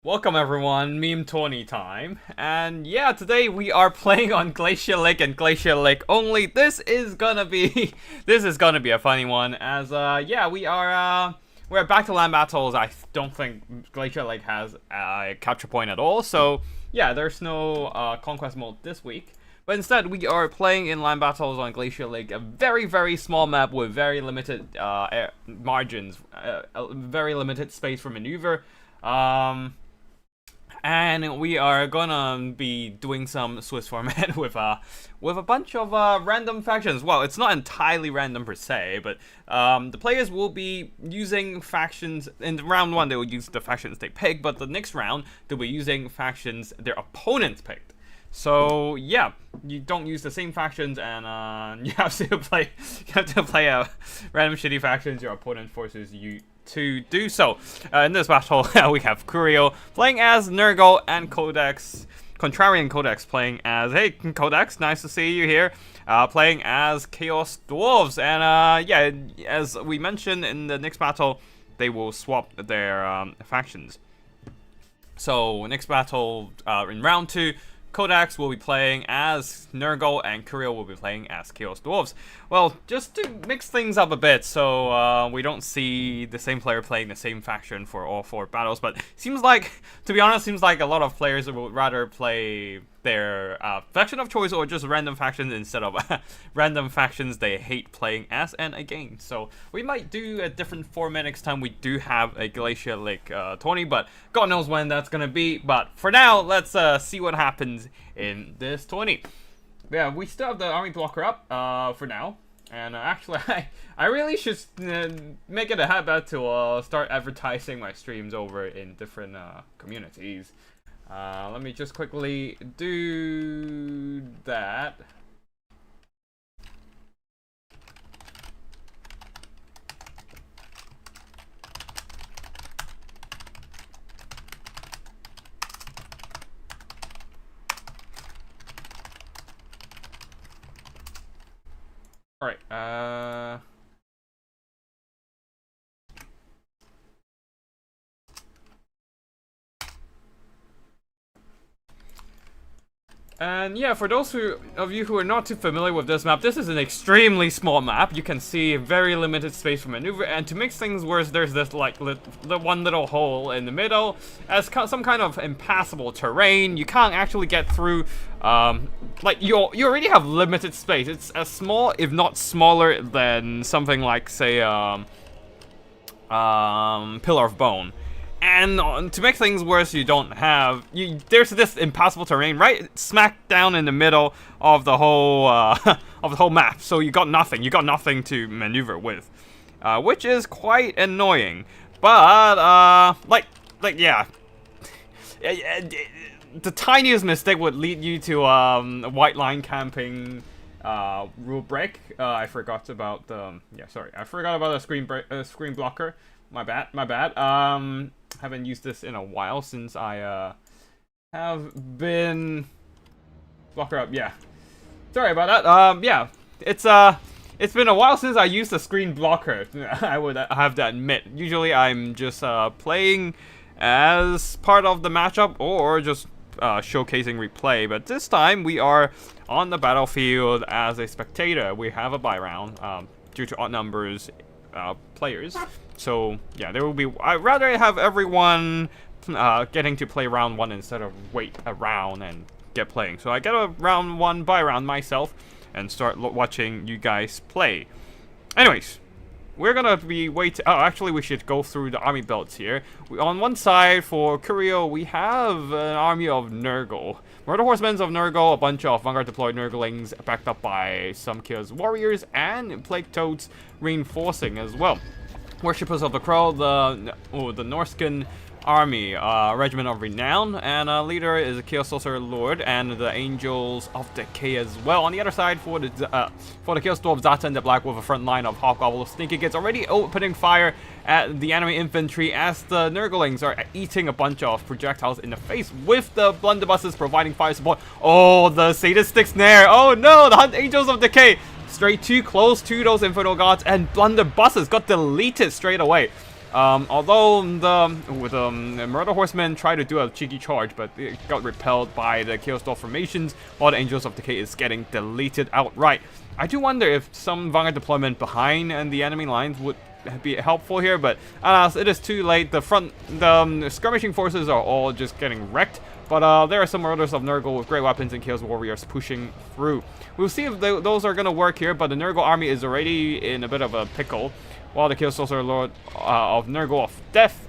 Welcome everyone, meme tourney time, and yeah, today we are playing on Glacier Lake and Glacier Lake only. This is gonna be a funny one, as yeah, we're back to land battles. I don't think Glacier Lake has a capture point at all, so yeah, there's no conquest mode this week. But instead, we are playing in land battles on Glacier Lake, a very small map with very limited margins, very limited space for maneuver. And we are gonna be doing some Swiss format with a bunch of random factions. Well, it's not entirely random per se, but the players will be using factions. In round one, they will use the factions they pick, but the next round, they'll be using factions their opponents picked. So yeah, you don't use the same factions, and you have to play a random shitty factions your opponent forces you to do so. In this battle, we have Curio playing as Nurgle and Codex, Contrarian Codex playing as, hey Codex, nice to see you here, playing as Chaos Dwarves. And yeah, as we mentioned in the next battle, they will swap their factions. So next battle, in round 2, Codex will be playing as Nurgle and Curio will be playing as Chaos Dwarves. Well, just to mix things up a bit, so we don't see the same player playing the same faction for all 4 battles, but seems like, to be honest, seems like a lot of players would rather play their faction of choice or just random factions instead of random factions they hate playing as and again. So we might do a different format next time we do have a Glacier Lake tourney, but God knows when that's gonna be. But for now, let's see what happens in this tourney. Yeah, we still have the army blocker up for now. And actually, I really should make it a habit to start advertising my streams over in different communities. Let me just quickly do that. All right. And yeah, for those of you who are not too familiar with this map, this is an extremely small map. You can see very limited space for maneuver, and to make things worse, there's this like the one little hole in the middle as some kind of impassable terrain. You can't actually get through. Like you already have limited space. It's as small, if not smaller, than something like, say, Pillar of Bone. And to make things worse, you don't have there's this impassable terrain right smack down in the middle of the whole of the whole map. So you got nothing. You got nothing to maneuver with, which is quite annoying. But like yeah, the tiniest mistake would lead you to a white line camping rule break. I forgot about the I forgot about the screen blocker. My bad. Haven't used this in a while since I have been blocker up. Yeah, sorry about that. Yeah, it's been a while since I used a screen blocker. I would have to admit. Usually I'm just playing as part of the matchup or just showcasing replay, but this time we are on the battlefield as a spectator. We have a bye round due to odd numbers players. So yeah, there will be. I'd rather have everyone getting to play round 1 instead of wait around and get playing. So I get a round 1 bye round myself and start watching you guys play. Anyways, we're gonna be waiting. Oh, actually, we should go through the army belts here. On one side for Curio, we have an army of Nurgle. Murder Horsemen of Nurgle, a bunch of Vanguard deployed Nurglings backed up by some Chaos Warriors and Plague Toads reinforcing as well. Worshippers of the Crow, the Norskin army, Regiment of Renown, and leader is a Chaos Sorcerer Lord, and the Angels of Decay as well. On the other side, for the Chaos Dwarf Zata and the Black with a front line of Hobgoblin Sneaky Kids already opening fire at the enemy infantry as the Nurglings are eating a bunch of projectiles in the face, with the blunderbusses providing fire support. Oh, the sadistic snare! Oh no, the Angels of Decay! Straight too close to those Infernal Gods, and blunderbusses got deleted straight away. Although the Murder Horsemen tried to do a cheeky charge, but it got repelled by the Chaos Dwarf formations, while the Angels of Decay is getting deleted outright. I do wonder if some Vanguard deployment behind and the enemy lines would be helpful here, but alas, it is too late. The skirmishing forces are all just getting wrecked, but there are some Marauders of Nurgle with great weapons and Chaos Warriors pushing through. We'll see if those are going to work here, but the Nurgle army is already in a bit of a pickle, while the Chaos Sorcerer Lord of Nurgle of Death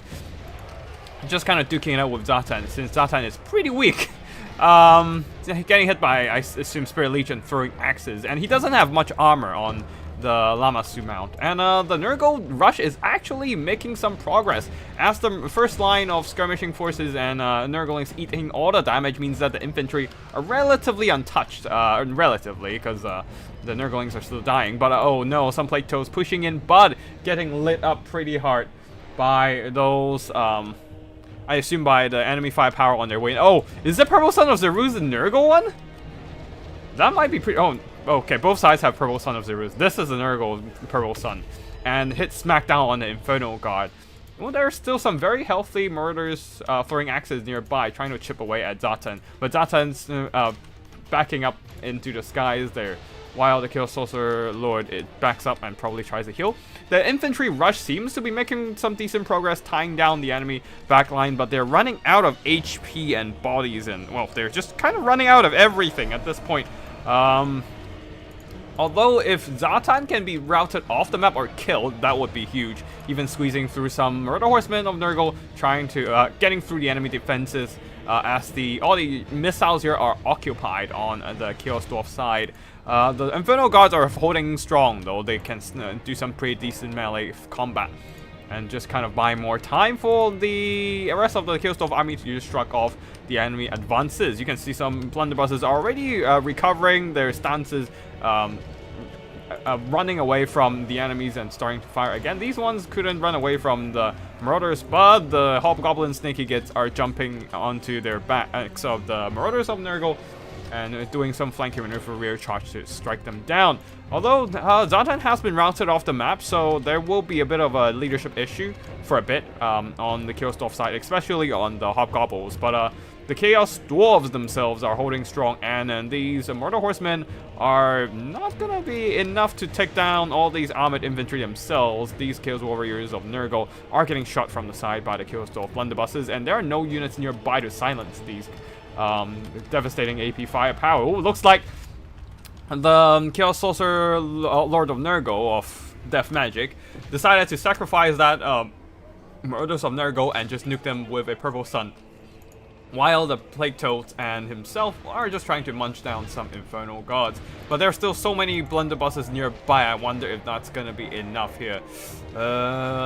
just kind of duking it out with Zatan, since Zatan is pretty weak. Getting hit by, I assume, Spirit Legion throwing axes, and he doesn't have much armor on the Lamasu mount. And the Nurgle rush is actually making some progress, as the first line of skirmishing forces and Nurglings eating all the damage means that the infantry are relatively untouched, relatively, because the Nurglings are still dying. But oh no, some Plague Toads pushing in, but getting lit up pretty hard by those, I assume by the enemy firepower on their way. Oh, is the Purple Son of Zeruz the Nurgle one? That might be pretty... Oh, okay, both sides have Purple Son of Zeruz. This is the Nurgle Purple Son. And hit smack down on the Infernal God. Well, there are still some very healthy murders throwing axes nearby, trying to chip away at Zatan. But Zatan's backing up into the skies there, while the Chaos Sorcerer Lord, it backs up and probably tries to heal. The infantry rush seems to be making some decent progress, tying down the enemy backline, but they're running out of HP and bodies, and, well, they're just kind of running out of everything at this point. Although if Zatan can be routed off the map or killed, that would be huge. Even squeezing through some Murder Horsemen of Nurgle, trying to, getting through the enemy defenses, as all the missiles here are occupied on the Chaos Dwarf side. The Infernal Gods are holding strong, though. They can do some pretty decent melee combat, and just kind of buy more time for the rest of the Chaos Dwarf army to just struck off the enemy advances. You can see some blunderbusses already recovering their stances, running away from the enemies and starting to fire again. These ones couldn't run away from the Marauders, but the Hobgoblin Snaky Gits are jumping onto their backs of the Marauders of Nurgle and doing some flanking maneuver rear charge to strike them down. Although Zatan has been routed off the map, so there will be a bit of a leadership issue for a bit on the Chaos Dwarf side, especially on the Hobgoblins. But the Chaos Dwarves themselves are holding strong, and these Murder Horsemen are not gonna be enough to take down all these armored infantry themselves. These Chaos Warriors of Nurgle are getting shot from the side by the Chaos Dwarf blunderbusses, and there are no units nearby to silence these devastating AP firepower. Ooh, looks like the Chaos Sorcerer Lord of Nurgle of Death Magic decided to sacrifice that Murders of Nurgle and just nuke them with a Purple Sun, while the Plague Toads and himself are just trying to munch down some Infernal Gods. But there are still so many blunderbusses nearby, I wonder if that's gonna be enough here.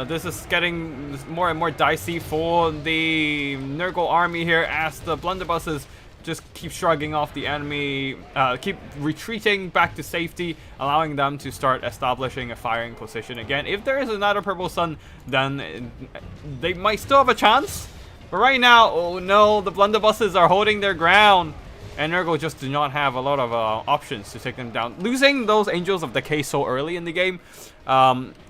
This is getting more and more dicey for the Nurgle army here, as the blunderbusses just keep shrugging off the enemy, keep retreating back to safety, allowing them to start establishing a firing position again. If there is another Purple Sun, then they might still have a chance. But right now, oh no, the blunderbusses are holding their ground, and Nurgle just do not have a lot of options to take them down. Losing those Angels of Decay so early in the game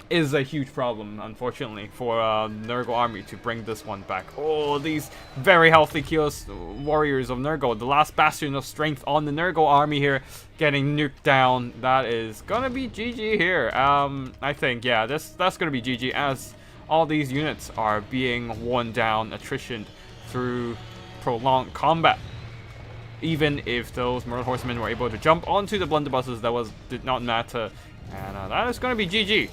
is a huge problem, unfortunately, for Nurgle army to bring this one back. Oh, these very healthy Chaos Warriors of Nurgle, the last bastion of strength on the Nurgle army here, getting nuked down. That is gonna be GG here. I think, yeah, that's gonna be GG, as all these units are being worn down, attrition through prolonged combat. Even if those Murder Horsemen were able to jump onto the blunderbusses, did not matter, and that is going to be GG.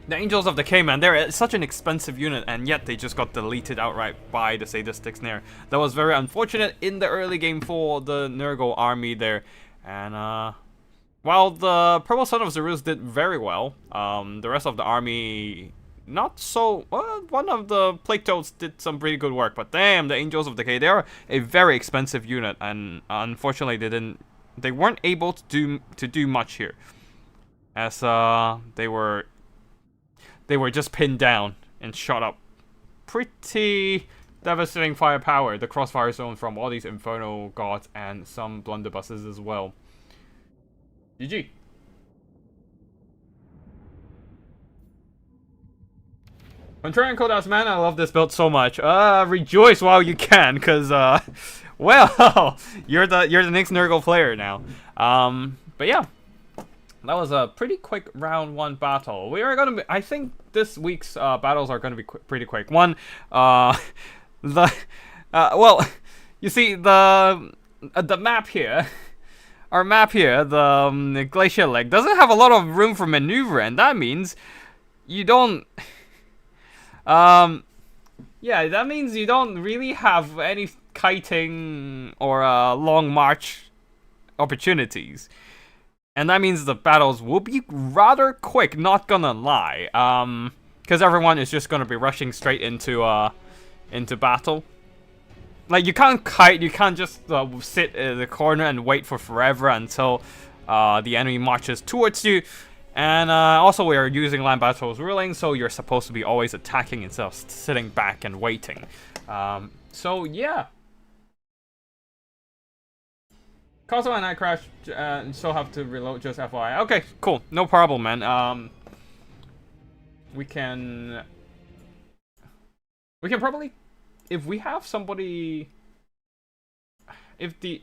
The Angels of Decay, man, they're such an expensive unit, and yet they just got deleted outright by the Sadistics there. That was very unfortunate in the early game for the Nurgle army there, and while the Purple Son of Zeruz did very well, the rest of the army not so. Well, one of the Plague Toads did some pretty good work, but damn, the Angels of Decay, they are a very expensive unit, and unfortunately they weren't able to do much here, as they were just pinned down and shot up. Pretty devastating firepower, the crossfire zone from all these Infernal Gods and some blunderbusses as well. GG. Contrarian Codehouse, man, I love this build so much. Rejoice while you can, cause well, you're the next Nurgle player now. But yeah, that was a pretty quick round 1 battle. We are gonna be, I think this week's battles are gonna be pretty quick. One, well, you see the map here. Our map here, the Glacier Lake, doesn't have a lot of room for maneuver, and that means you don't. Yeah, that means you don't really have any kiting or long march opportunities. And that means the battles will be rather quick, not gonna lie. Because everyone is just gonna be rushing straight into battle. Like, you can't kite, you can't just sit in the corner and wait for forever until the enemy marches towards you. And also we are using land battles ruling, so you're supposed to be always attacking instead of sitting back and waiting. So yeah. Cosmo and I crashed and still have to reload, just FYI. Okay, cool, no problem, man. We can probably, if we have somebody, if the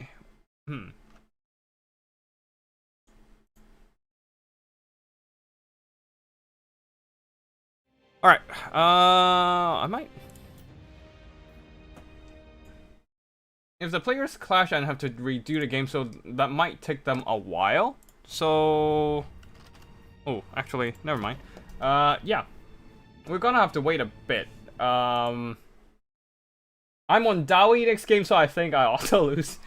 Alright, I might... If the players clash and have to redo the game, so that might take them a while. So... Oh, actually, never mind. Yeah. We're gonna have to wait a bit. I'm on Dowie next game, so I think I also lose.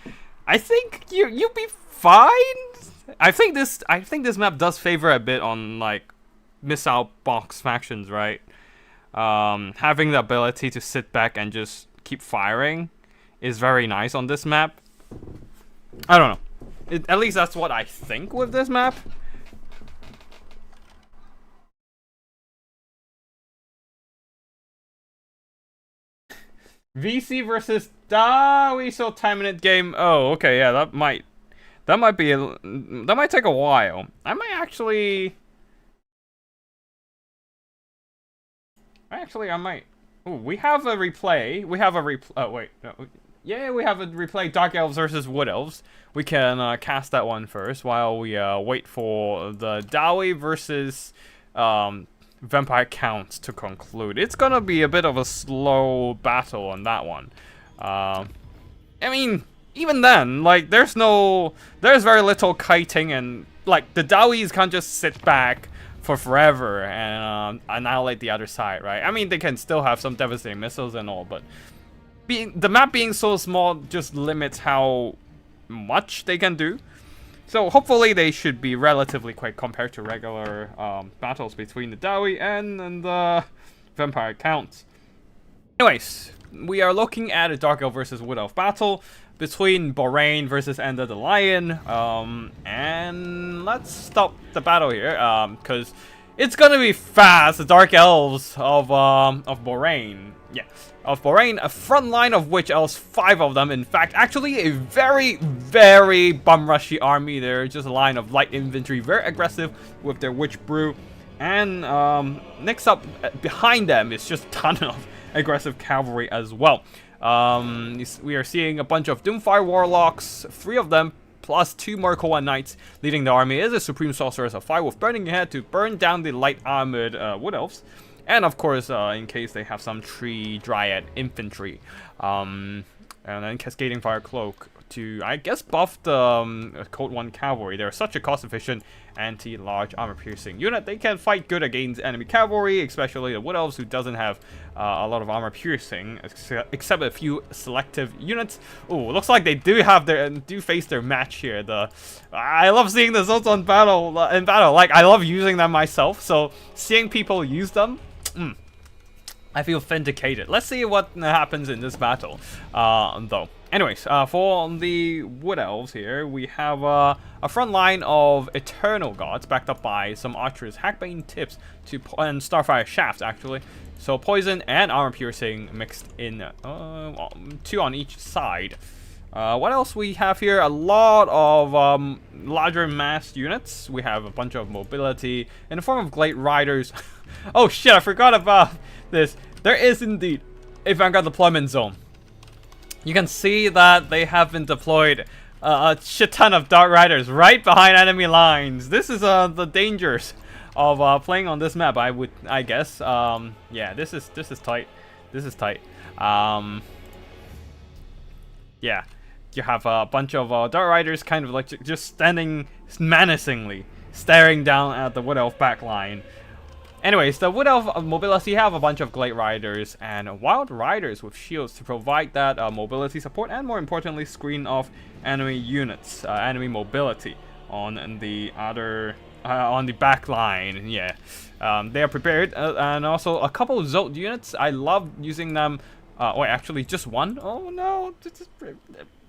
I think you'll be fine. I think this map does favor a bit on, like, missile box factions, right? Having the ability to sit back and just keep firing is very nice on this map. I don't know. At least that's what I think with this map. VC versus Dowie, so 10-minute game. Oh, okay, yeah, that might take a while. I might actually. I might. Oh, we have a replay. Oh, wait. No. Yeah, we have a replay. Dark Elves versus Wood Elves. We can cast that one first while we wait for the Dowie versus Vampire Counts to conclude. It's gonna be a bit of a slow battle on that one. I mean, even then, like, there's very little kiting, and like the Dowies can't just sit back for forever and annihilate the other side, right? I mean, they can still have some devastating missiles and all, but the map being so small just limits how much they can do. So hopefully they should be relatively quick compared to regular battles between the Dowie and the Vampire Counts. Anyways, we are looking at a Dark Elf versus Wood Elf battle between Borain versus Ender the Lion. And let's stop the battle here, because it's gonna be fast. The Dark Elves of Borain. Yeah, of Borain, a front line of which else 5 of them, in fact, actually a very, very bum-rushy army. They're just a line of light infantry, very aggressive with their Witch Brew. And next up, behind them is just a ton of aggressive cavalry as well. We are seeing a bunch of Doomfire Warlocks, 3 of them, plus 2 Murkoa Knights. Leading the army is a Supreme Sorceress of Fire with Burning Head to burn down the light armored Wood Elves. And of course, in case they have some Tree Dryad infantry. And then Cascading Fire Cloak to, I guess, buff the Code 1 cavalry. They're such a cost-efficient anti-large armor-piercing unit. They can fight good against enemy cavalry, especially the Wood Elves, who doesn't have a lot of armor-piercing, except a few selective units. Oh, looks like they do face their match here. I love seeing the Zotes in battle. Like, I love using them myself, so seeing people use them, I feel vindicated. Let's see what happens in this battle, though. Anyways, for the Wood Elves here, we have a front line of Eternal Gods backed up by some archers, Hackbane Tips and Starfire Shafts, actually. So poison and armor piercing mixed in, 2 on each side. What else we have here? A lot of larger mass units. We have a bunch of mobility in the form of Glade Riders. Oh shit, I forgot about There is indeed a Vanguard deployment zone. You can see that they have been deployed a shit ton of Dark Riders right behind enemy lines. This is the dangers of playing on this map. I guess. Yeah, this is tight. This is tight. Yeah, you have a bunch of Dark Riders kind of like just standing menacingly, staring down at the Wood Elf backline. Anyways, the Wood Elf mobility have a bunch of Glade Riders and Wild Riders with shields to provide that mobility support, and more importantly, screen off enemy units, enemy mobility on the other on the back line. Yeah, they are prepared, and also a couple of Zolt units. I love using them. Wait, actually, just one? Oh no! Just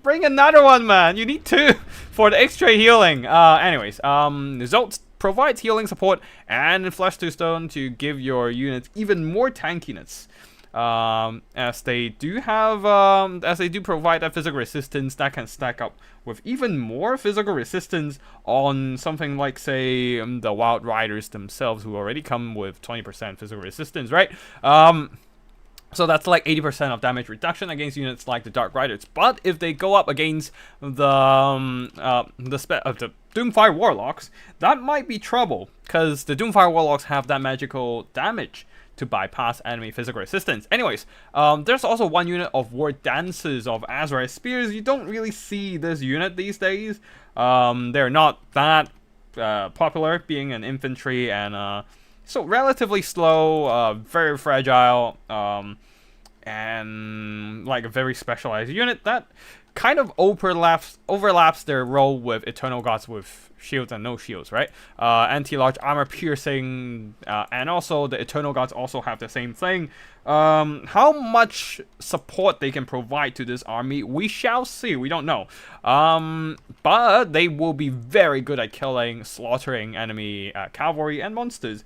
bring another one, man. You need two for the extra healing. Anyways, Zolt provides healing support and flesh to stone to give your units even more tankiness, as they do provide that physical resistance that can stack up with even more physical resistance on something like, say, the Wild Riders themselves, who already come with 20% physical resistance, right? So that's like 80% of damage reduction against units like the Dark Riders. But if they go up against the Doomfire Warlocks, that might be trouble, because the Doomfire Warlocks have that magical damage to bypass enemy physical resistance. Anyways, there's also one unit of War Dancers of Azrael Spears. You don't really see this unit these days. They're not that popular, being an infantry and so relatively slow, very fragile, and like a very specialized unit that kind of overlaps their role with Eternal Gods with shields and no shields, right? Anti-large armor piercing, and also the Eternal Gods also have the same thing. How much support they can provide to this army, we shall see. We don't know. But they will be very good at slaughtering enemy cavalry and monsters.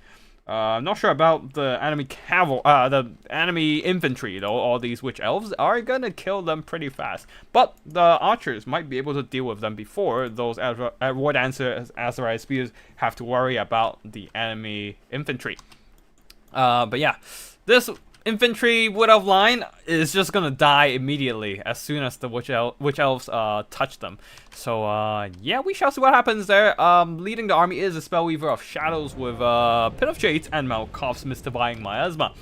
Not sure about the enemy infantry though. All these witch elves are gonna kill them pretty fast, but the archers might be able to deal with them before those War Dancer Azrael Spears have to worry about the enemy infantry. But yeah, this infantry Wood Elf line is just gonna die immediately as soon as the witch elves touch them. So yeah, we shall see what happens there. Leading the army is a Spellweaver of Shadows with Pit of Jades and Malkov's Mystifying Miasma.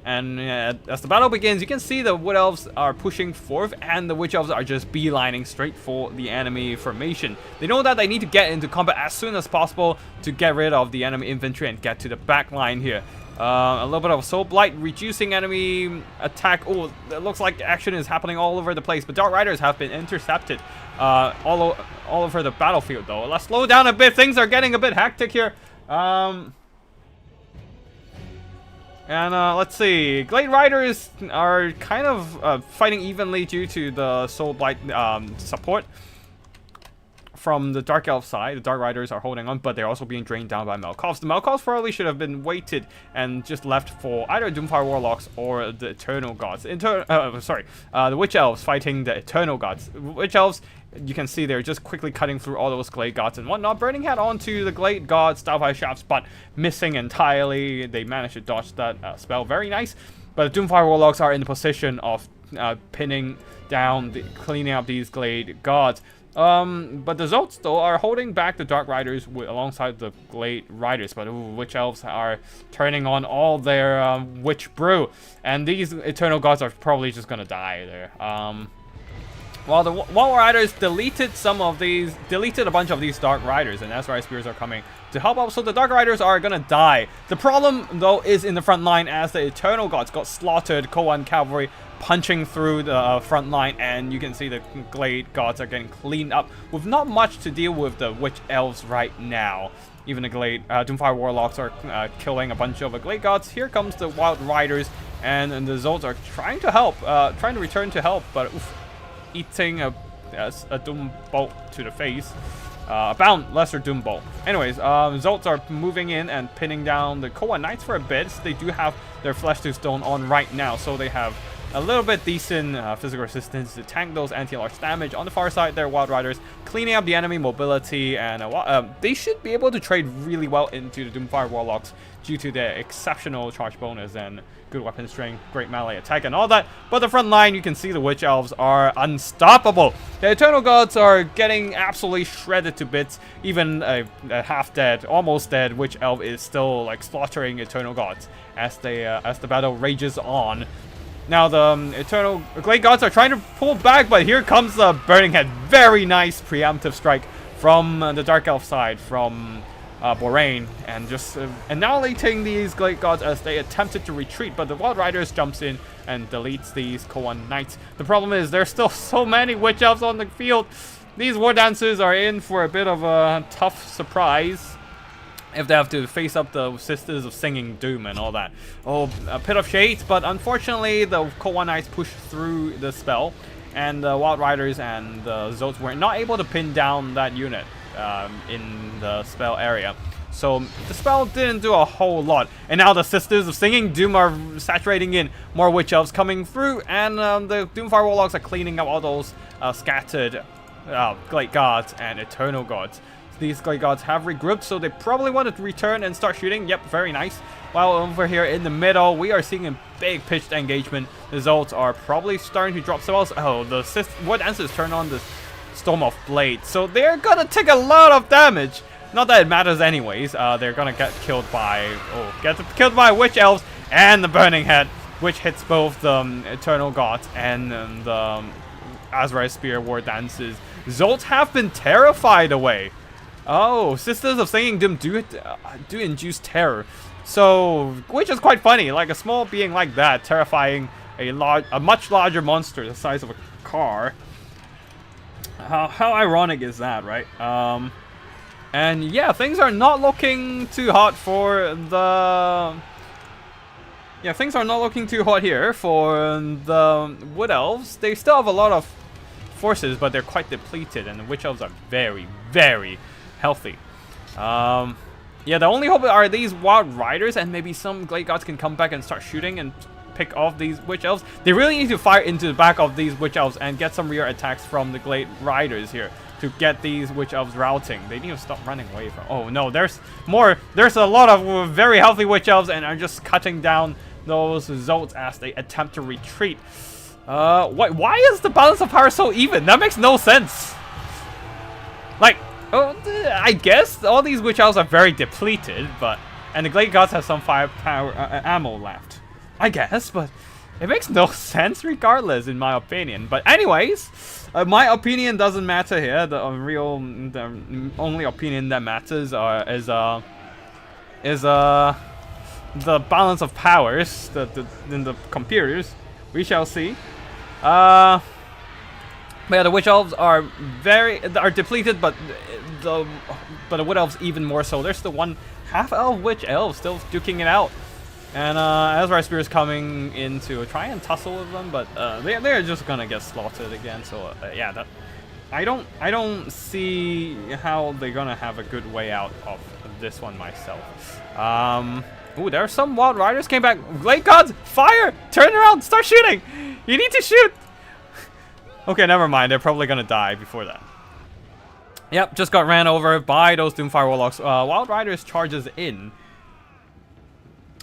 And as the battle begins, you can see the Wood Elves are pushing forth, and the Witch Elves are just beelining straight for the enemy formation. They know that they need to get into combat as soon as possible to get rid of the enemy infantry and get to the back line here. A little bit of Soul Blight, reducing enemy attack. Oh, it looks like action is happening all over the place, but Dark Riders have been intercepted all over the battlefield, though. Let's slow down a bit. Things are getting a bit hectic here. And let's see. Glade Riders are kind of fighting evenly due to the Soul Blight support from the Dark Elf side. The Dark Riders are holding on, but they're also being drained down by Malkovs. The Malkovs probably should have been waited and just left for either Doomfire Warlocks or the Eternal Gods. The Witch Elves fighting the Eternal Gods. Witch Elves, you can see they're just quickly cutting through all those Glade Gods and whatnot. Burning Head onto the Glade Gods, Starfire Shafts, but missing entirely. They managed to dodge that spell. Very nice. But the Doomfire Warlocks are in the position of pinning down, cleaning up these Glade Gods. But the Zolts, though, are holding back the Dark Riders alongside the Glade Riders. But Witch Elves are turning on all their Witch Brew. And these Eternal Gods are probably just gonna die there. While the Wild Riders deleted a bunch of these Dark Riders, and Azrael Spears are coming to help out, so the Dark Riders are gonna die. The problem, though, is in the front line, as the Eternal Gods got slaughtered. Koan Cavalry punching through the front line, and you can see the Glade Gods are getting cleaned up with not much to deal with the Witch Elves right now. Even the Glade Doomfire Warlocks are killing a bunch of the Glade Gods. Here comes the Wild Riders, and the Zolts are trying to help, trying to return to help, but oof, eating a Doom Bolt to the face. Bound Lesser Doom Bolt. Anyways, Zolts are moving in and pinning down the Koa Knights for a bit. They do have their Flesh to Stone on right now, so they have a little bit decent physical resistance to tank those anti-large damage. On the far side, there are Wild Riders cleaning up the enemy mobility, and they should be able to trade really well into the Doomfire Warlocks due to their exceptional charge bonus and good weapon strength, great melee attack, and all that. But the front line, you can see the Witch Elves are unstoppable. The Eternal Gods are getting absolutely shredded to bits. Even a half-dead, almost dead Witch Elf is still like slaughtering Eternal Gods as the battle rages on. Now the Eternal Glade Gods are trying to pull back, but here comes the Burning Head. Very nice preemptive strike from the Dark Elf side, from Borain, and just annihilating these Glade Gods as they attempted to retreat, but the Wild Riders jumps in and deletes these Koan Knights. The problem is there's still so many Witch Elves on the field. These War Dancers are in for a bit of a tough surprise if they have to face up the Sisters of Singing Doom and all that. Oh, a Pit of Shades, but unfortunately the Koan Knights pushed through the spell, and the Wild Riders and the Zotes were not able to pin down that unit in the spell area. So the spell didn't do a whole lot. And now the Sisters of Singing Doom are saturating in. More Witch Elves coming through, and the Doomfire Warlocks are cleaning up all those scattered Glade Gods and Eternal Gods. These Glade Gods have regrouped, so they probably want to return and start shooting. Yep, very nice. While over here in the middle, we are seeing a big pitched engagement. The Zotes are probably starting to drop spells. Oh, the War Dancers turn on the Storm of Blade, so they're gonna take a lot of damage. Not that it matters anyways. They're gonna get killed by Witch Elves and the Burning Head, which hits both the Eternal Gods and the Azrael Spear War Dancers. Zotes have been terrified away. Oh, Sisters of Singing Doom do induce terror, so which is quite funny. Like a small being like that terrifying a much larger monster the size of a car. How ironic is that, right? And yeah, things are not looking too hot for the... Yeah, things are not looking too hot here for the Wood Elves. They still have a lot of forces, but they're quite depleted, and the Witch Elves are very, very healthy. Yeah, the only hope are these Wild Riders, and maybe some Glade Gods can come back and start shooting and pick off these Witch Elves. They really need to fire into the back of these Witch Elves and get some rear attacks from the Glade Riders here to get these Witch Elves routing. They need to stop running away from... Oh no, there's more. There's a lot of very healthy Witch Elves, and are just cutting down those Zotes as they attempt to retreat. Why is the balance of power so even? That makes no sense. Like, I guess all these Witch Elves are very depleted, and the Glade Gods have some firepower ammo left, I guess, but it makes no sense regardless, in my opinion. But anyways, my opinion doesn't matter here. The only opinion that matters is the balance of powers in the computers. We shall see. But yeah, the Witch Elves are depleted, but the Wood Elves even more so. There's the one half-elf Witch Elf still duking it out. And Azrael Spear is coming in to try and tussle with them, but they're just gonna get slaughtered again. So yeah, I don't see how they're gonna have a good way out of this one myself. Ooh, there are some Wild Riders came back. Glade Gods, fire! Turn around, start shooting! You need to shoot! Okay, never mind. They're probably gonna die before that. Yep, just got ran over by those Doomfire Warlocks. Wild Riders charges in.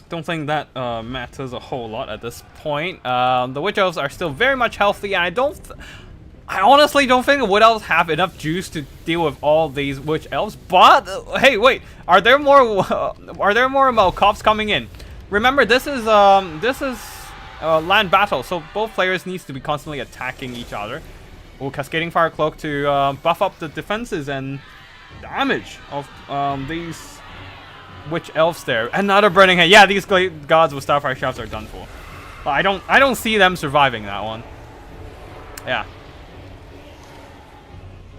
Don't think that matters a whole lot at this point. The Witch Elves are still very much healthy, and I honestly don't think the Wood Elves have enough juice to deal with all these Witch Elves. But hey, wait, are there more Malkovs coming in? Remember, this is land battle, so both players needs to be constantly attacking each other. Oh, Cascading Fire Cloak to buff up the defenses and damage of these Witch Elves there. Another Burning Head. Yeah, these Gods with Starfire Shafts are done for. But I don't see them surviving that one. Yeah.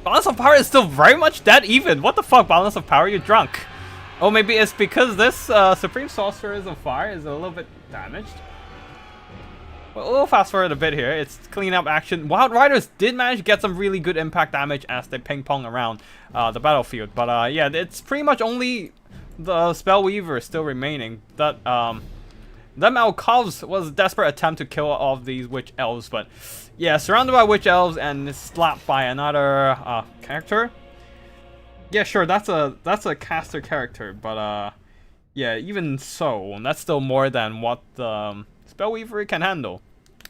Balance of Power is still very much dead even. What the fuck, Balance of Power? You're drunk. Oh, maybe it's because this Supreme Sorceress of Fire is a little bit damaged. Well, we'll fast forward a bit here. It's cleanup action. Wild Riders did manage to get some really good impact damage as they ping pong around the battlefield. But yeah, it's pretty much only the Spellweaver still remaining. That Them Alcovs was a desperate attempt to kill off these witch elves, but yeah, surrounded by witch elves and slapped by another character. Yeah, sure, that's a caster character, but yeah, even so, that's still more than what the Spellweaver can handle.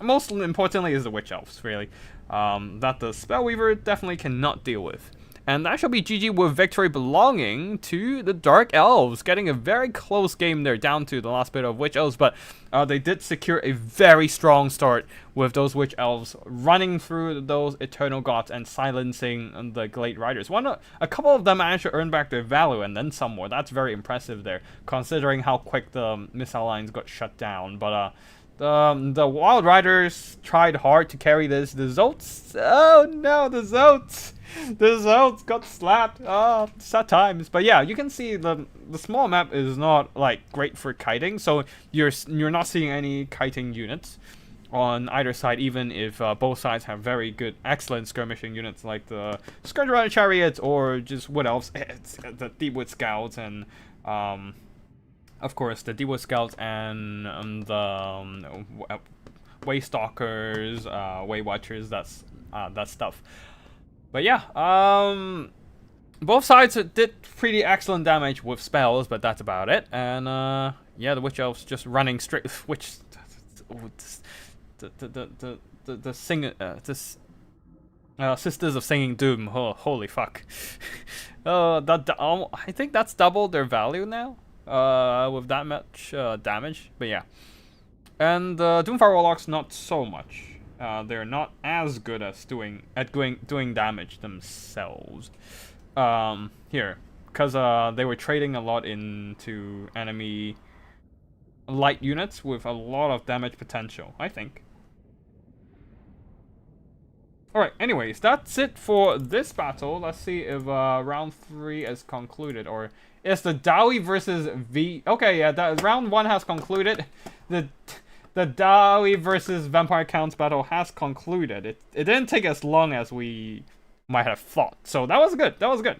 Most importantly is the witch elves, really, that the Spellweaver definitely cannot deal with. And that shall be GG with victory belonging to the Dark Elves, getting a very close game there down to the last bit of Witch Elves, but they did secure a very strong start with those Witch Elves running through those Eternal Gods and silencing the Glade Riders. A couple of them managed to earn back their value and then some more. That's very impressive there, considering how quick the missile lines got shut down. But the Wild Riders tried hard to carry this. The Zotes, oh no, the Zotes got slapped. Oh, sad times. But yeah, you can see the small map is not like great for kiting, so you're not seeing any kiting units on either side, even if both sides have very good, excellent skirmishing units like the Scourge Rider Chariots or just what else? It's the Deepwood Scouts and of course, the Deepwood Scouts and the Waystalkers, Way Watchers, that stuff. But yeah, both sides did pretty excellent damage with spells, but that's about it. And yeah, the Witch Elves just running straight, which the Sisters of Singing Doom. Oh, holy fuck! I think that's doubled their value now. With that much damage, but yeah. And Doomfire Warlocks not so much. They're not as good as doing damage themselves. Here, because they were trading a lot into enemy light units with a lot of damage potential, I think. Alright, anyways, that's it for this battle. Let's see if round 3 is concluded, or is the Dowie versus V... Okay, yeah, that round 1 has concluded. The Dowie versus Vampire Counts battle has concluded. It didn't take as long as we might have thought, so that was good. That was good.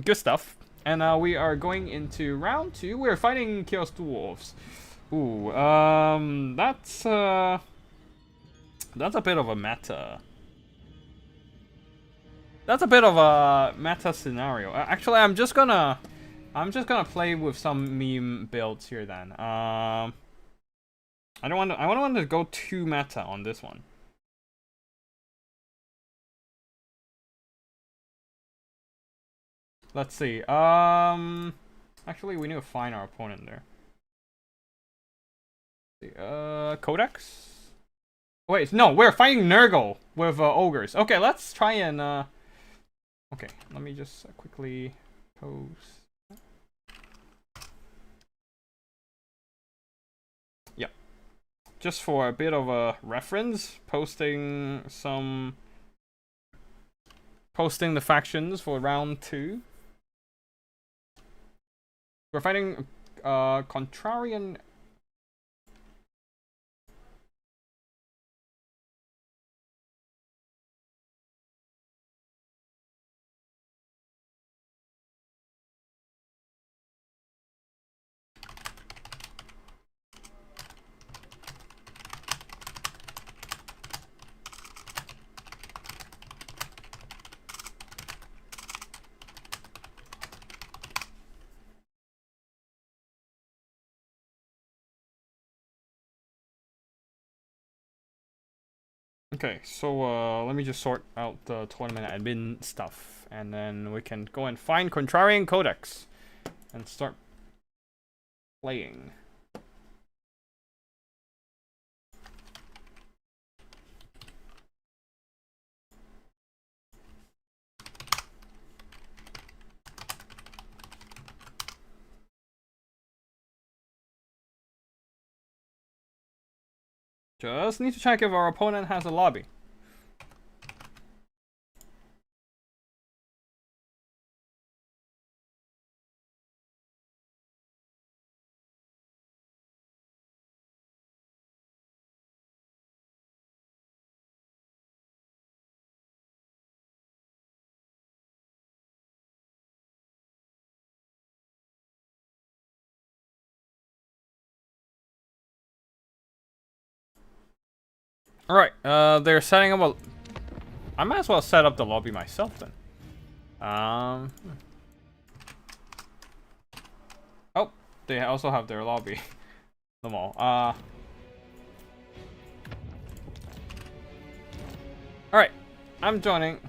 Good stuff. And we are going into round 2. We're fighting Chaos Dwarves. Ooh, that's a bit of a meta. That's a bit of a meta scenario. Actually, I'm just gonna play with some meme builds here then. I don't want to go too meta on this one. Let's see. Actually, we need to find our opponent there. Codex? Wait, no, we're fighting Nurgle with ogres. Okay, let's try and okay, let me just quickly post. Yep. Just for a bit of a reference, posting the factions for round 2. We're fighting Contrarian. Okay, so let me just sort out the tournament admin stuff, and then we can go and find Contrarian Codex and start playing. Just need to check if our opponent has a lobby. Alright, they're setting up a... I might as well set up the lobby myself then. Oh, they also have their lobby. The mall. Alright, I'm joining.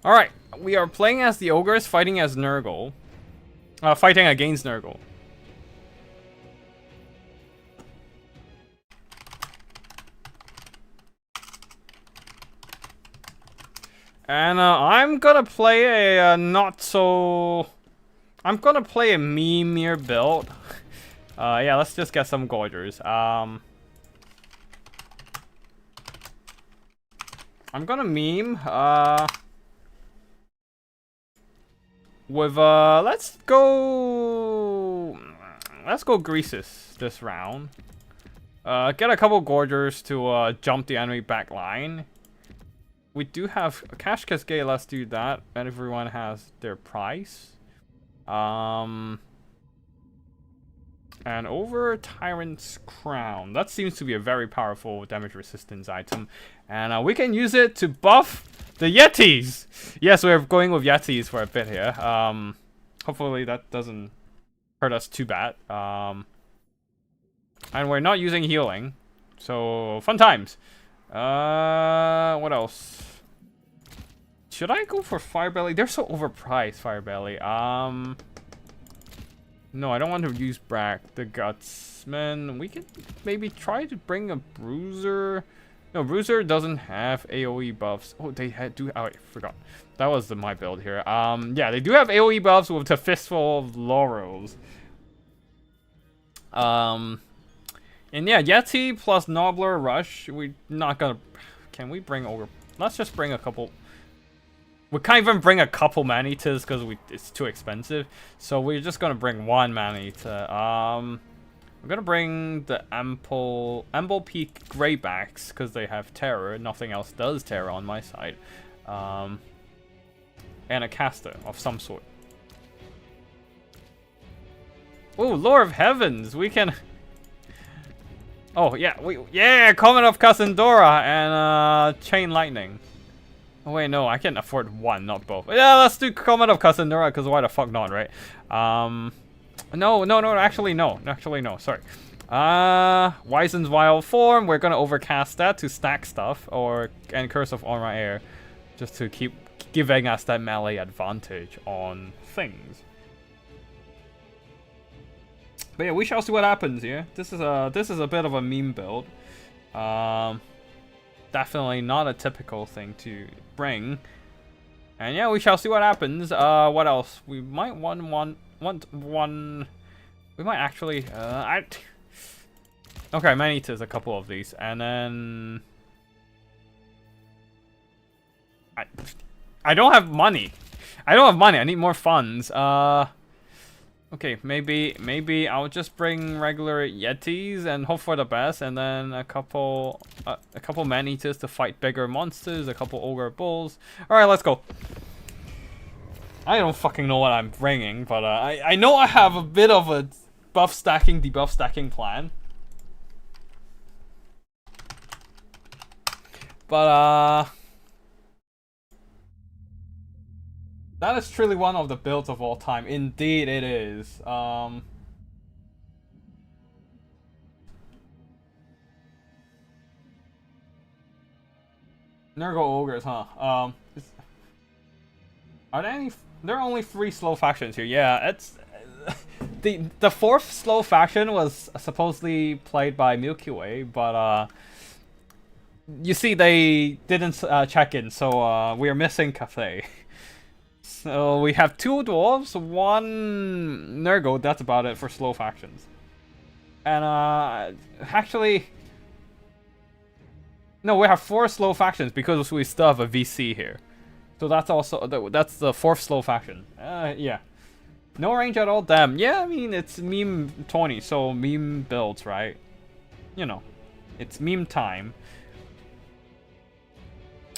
Alright, we are playing as the ogres, fighting as Nurgle. Fighting against Nurgle. And I'm gonna play a not so... I'm gonna play a meme-ier build. Yeah, let's just get some gorgers. I'm gonna meme, with, let's go Greases this round. Get a couple gorgers to, jump the enemy back line. We do have a Cash Cascade, let's do that. And everyone has their price. And over Tyrant's Crown. That seems to be a very powerful damage resistance item. And we can use it to buff the Yetis! Yes, we're going with Yetis for a bit here. Hopefully that doesn't hurt us too bad. And we're not using healing. So, fun times. What else? Should I go for Firebelly? They're so overpriced, Firebelly. No, I don't want to use the Gutsman. We could maybe try to bring a Bruiser. No, Bruiser doesn't have AoE buffs. Oh, they do. Oh, I forgot. That was my build here. Yeah, they do have AoE buffs with the Fistful of Laurels. And yeah, Yeti plus Nobbler Rush. We're not gonna. Can we bring over? Let's just bring a couple. We can't even bring a couple Manitas because it's too expensive. So we're just gonna bring one Manita. We're gonna bring the Ample Peak Greybacks because they have terror. Nothing else does terror on my side. And a caster of some sort. Oh, Lord of Heavens! We can. Oh yeah, Comet of Cassandora and Chain Lightning. Oh wait, no, I can afford one, not both. Yeah, let's do Comet of Cassandora, because why the fuck not, right? No, actually no, sorry. Wizen's Wild Form, we're gonna overcast that to stack stuff, and Curse of Armor Air, just to keep giving us that melee advantage on things. But yeah, we shall see what happens here. This is a bit of a meme build. Definitely not a typical thing to bring. And yeah, we shall see what happens. What else? We might want one. We might actually. Okay, Manitas a couple of these, and then I don't have money. I need more funds. Okay, maybe I'll just bring regular Yetis and hope for the best, and then a couple Manitas to fight bigger monsters, a couple Ogre Bulls. All right, let's go. I don't fucking know what I'm bringing, but I know I have a bit of a buff stacking, debuff stacking plan. But that is truly one of the builds of all time. Indeed it is. Nurgle Ogres, huh? Are there any... There are only 3 slow factions here. Yeah, it's... the 4th slow faction was supposedly played by Milky Way, but you see they didn't check in, so we are missing Cathay. So we have 2 dwarves, 1 Nurgle, that's about it for slow factions. And actually... No, we have 4 slow factions because we still have a VC here. So that's also, that's the 4th slow faction. Yeah. No range at all, damn. Yeah, I mean, it's meme tourney, so meme builds, right? You know, it's meme time.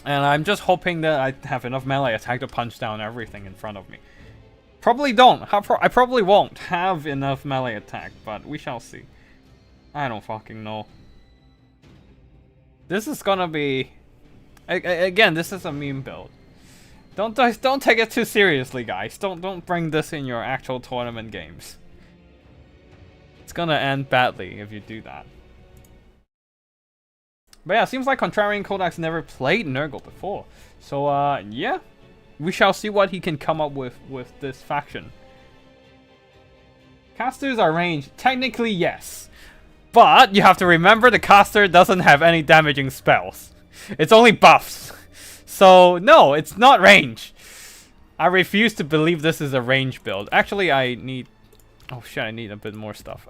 And I'm just hoping that I have enough melee attack to punch down everything in front of me. Probably don't. I probably won't have enough melee attack, but we shall see. I don't fucking know. This is gonna be... Again, this is a meme build. Don't take it too seriously, guys. Don't bring this in your actual tournament games. It's gonna end badly if you do that. But yeah, seems like Contrarian Kodak's never played Nurgle before. So yeah, we shall see what he can come up with this faction. Casters are ranged. Technically, yes. But you have to remember the caster doesn't have any damaging spells. It's only buffs. So no, it's not range. I refuse to believe this is a range build. Actually, I need... Oh shit, I need a bit more stuff.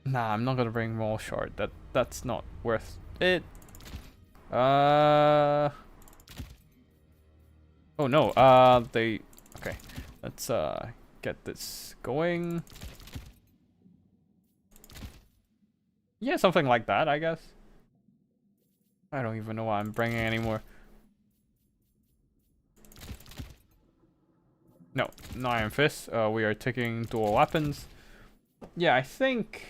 Nah, I'm not gonna bring Maul Shard. That's not worth it. Oh no, okay. Let's get this going. Yeah, something like that, I guess. I don't even know what I'm bringing anymore. No Iron Fist. We are taking dual weapons. Yeah, I think...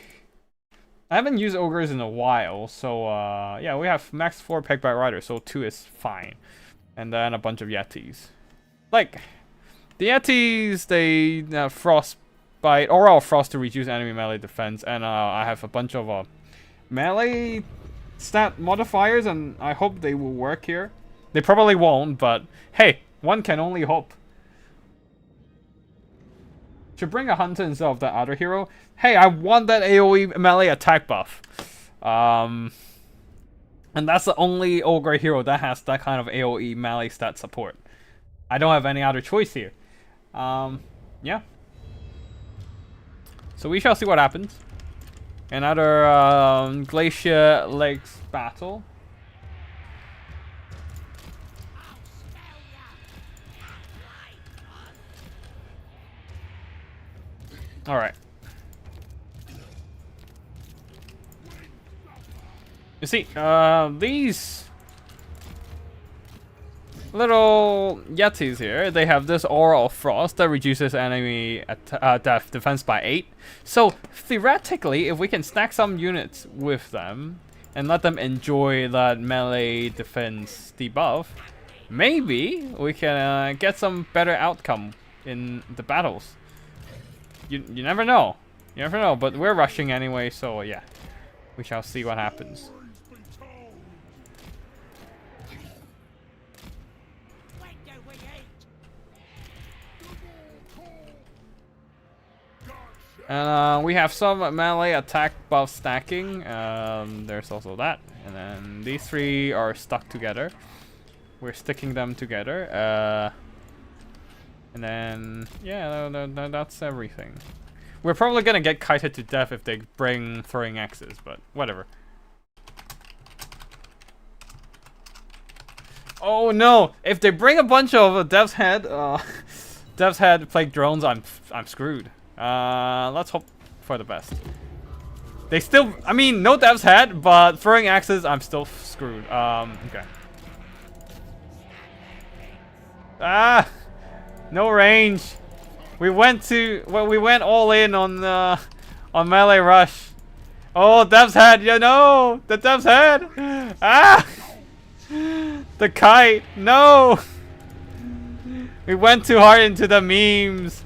I haven't used Ogres in a while, so yeah, we have max 4 Pegback Riders, so 2 is fine. And then a bunch of Yetis. Like, the Yetis, they have Frostbite, Oral Frost to reduce enemy melee defense, and I have a bunch of melee stat modifiers, and I hope they will work here. They probably won't, but hey, one can only hope. Should bring a hunter instead of that other hero. Hey, I want that AoE melee attack buff. And that's the only ogre hero that has that kind of AoE melee stat support. I don't have any other choice here. Yeah. So we shall see what happens. Another Glacier Lake battle. Alright. You see, these little Yetis here, they have this Aura of Frost that reduces enemy defense by 8. So, theoretically, if we can stack some units with them and let them enjoy that melee defense debuff, maybe we can get some better outcome in the battles. You never know. You never know, but we're rushing anyway, so yeah. We shall see what happens. And we have some melee attack buff stacking. There's also that. And then these 3 are stuck together. We're sticking them together. And then, yeah, that's everything. We're probably gonna get kited to death if they bring throwing axes, but whatever. Oh no! If they bring a bunch of Death's Head Plague Drones, I'm screwed. Let's hope for the best. They still, I mean, no Death's Head, but throwing axes, I'm still screwed. Okay. Ah! No range. We went all in on melee rush. Oh, Death's Head, you know, the Death's Head. Ah, the kite. No, we went too hard into the memes.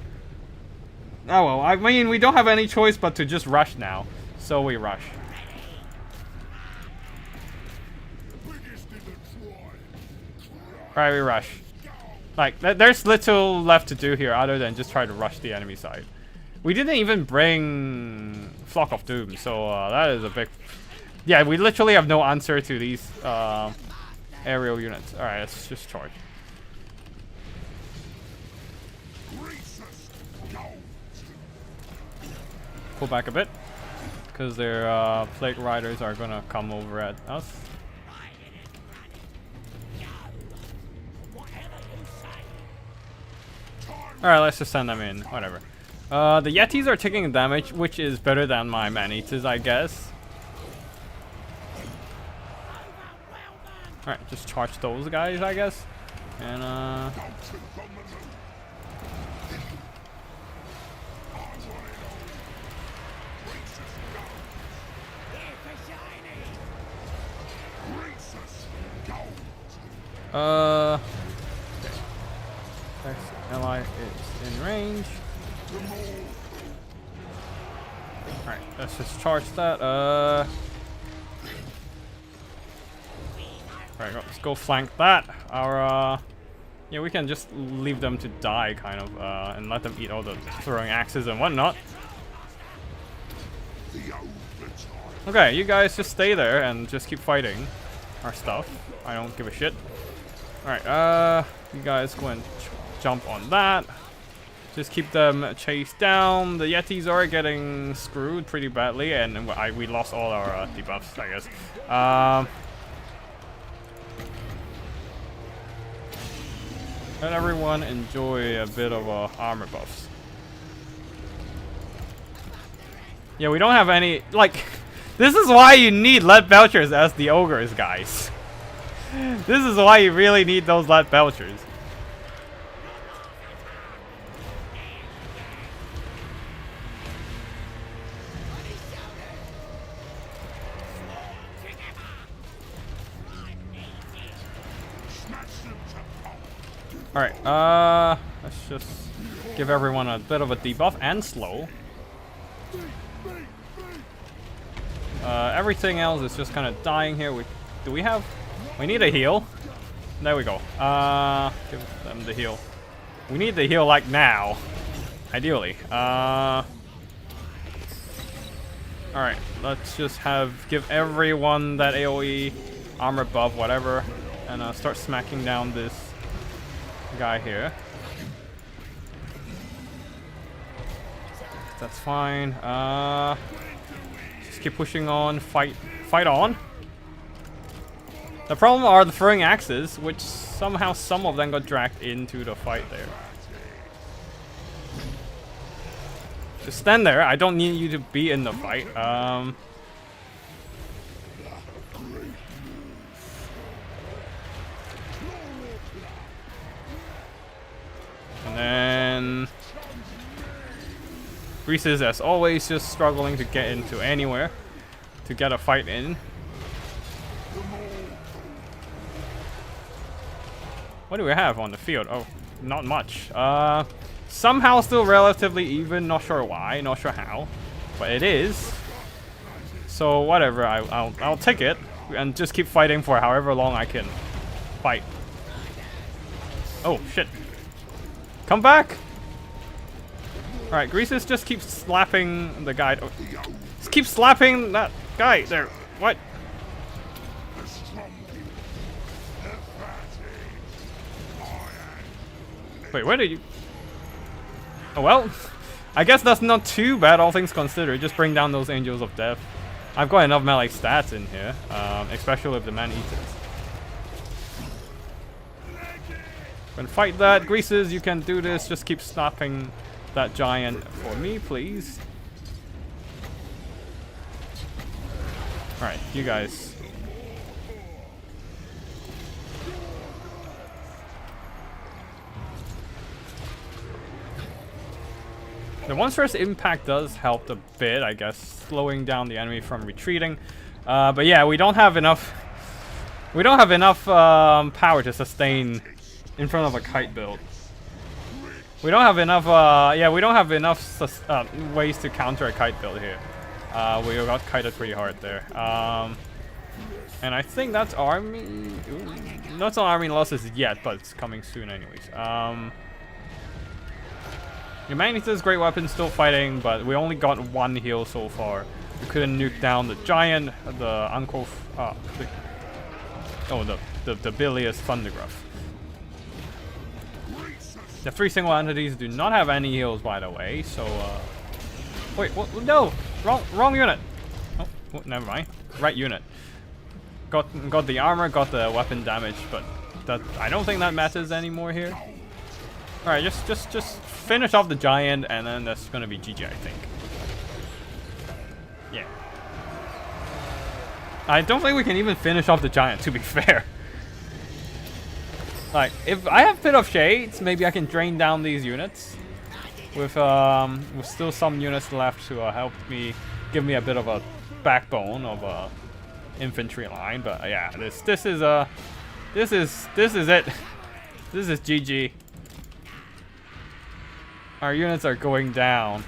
Oh well, I mean, we don't have any choice but to just rush now, so we rush. Alright, we rush. Like, there's little left to do here other than just try to rush the enemy side. We didn't even bring Flock of Doom, so that is a big... Yeah, we literally have no answer to these aerial units. Alright, let's just charge. Pull back a bit, because their Plague Riders are gonna come over at us. Alright, let's just send them in. Whatever. The Yetis are taking damage, which is better than my Man-Eaters, I guess. Alright, just charge those guys, I guess. And okay. Next ally is in range. Alright, let's just charge that. Alright, let's go flank that. Our yeah, we can just leave them to die, kind of, and let them eat all the throwing axes and whatnot. Okay, you guys just stay there and just keep fighting our stuff. I don't give a shit. Alright, you guys go and jump on that. Just keep them chased down. The Yetis are getting screwed pretty badly, and we lost all our debuffs, I guess. Let everyone enjoy a bit of armor buffs. Yeah, we don't have any, like, this is why you need lead belchers as the ogres, guys. This is why you really need those lead belchers. Alright, let's just give everyone a bit of a debuff and slow. Everything else is just kind of dying here. Do we have... We need a heal. There we go. Give them the heal. We need the heal like now. Ideally. Alright, let's just give everyone that AoE armor buff, whatever, and start smacking down this guy here. That's fine. Just keep pushing on. Fight on. The problem are the throwing axes, which somehow some of them got dragged into the fight there. Just stand there. I don't need you to be in the fight. And then Greases, as always, just struggling to get into anywhere to get a fight in. What do we have on the field? Oh, not much. Somehow still relatively even. Not sure why. Not sure how, but it is. So whatever. I'll take it and just keep fighting for however long I can fight. Oh shit! Come back! Alright, Greases just keeps slapping the guy. Oh, just keep slapping that guy there. What? Wait, where did you... Oh well, I guess that's not too bad, all things considered. Just bring down those Angels of Death. I've got enough melee stats in here, especially with the man-eaters. Gonna fight that. Greases, you can do this. Just keep snapping that giant for me, please. Alright, you guys. The once first impact does help a bit, I guess, slowing down the enemy from retreating. But yeah, we don't have enough. We don't have enough power to sustain in front of a kite build. We don't have enough. Yeah, we don't have enough ways to counter a kite build here. We got kited pretty hard there. And I think that's army. Ooh, not on army losses yet, but it's coming soon, anyways. Your Magnetus, great weapon, still fighting, but we only got one heal so far. We couldn't nuke down the giant, the the bilious Thundergruff. The 3 single entities do not have any heals, by the way. So, wait, what? No, wrong unit. Oh, never mind. Right unit. Got the armor, got the weapon damage, but that I don't think that matters anymore here. All right, just finish off the giant, and then that's gonna be GG, I think. Yeah. I don't think we can even finish off the giant, to be fair. Like, if I have Pit of Shades, maybe I can drain down these units with still some units left to help me, give me a bit of a backbone of a infantry line. But yeah, this is it. This is GG. Our units are going down.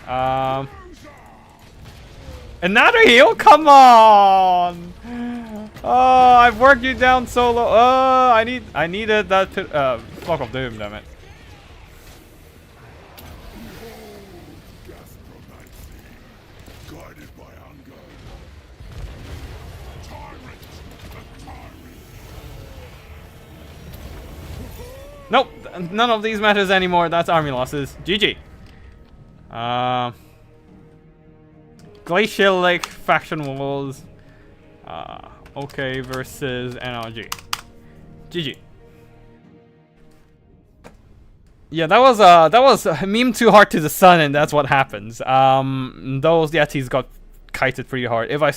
Another heal? Come on! Oh, I've worked you down so low. Oh, I needed that pit, Flock of Doom, damn it. Nope, none of these matters anymore. That's army losses. GG. Glacier Lake faction wars. Okay versus NRG. GG. Yeah, that was a meme too hard to the sun, and that's what happens. Those Yetis got kited pretty hard. If I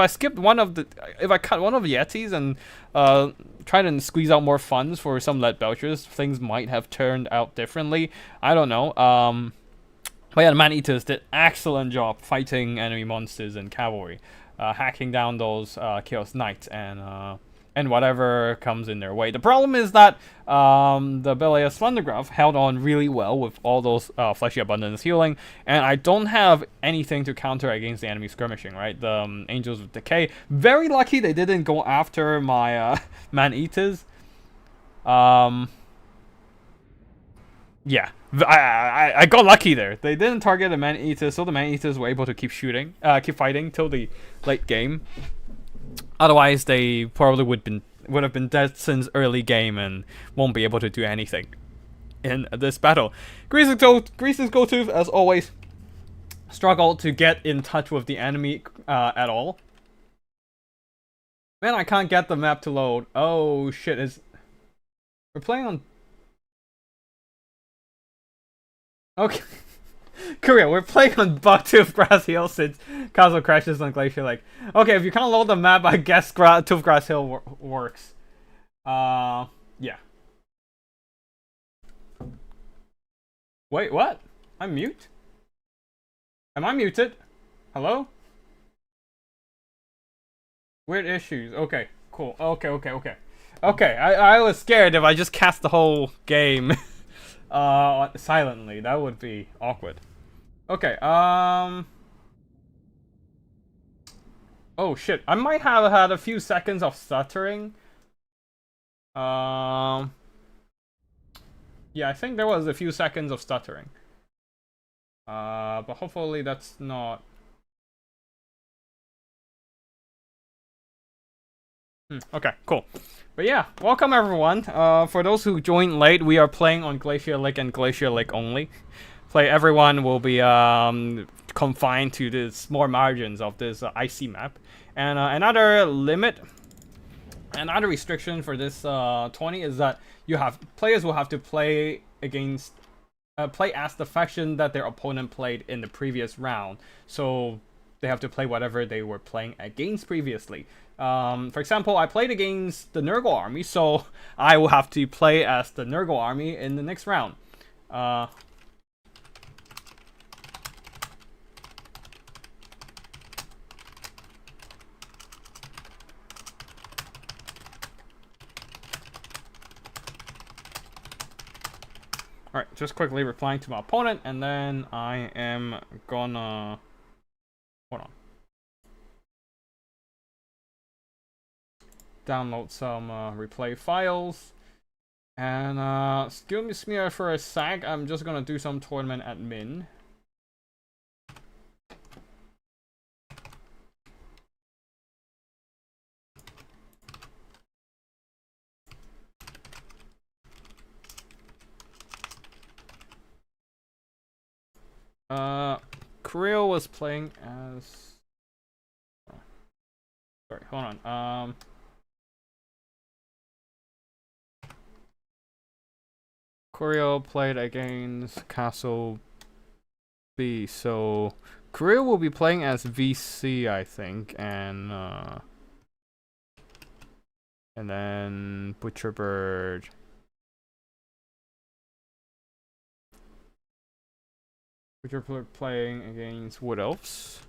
skipped one of the, if I cut one of the Yetis and try to squeeze out more funds for some lead belchers, things might have turned out differently. I don't know. But yeah, the man-eaters did excellent job fighting enemy monsters and cavalry, hacking down those Chaos Knights and whatever comes in their way. The problem is that the Belial Slendergraph held on really well with all those Fleshy Abundance healing, and I don't have anything to counter against the enemy skirmishing, right? The Angels of Decay. Very lucky they didn't go after my man-eaters. Yeah, I got lucky there. They didn't target the man-eaters, so the man-eaters were able to keep shooting, keep fighting till the late game. Otherwise, they probably would have been dead since early game and won't be able to do anything in this battle. Grease's Goldtooth, as always, struggled to get in touch with the enemy at all. Man, I can't get the map to load. Oh shit! We're playing on. Okay. Korea, we're playing on Bucktooth Grass Hill since Castle crashes on Glacier Lake. Okay, if you can't load the map, I guess Tooth Grass Hill works. Yeah. Wait, what? I'm mute? Am I muted? Hello? Weird issues. Okay, cool. Okay, I was scared if I just cast the whole game silently. That would be awkward. Okay, oh shit, I might have had a few seconds of stuttering. Yeah, I think there was a few seconds of stuttering. But hopefully that's not... Okay, cool. But yeah, welcome everyone. For those who joined late, we are playing on Glacier Lake and Glacier Lake only. Everyone will be confined to the small margins of this icy map. And another restriction for this tourney is that players will have to play against, play as the faction that their opponent played in the previous round. So they have to play whatever they were playing against previously. For example, I played against the Nurgle army, so I will have to play as the Nurgle army in the next round. Alright, just quickly replying to my opponent, and then I am gonna... Hold on. Download some replay files. And excuse me for a sec, I'm just gonna do some tournament admin. Creel was playing as... Oh. Sorry, hold on. Creel played against Castle B, so Creel will be playing as VC, I think, and then Butcherbird Which are playing against Wood Elves.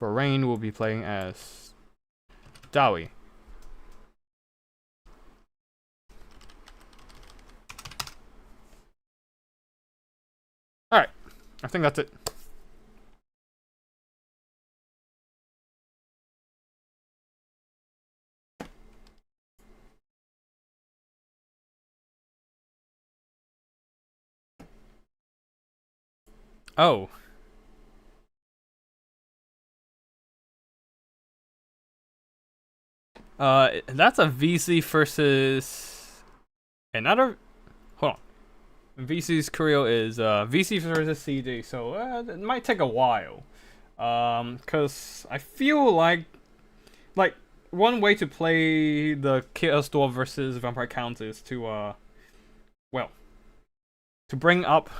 For Rain, we'll be playing as Dowie. Alright, I think that's it. Oh. That's a VC versus another. Hold on. VC's Creo is VC versus CD, so it might take a while. Cause I feel like one way to play the Chaos Dwarf versus Vampire Count is to well, to bring up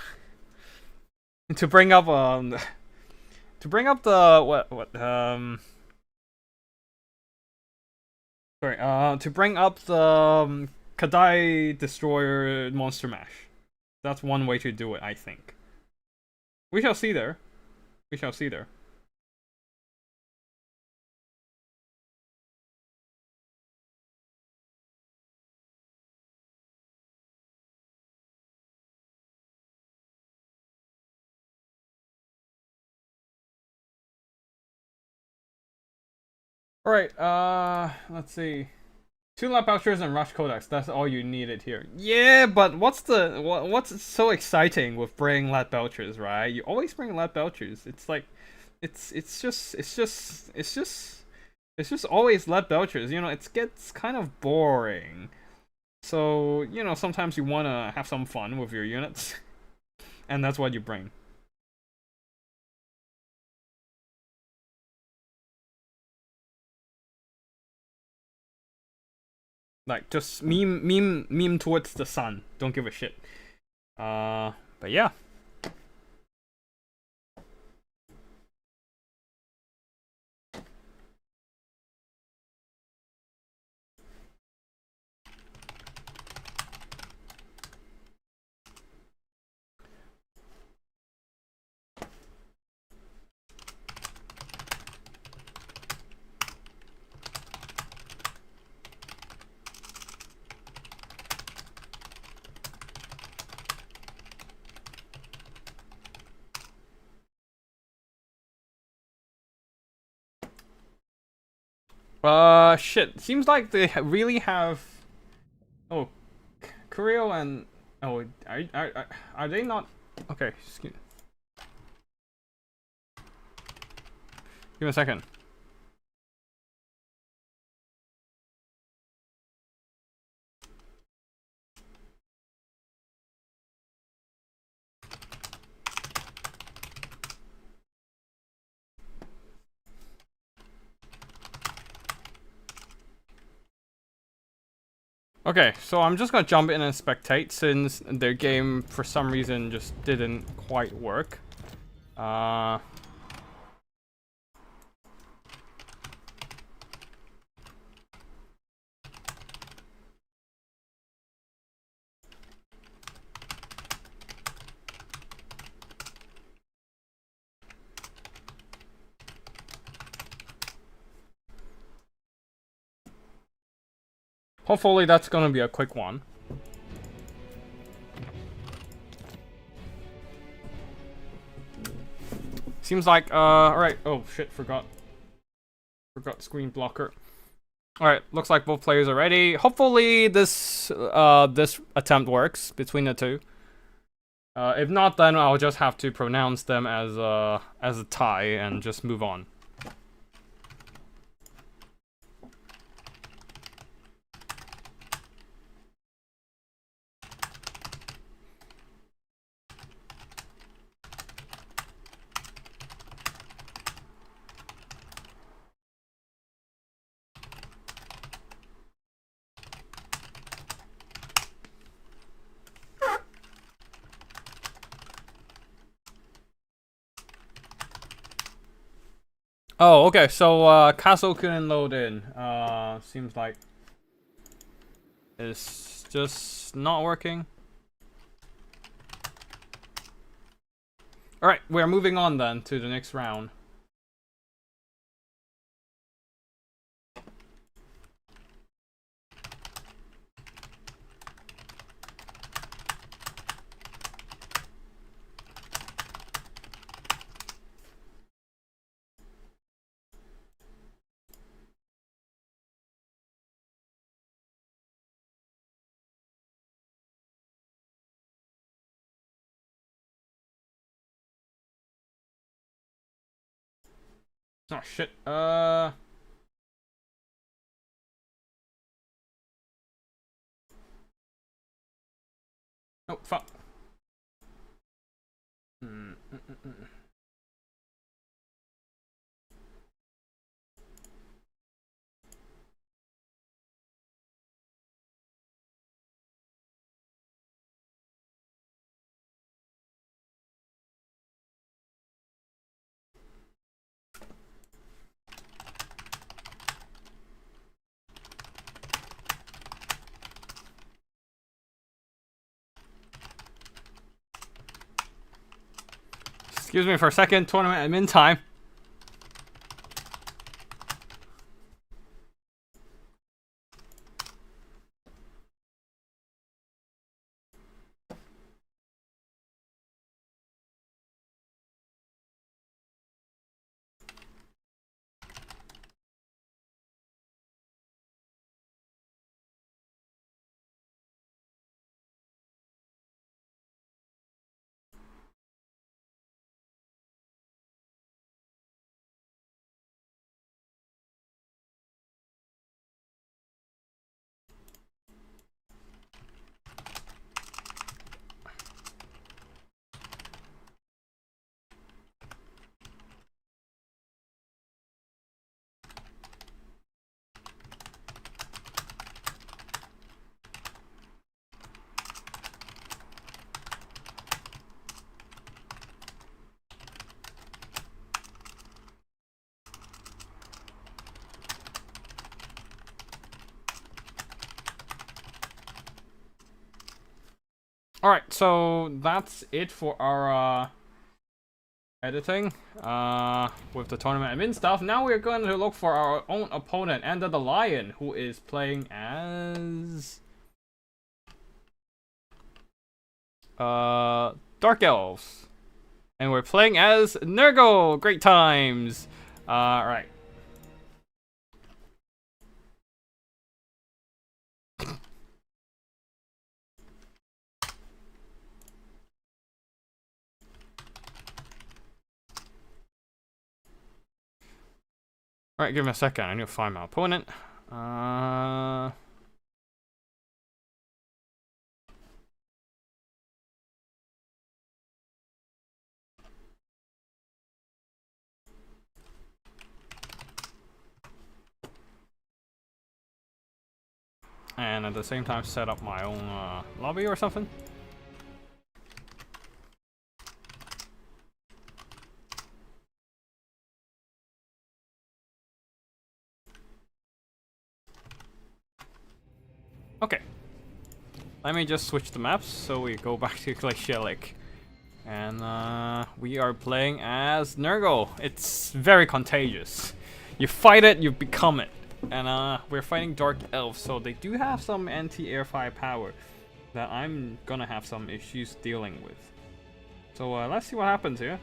to bring up the to bring up the Kadai Destroyer Monster Mash. That's one way to do it, I think. We shall see there. We shall see there. Alright, let's see. 2 lap vouchers and rush codex, that's all you needed here. Yeah, but what's so exciting with bringing lap vouchers, right? You always bring lap vouchers. It's like it's just always lap vouchers, you know, it gets kind of boring. So, you know, sometimes you wanna have some fun with your units. And that's what you bring. Like, just meme towards the sun. Don't give a shit. But yeah. Shit. Seems like they really have. Oh, Creo and oh, are they not? Okay, excuse. Give me a second. Okay, so I'm just gonna jump in and spectate since their game for some reason just didn't quite work. Hopefully that's gonna be a quick one. Seems like, alright. Oh shit, forgot screen blocker. Alright, looks like both players are ready. Hopefully this attempt works between the two. If not, then I'll just have to pronounce them as a tie and just move on. Oh, okay, so castle couldn't load in. Seems like it's just not working. Alright, we're moving on then to the next round. Oh shit, oh fuck. Excuse me for a second, tournament admin time. Alright, so that's it for our editing with the tournament admin stuff. Now we're going to look for our own opponent, Ender the Lion, who is playing as Dark Elves. And we're playing as Nurgle. Great times. Right. Alright, give me a second. I need to find my opponent. And at the same time set up my own lobby or something. Okay. Let me just switch the maps so we go back to Glacier Lake. And we are playing as Nurgle. It's very contagious. You fight it, you become it. And we're fighting Dark Elves, so they do have some anti-air firepower that I'm gonna have some issues dealing with. So let's see what happens here.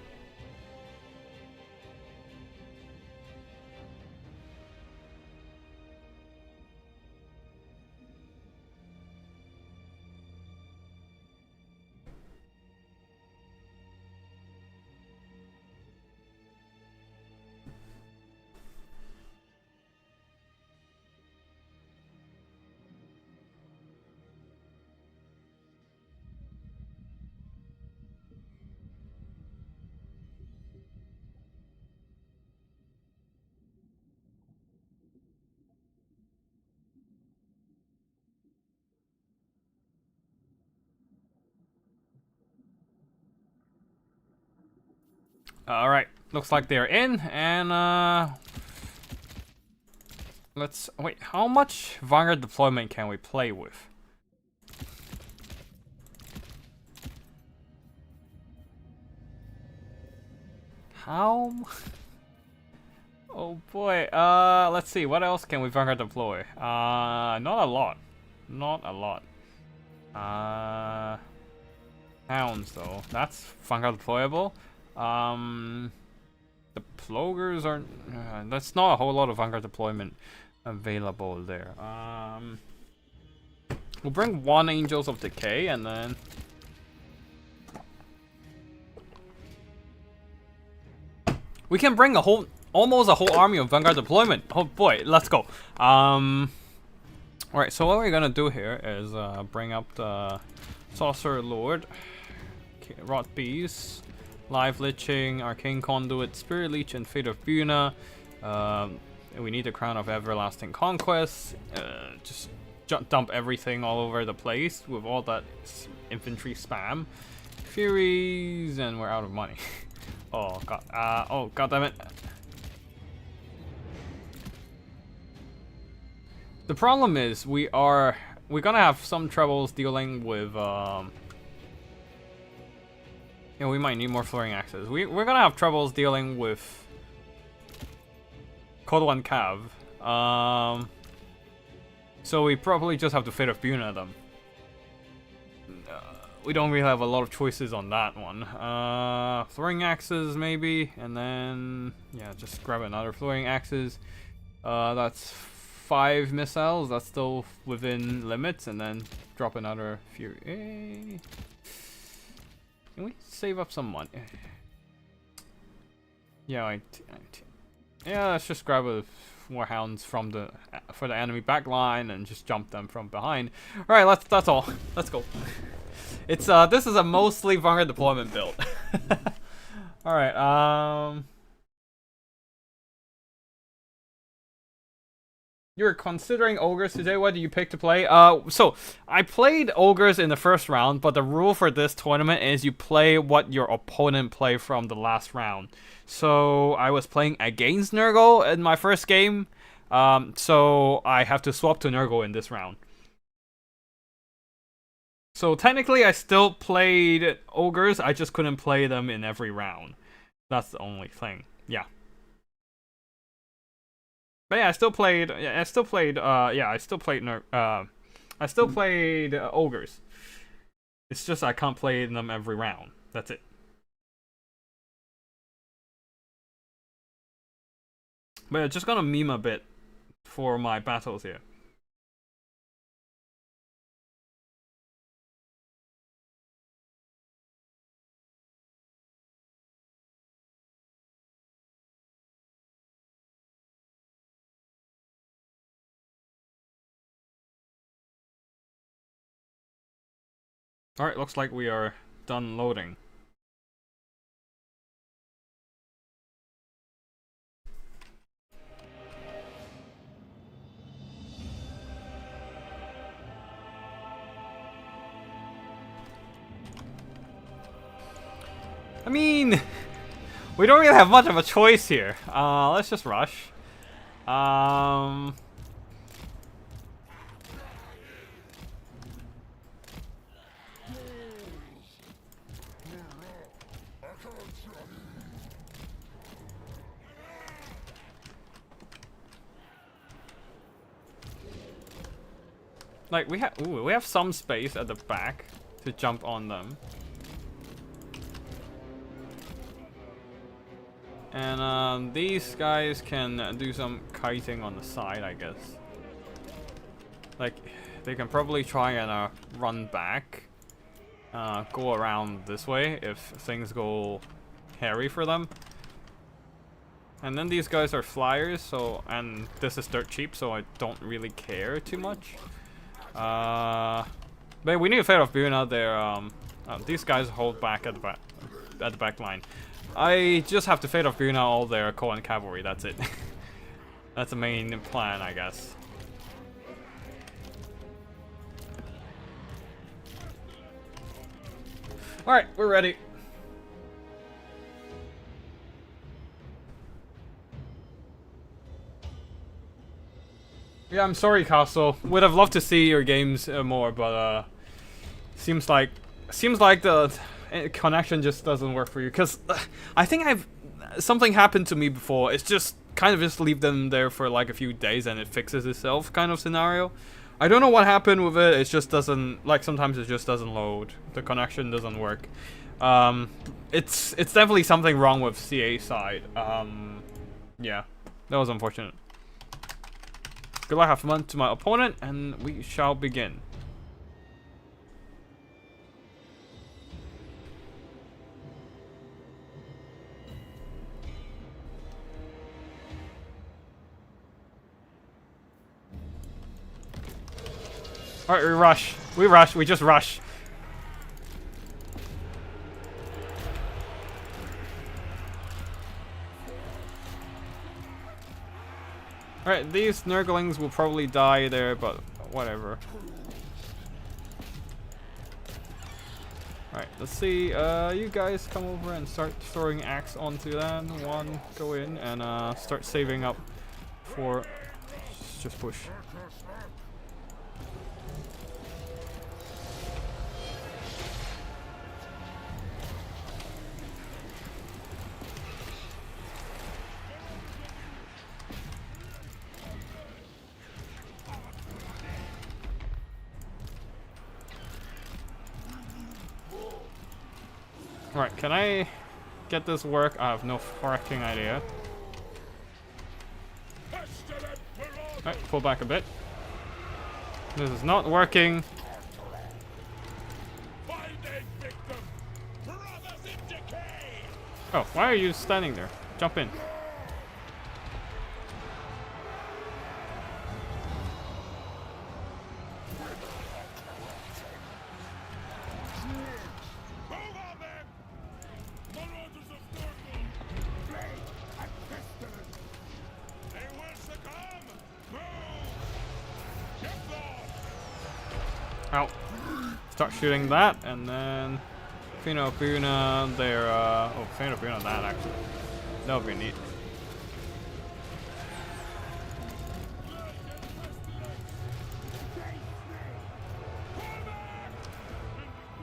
Alright, looks like they're in, and let's wait, how much Vanguard deployment can we play with? How? Oh boy. Let's see. What else can we Vanguard deploy? Not a lot. Not a lot. Hounds though. That's Vanguard deployable. The Plogers aren't. That's not a whole lot of Vanguard deployment available there. We'll bring one Angels of Decay and then. We can bring almost a whole army of Vanguard deployment. Oh boy, let's go. Alright, so what we're gonna do here is bring up the Sorcerer Lord, Rot Beast, Live Liching, Arcane Conduit, Spirit Leech, and Fate of Buna. We need the Crown of Everlasting Conquest. Just dump everything all over the place with all that infantry spam. Furies, and we're out of money. Oh god, oh god damn it. The problem is we're gonna have some troubles dealing with we might need more Flooring Axes. We're gonna have troubles dealing with Cold One Cav. So we probably just have to Fate of Buna them. We don't really have a lot of choices on that one. Flooring Axes maybe, and then yeah, just grab another Flooring Axes. That's 5 missiles. That's still within limits, and then drop another Fury. Can we save up some money? Yeah, yeah. Let's just grab a Warhounds from for the enemy backline and just jump them from behind. All right, that's all. Let's go. It's this is a mostly Vanguard deployment build. All right. You're considering ogres today. What do you pick to play? So I played ogres in the first round, but the rule for this tournament is you play what your opponent played from the last round. So I was playing against Nurgle in my first game, so I have to swap to Nurgle in this round. So technically I still played ogres, I just couldn't play them in every round. That's the only thing. Yeah. But yeah, I still played ogres. It's just I can't play them every round. That's it. But yeah, just gonna meme a bit for my battles here. Alright, looks like we are done loading. I mean, we don't really have much of a choice here. Let's just rush. Like we have some space at the back to jump on them. And these guys can do some kiting on the side, I guess. Like, they can probably try and run back, go around this way if things go hairy for them. And then these guys are flyers, so, and this is dirt cheap, so I don't really care too much. But we need to Fate of Buna there. These guys hold back at the back line. I just have to Fate of Buna all their Cohen cavalry, that's it. That's the main plan, I guess. Alright, we're ready. Yeah, I'm sorry, Castle. Would have loved to see your games more, but seems like the connection just doesn't work for you. Cause I think something happened to me before. It's just kind of just leave them there for like a few days and it fixes itself kind of scenario. I don't know what happened with it. It just doesn't, like, sometimes it just doesn't load. The connection doesn't work. It's definitely something wrong with CA side. Yeah, that was unfortunate. Good luck, have fun to my opponent, and we shall begin. Alright, we rush. We rush. We just rush. Alright, these Nurglings will probably die there, but whatever. Alright, let's see. You guys come over and start throwing axe onto that. One, go in and start saving up for... Just push. Right, can I get this work? I have no fucking idea. Alright, pull back a bit. This is not working. Oh, why are you standing there? Jump in. Ow. Start shooting that, and then Finopuna there, oh, Finopuna that actually. That would be neat.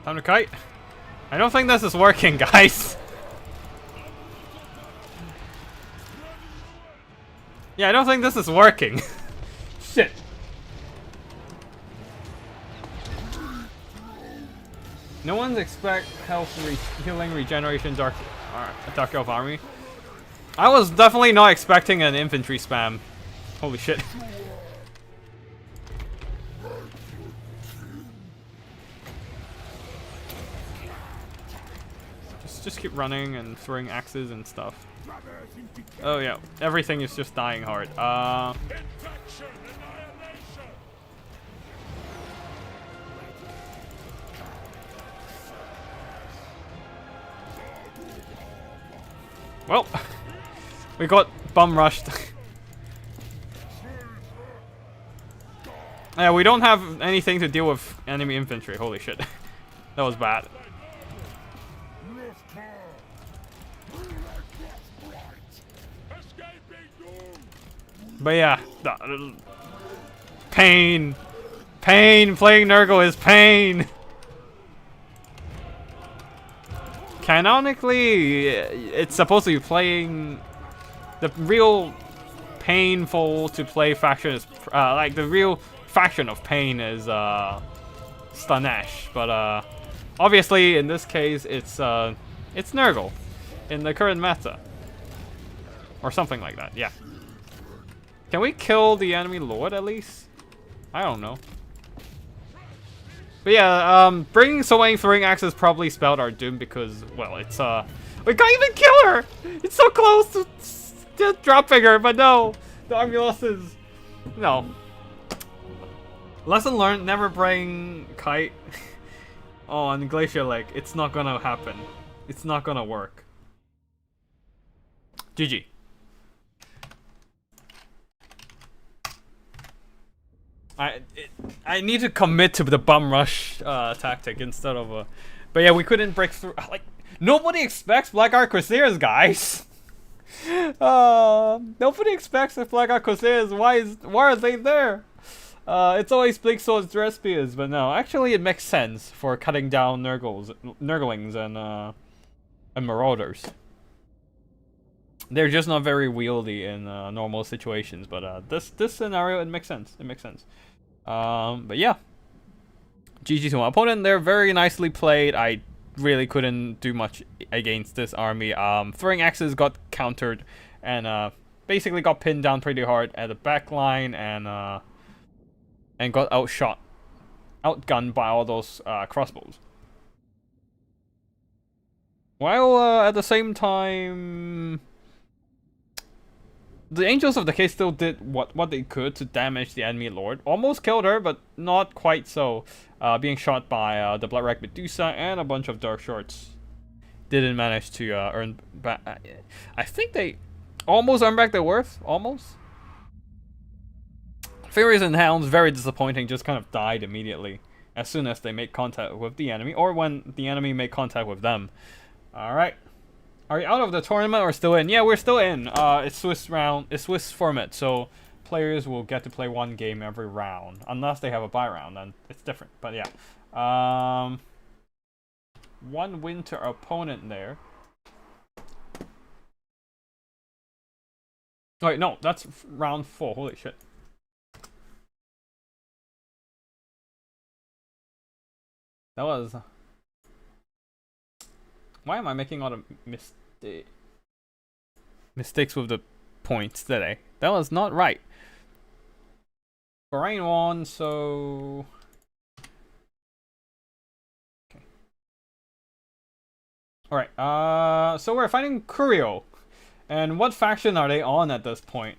Time to kite. I don't think this is working, guys. Yeah, I don't think this is working. Shit. No one's expect health healing regeneration Dark Elf army. I was definitely not expecting an infantry spam. Holy shit. Just keep running and throwing axes and stuff. Oh yeah, everything is just dying hard. Well, we got bum rushed. Yeah, we don't have anything to deal with enemy infantry. Holy shit. That was bad. But yeah, pain. Pain. Playing Nurgle is pain. Canonically, it's supposed to be playing... The real painful to play faction is... like, the real faction of pain is Slanesh. But obviously, in this case, it's Nurgle. In the current meta. Or something like that, yeah. Can we kill the enemy lord, at least? I don't know. But yeah, bringing so many throwing axes probably spelled our doom because, well, it's, we can't even kill her! It's so close to dropping her, but no! The army losses. No. Lesson learned, never bring Kite on Glacier Lake. It's not gonna happen. It's not gonna work. GG. I need to commit to the bum rush tactic instead of a... But yeah, we couldn't break through... Like, nobody expects Blackguard Corsairs, guys! Nobody expects the Blackguard Corsairs. Why are they there? It's always Bleak Swords Drespiers, but no. Actually, it makes sense for cutting down Nurglings and Marauders. They're just not very wieldy in normal situations, but this scenario, it makes sense. It makes sense. But yeah, GG to my opponent. They're very nicely played. I really couldn't do much against this army. Throwing axes got countered, and basically got pinned down pretty hard at the back line, and got outgunned by all those crossbows. While at the same time, the Angels of the Case still did what they could to damage the enemy lord. Almost killed her, but not quite so. Being shot by the Blood Wreck Medusa and a bunch of Dark Shorts. Didn't manage to earn back. I think they almost earned back their worth. Almost. Furies and Hounds, very disappointing, just kind of died immediately as soon as they make contact with the enemy, or when the enemy make contact with them. Alright. Are we out of the tournament or still in? Yeah, we're still in. It's Swiss format, so players will get to play one game every round. Unless they have a bye round, then it's different. But yeah. One win to our opponent there. Wait, no, that's round 4. Holy shit. That was... Why am I making all the mistakes with the points today? That was not right. Bahrain won, so... Okay. Alright, so we're fighting Curio. And what faction are they on at this point?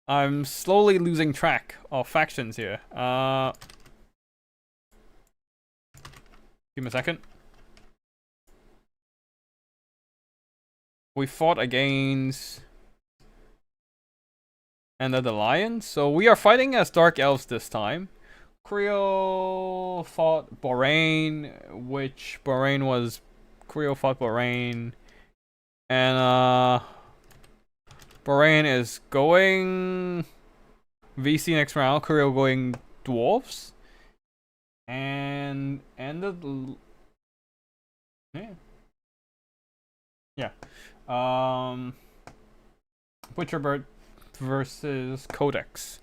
I'm slowly losing track of factions here. Give me a second. We fought against Ender the Lion, so we are fighting as Dark Elves this time. Creo fought Bahrain, which Bahrain was... Creo fought Bahrain, and Bahrain is going VC next round. Creo going Dwarves, and the... Yeah. Butcherbird versus Codex.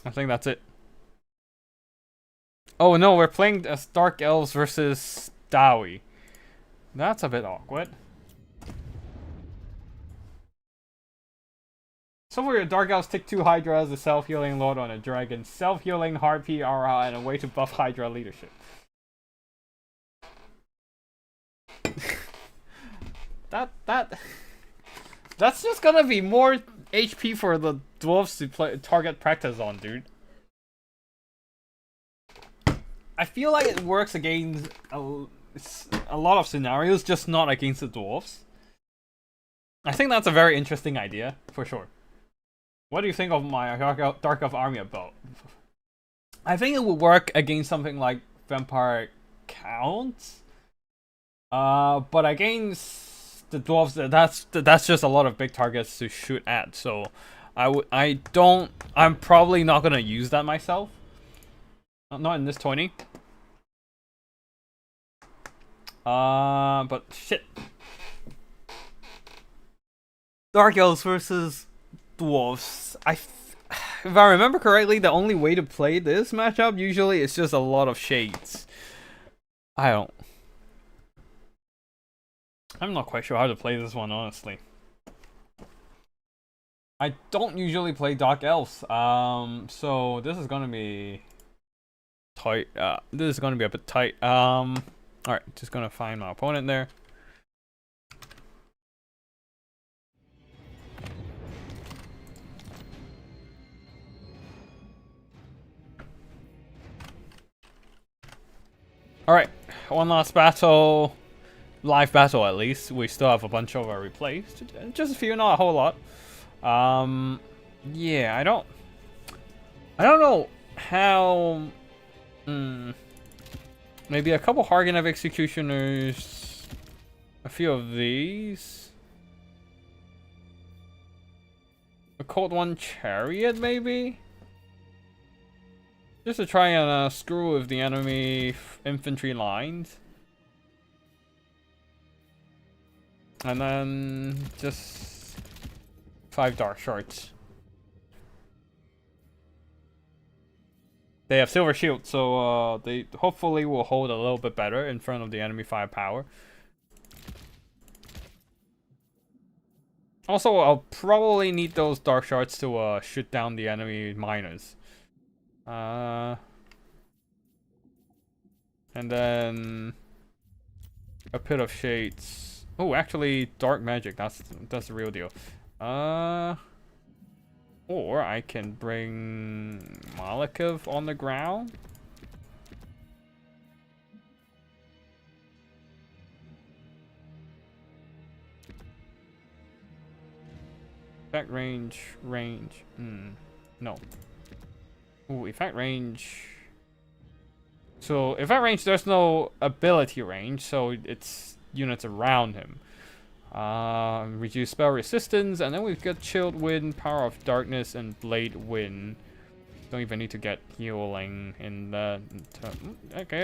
I think that's it. Oh no, we're playing as Dark Elves versus Dowie. That's a bit awkward. So for your Dark Elves, take 2 Hydras, a self-healing Lord on a Dragon, self-healing Harpy Aura, and a way to buff Hydra leadership. That's just gonna be more HP for the dwarves to target practice on, dude. I feel like it works against a lot of scenarios, just not against the dwarves. I think that's a very interesting idea, for sure. What do you think of my Dark Elf army about? I think it would work against something like Vampire Count. But against the dwarves, that's just a lot of big targets to shoot at. So I'm probably not gonna use that myself. Not in this tourney. But shit. Dark Elves versus Dwarves. If I remember correctly, the only way to play this matchup usually is just a lot of shades. I'm not quite sure how to play this one, honestly. I don't usually play Dark Elves, so this is gonna be tight. This is gonna be a bit tight. Alright, just gonna find my opponent there. Alright, one last battle. Live battle, at least. We still have a bunch of our replays. Just a few, not a whole lot. Yeah, I don't know how... Maybe a couple Hargan of Executioners. A few of these. Cold One Chariot, maybe? Just to try and screw with the enemy infantry lines. And then just 5 dark shards. They have silver shield, so they hopefully will hold a little bit better in front of the enemy firepower. Also, I'll probably need those dark shards to shoot down the enemy miners. And then a pit of shades. Oh, actually, dark magic. That's the real deal. Or I can bring Malekith on the ground. Effect range. No. Ooh, effect range. So, effect range, there's no ability range, so it's units around him. Reduce spell resistance, and then we've got Chilled Wind, Power of Darkness, and Blade Wind. Don't even need to get healing in the... Okay,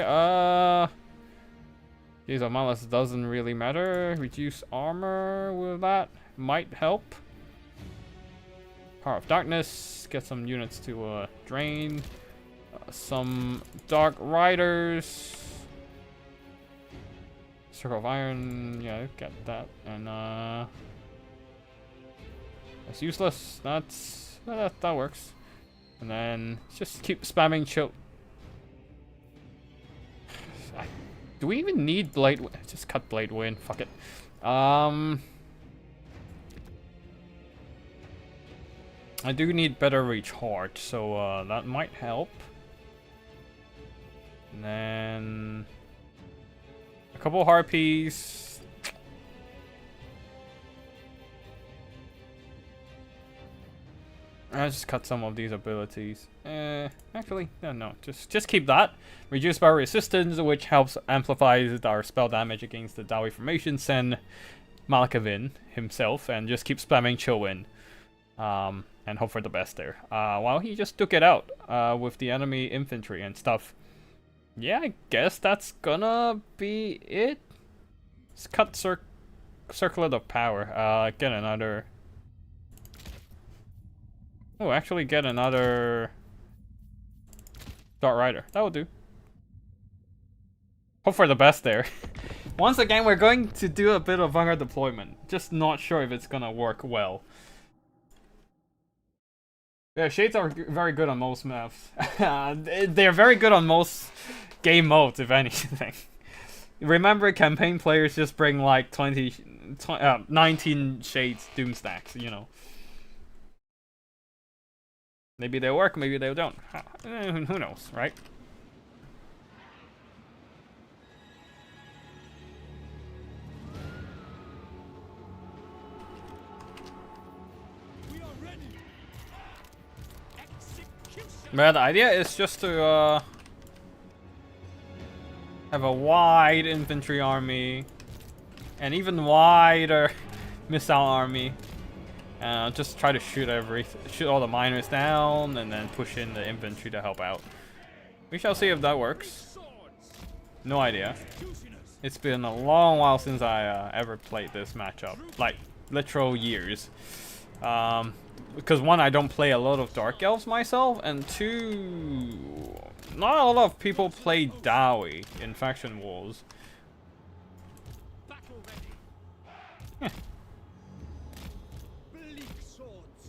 Gaze of Malice doesn't really matter. Reduce armor with that might help. Power of Darkness, get some units to drain. Some Dark Riders. Circle of Iron, yeah, get that. And that's useless. That works. And then just keep spamming chill. Do we even need Blade Wind? Just cut Blade Wind, fuck it. I do need better recharge, so that might help. And then a couple harpies. I'll just cut some of these abilities. Actually, no, just keep that. Reduce spell resistance, which helps amplify our spell damage against the Dawi formation. Send Malekith in himself and just keep spamming Chill Wind. And hope for the best there. While he just took it out with the enemy infantry and stuff. Yeah, I guess that's gonna be it. Let's cut Circlet of Power. Get another... Oh, actually get another Dark Rider. That will do. Hope for the best there. Once again, we're going to do a bit of Vanguard deployment. Just not sure if it's gonna work well. Yeah, shades are very good on most maps. They're very good on most game modes, if anything. Remember, campaign players just bring like 19 shades doom stacks, you know. Maybe they work, maybe they don't. Who knows, right? But the idea is just to have a wide infantry army, and even wider missile army. Just try to shoot all the miners down, and then push in the infantry to help out. We shall see if that works. No idea. It's been a long while since I ever played this matchup, like literal years. Because one, I don't play a lot of Dark Elves myself, and two, not a lot of people play Dawi in Faction Wars. Yeah.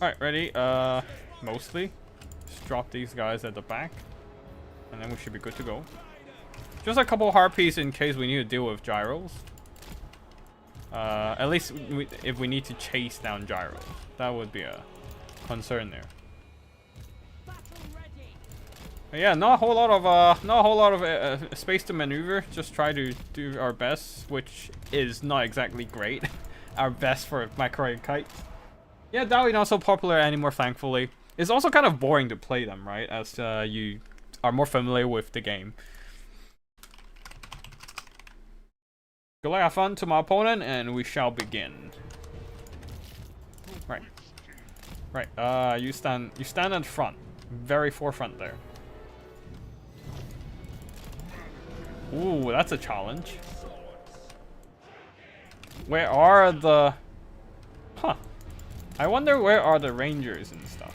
Alright, ready? Mostly. Just drop these guys at the back, and then we should be good to go. Just a couple harpies in case we need to deal with gyros. At least if we need to chase down gyros, that would be a concern there. But yeah, not a whole lot of space to maneuver. Just try to do our best, which is not exactly great. Our best for micro kites. Yeah, Dawi not so popular anymore, thankfully. It's also kind of boring to play them, right? As you are more familiar with the game. Good luck, have fun to my opponent, and we shall begin. Right. Right. You stand in front, very forefront there. Ooh, that's a challenge. Where are the... Huh. I wonder where are the rangers and stuff.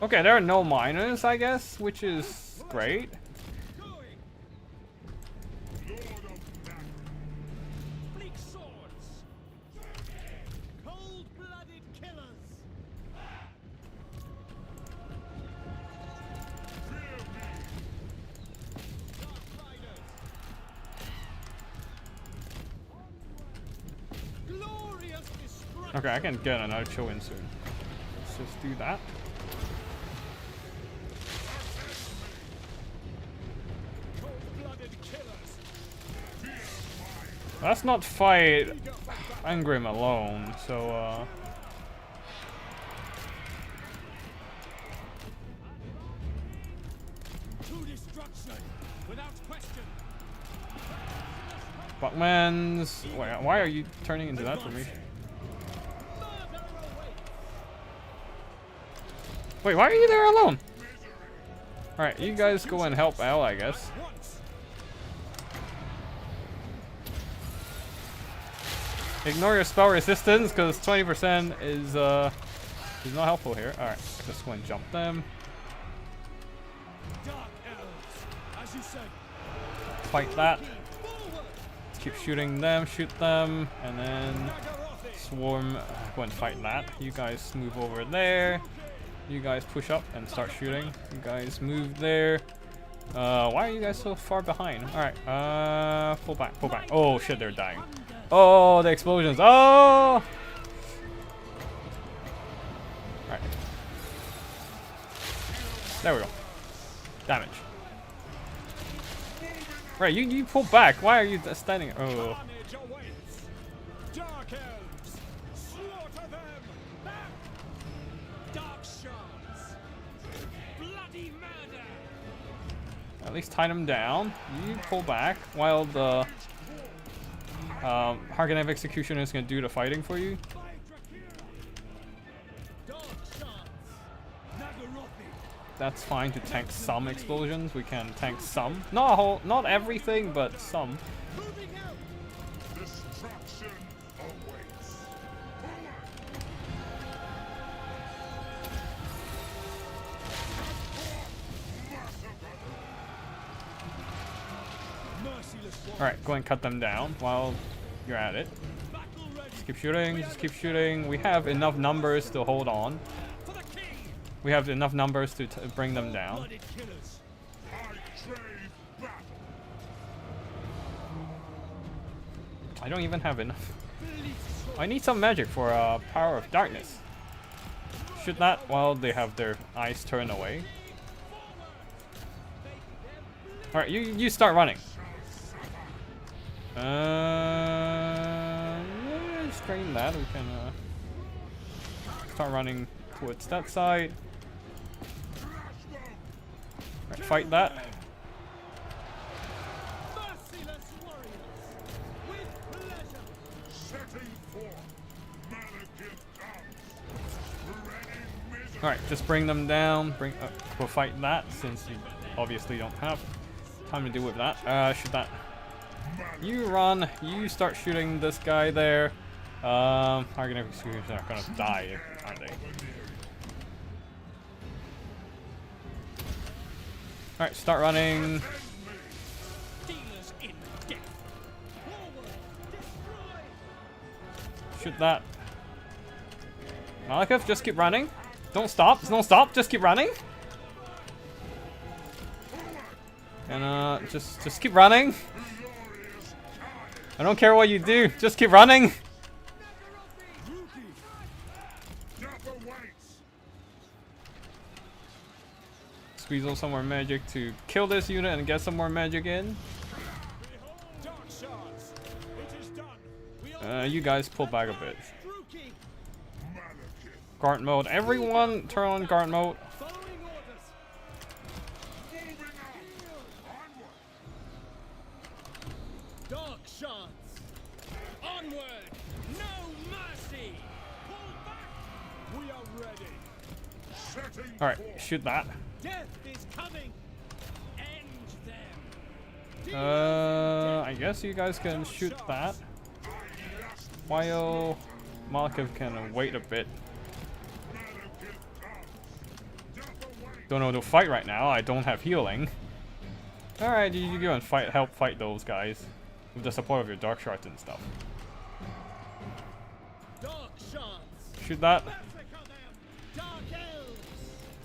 Okay, there are no miners, I guess, which is great. Okay, I can get another chill in soon. Let's just do that. Let's not fight Angrim alone, so Buckmans, why are you turning into that for me? Wait, why are you there alone? Alright, you guys go and help Al, I guess. Ignore your spell resistance, because 20% is not helpful here. Alright, just go and jump them. Fight that. Keep shooting them, shoot them, and then swarm, go and fight that. You guys move over there. You guys push up and start shooting. You guys move there. Why are you guys so far behind? Alright, pull back, pull back. Oh shit, they're dying. Oh, the explosions. Oh! Alright. There we go. Damage. Right, you pull back. Why are you standing? Oh. At least tie them down. You pull back while the Harganev Executioner is going to do the fighting for you. That's fine to tank some explosions. We can tank some. Not a whole, not everything, but some. Alright, go and cut them down while you're at it. Just keep shooting, just keep shooting. We have enough numbers to hold on. We have enough numbers to bring them down. I don't even have enough. I need some magic for Power of Darkness. Shoot that while they have their eyes turned away. Alright, you start running. Yeah, just drain that. We can start running towards that side. Right, fight that. Alright, just bring them down. We'll fight that since you obviously don't have time to deal with that. Shoot that. You run. You start shooting this guy there. Harganev Executioners are gonna die, aren't they? Alright, start running. Shoot that. Malekith, just keep running. Don't stop. Don't stop. Just keep running. And just keep running. I don't care what you do. Just keep running. Squeeze on some more magic to kill this unit and get some more magic in. You guys pull back a bit. Guard mode. Everyone turn on guard mode. shots. Onward. No mercy. Pull back. We are ready. All right, shoot that. Death is coming. End them. I guess you guys can shoot that. While Malekith can wait a bit. Don't know to fight right now. I don't have healing. All right, you go and fight. Help fight those guys with the support of your dark shards and stuff. Dark shots. Shoot that. Dark elves.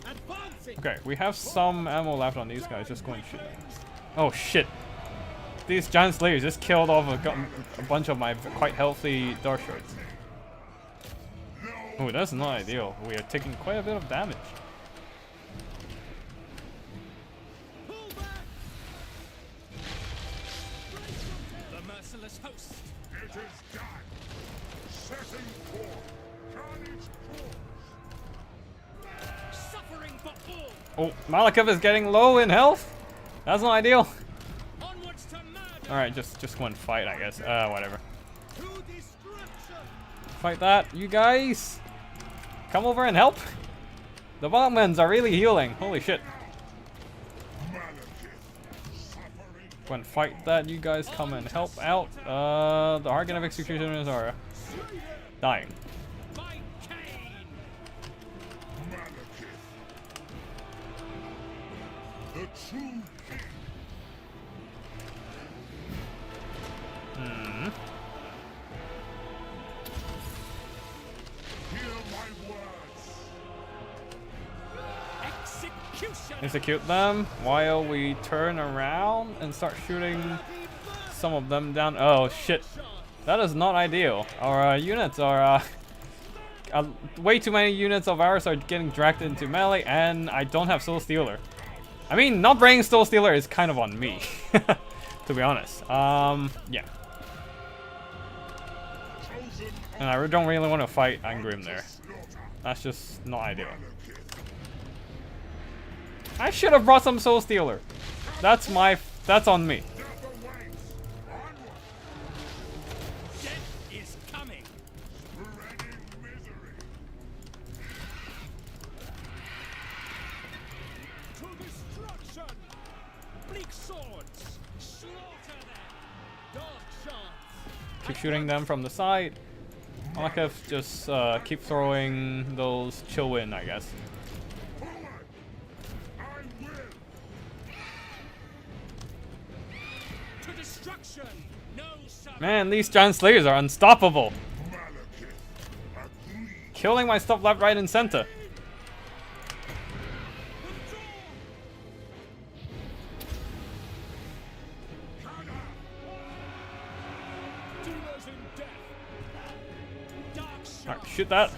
Advancing. Okay, we have some ammo left on these guys. Just go and shoot them. Oh shit! These giant slayers just killed off a bunch of my quite healthy dark shards. Oh, that's not ideal. We are taking quite a bit of damage. Host. It is done. Setting forth. Carnage course. Suffering for Oh, all. Malekith is getting low in health. That's not ideal. Onwards to murder. All right, just go and fight, I guess. Whatever. To destruction. Fight that, you guys. Come over and help. The Botmans are really healing. Holy shit. Go and fight that, you guys come and help out. The Harkin of Executioners are dying. By Cain. The true king. Hear my words. Execution. Execute them while we turn around and start shooting some of them down. Oh shit. That is not ideal. Our units are way too many units of ours are getting dragged into melee, and I don't have Soul Stealer. I mean, not bringing Soul Stealer is kind of on me, to be honest. Yeah. And I don't really want to fight Angrim there. That's just not ideal. I should have brought some Soul Stealer. That's on me. Death is coming. To destruction. Bleak swords. Slaughter them. Dark shots. Keep shooting them from the side. Malekith just keep throwing those chill wind, I guess. To destruction. No Man, these giant slayers are unstoppable. Killing my stuff left, right, and center. Alright, shoot that.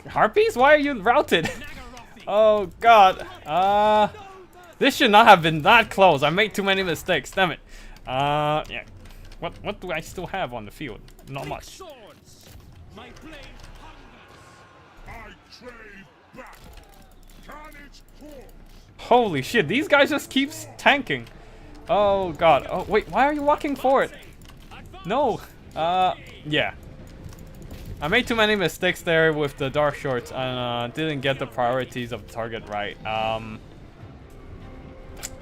Harpies? Why are you routed? Oh god. This should not have been that close. I made too many mistakes. Damn it. Yeah. What do I still have on the field? Not much. My blade I crave back. Carnage course. Holy shit, these guys just keep tanking. Oh god. Oh wait, why are you walking forward? No. Yeah. I made too many mistakes there with the dark shorts and didn't get the priorities of the target right. And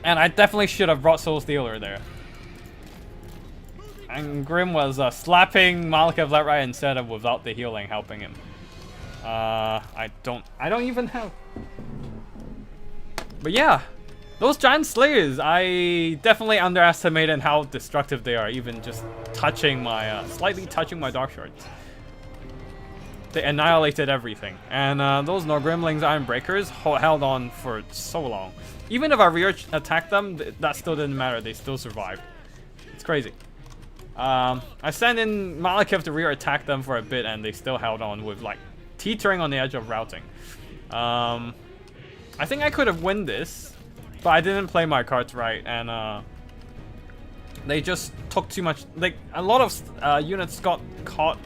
I definitely should have brought Soul Stealer there. And Grim was slapping Malekith left, right, and center without the healing helping him. I don't even have. But yeah, those giant slayers, I definitely underestimated how destructive they are. Even just touching my, slightly touching my dark shards. They annihilated everything. And those Norgrimlings Iron Breakers held on for so long. Even if I rear attacked them, that still didn't matter. They still survived. It's crazy. I sent in Malekith to rear attack them for a bit, and they still held on with like teetering on the edge of routing. I think I could have won this, but I didn't play my cards right, and they just took too much. Like a lot of units got caught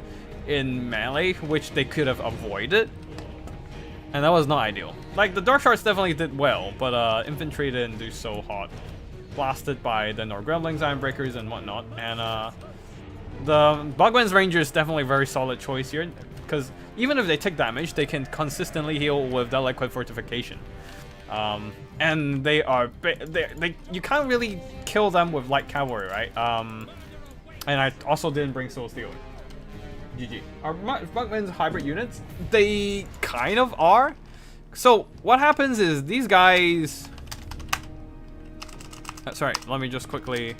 in melee, which they could have avoided, and that was not ideal. Like the Dark Shards definitely did well, but infantry didn't do so hot. Blasted by the Norgremlings, Ironbreakers, and whatnot, and the Bugman's Rangers definitely a very solid choice here, because even if they take damage, they can consistently heal with the liquid fortification. And they are you can't really kill them with light cavalry, right? And I also didn't bring Soul Stealer. GG. Are Bugman's hybrid units? They kind of are. So what happens is these guys. Sorry, let me just quickly.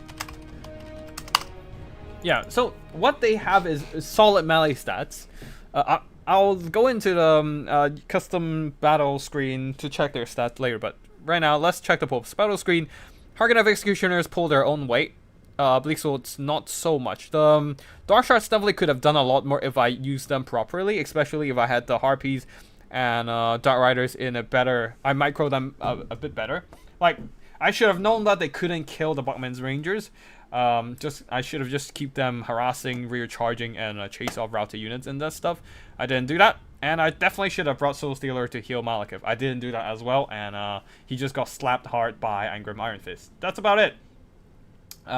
Yeah, so what they have is solid melee stats. I'll go into the custom battle screen to check their stats later, but right now let's check the Pope's battle screen. Hargan of Executioners pull their own weight. Bleak Swords not so much. The Dark Shards definitely could have done a lot more if I used them properly, especially if I had the Harpies and Dark Riders in a better. I micro them a bit better. Like I should have known that they couldn't kill the Buckman's Rangers. I should have just keep them harassing, rear charging, and chase off routed units and that stuff. I didn't do that, and I definitely should have brought Soul Stealer to heal Malekith. I didn't do that as well, and he just got slapped hard by Angrim Iron Fist. That's about it.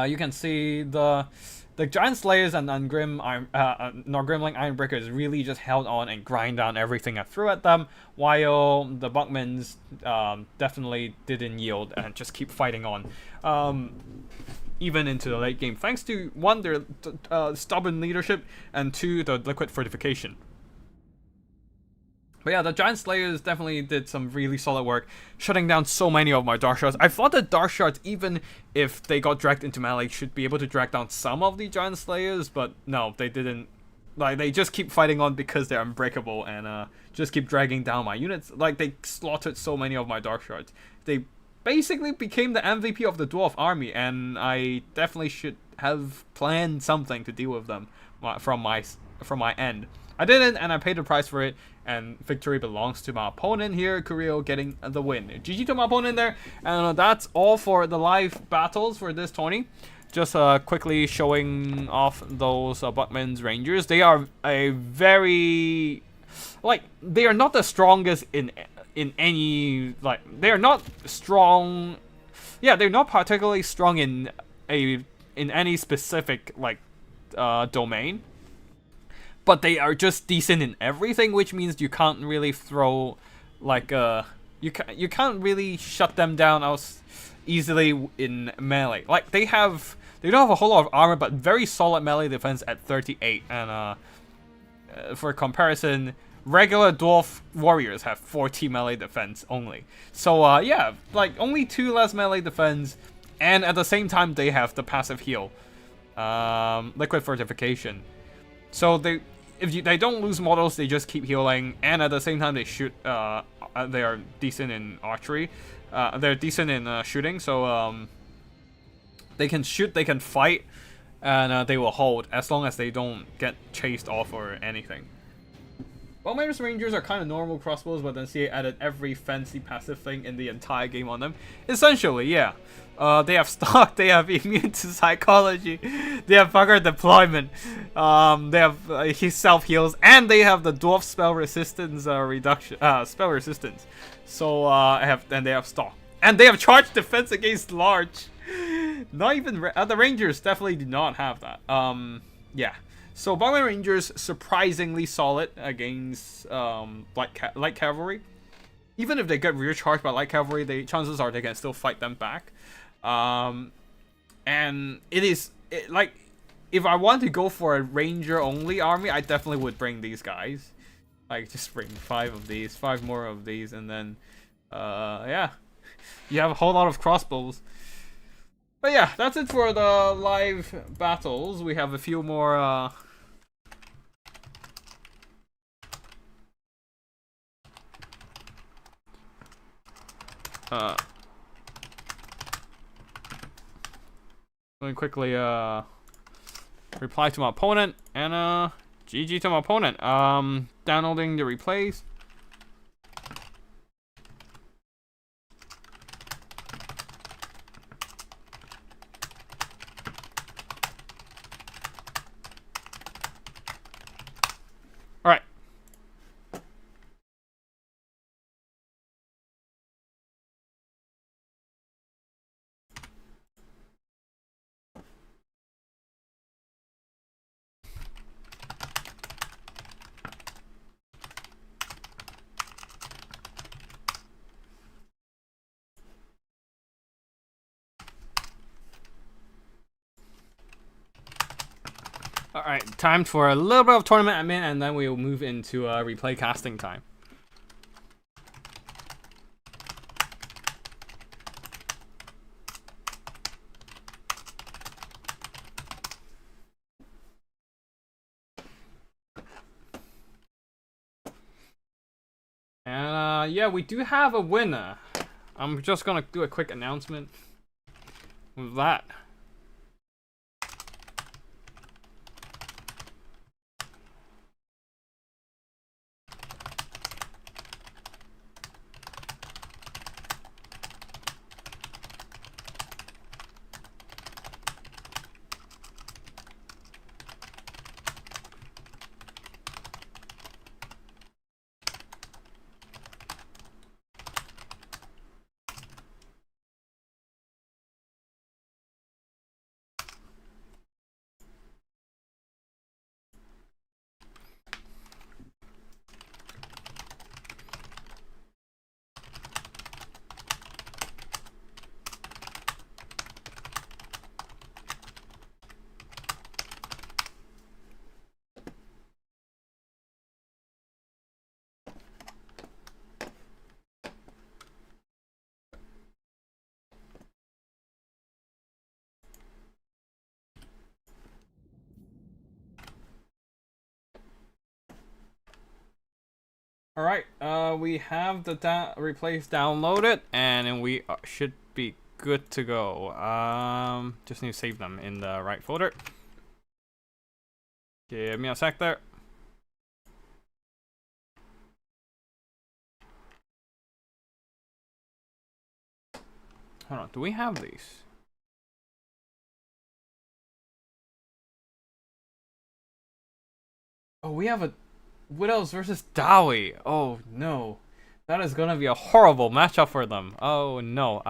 You can see the Giant Slayers and Norgrimling Ironbreakers really just held on and grind down everything I threw at them, while the Buckmans definitely didn't yield and just keep fighting on. Even into the late game, thanks to one, their stubborn leadership, and two, the liquid fortification. But yeah, the Giant Slayers definitely did some really solid work, shutting down so many of my Dark Shards. I thought that Dark Shards, even if they got dragged into melee, should be able to drag down some of the Giant Slayers, but no, they didn't. Like, they just keep fighting on because they're unbreakable, and just keep dragging down my units. Like, they slaughtered so many of my Dark Shards. They basically became the MVP of the Dwarf army, and I definitely should have planned something to deal with them from my end. I didn't, and I paid the price for it, and victory belongs to my opponent here, Kurio getting the win. GG to my opponent there, and that's all for the live battles for this tourney. Just quickly showing off those Buckman's Rangers. They are a very... Like, they are not the strongest in any, like, they're not strong. Yeah, they're not particularly strong in any specific, like, domain, but they are just decent in everything, which means you can't really throw, like, you can't really shut them down as easily in melee. Like, they don't have a whole lot of armor, but very solid melee defense at 38, and for comparison, regular dwarf warriors have 40 melee defense only. So yeah, like only 2 less melee defense, and at the same time they have the passive heal, liquid fortification. So they don't lose models, they just keep healing, and at the same time they shoot. They are decent in archery. They're decent in shooting. So they can shoot, they can fight, and they will hold as long as they don't get chased off or anything. Bugman's Rangers are kind of normal crossbows, but then CA added every fancy passive thing in the entire game on them. Essentially, yeah. They have stock, they have immune to psychology, they have bugger deployment, they have he self-heals, and they have the dwarf spell resistance spell resistance. So and they have stock. And they have charge defense against large. Not even the Rangers definitely do not have that. Yeah. So Bugman Rangers surprisingly solid against light cavalry. Even if they get rear charged by light cavalry, chances are they can still fight them back. And like, if I want to go for a ranger only army, I definitely would bring these guys. Like, just bring 5 of these, 5 more of these, and then yeah, you have a whole lot of crossbows. But yeah, that's it for the live battles. We have a few more let me quickly reply to my opponent, and GG to my opponent. Downloading the replays. Alright, time for a little bit of tournament admin, and then we'll move into replay casting time. And yeah, we do have a winner. I'm just gonna do a quick announcement with that. Alright, we have the replace downloaded, and then we should be good to go. Just need to save them in the right folder. Give me a sec there. Hold on, do we have these? Oh, we have a Widows versus Dowie. Oh no. That is gonna be a horrible matchup for them. Oh no.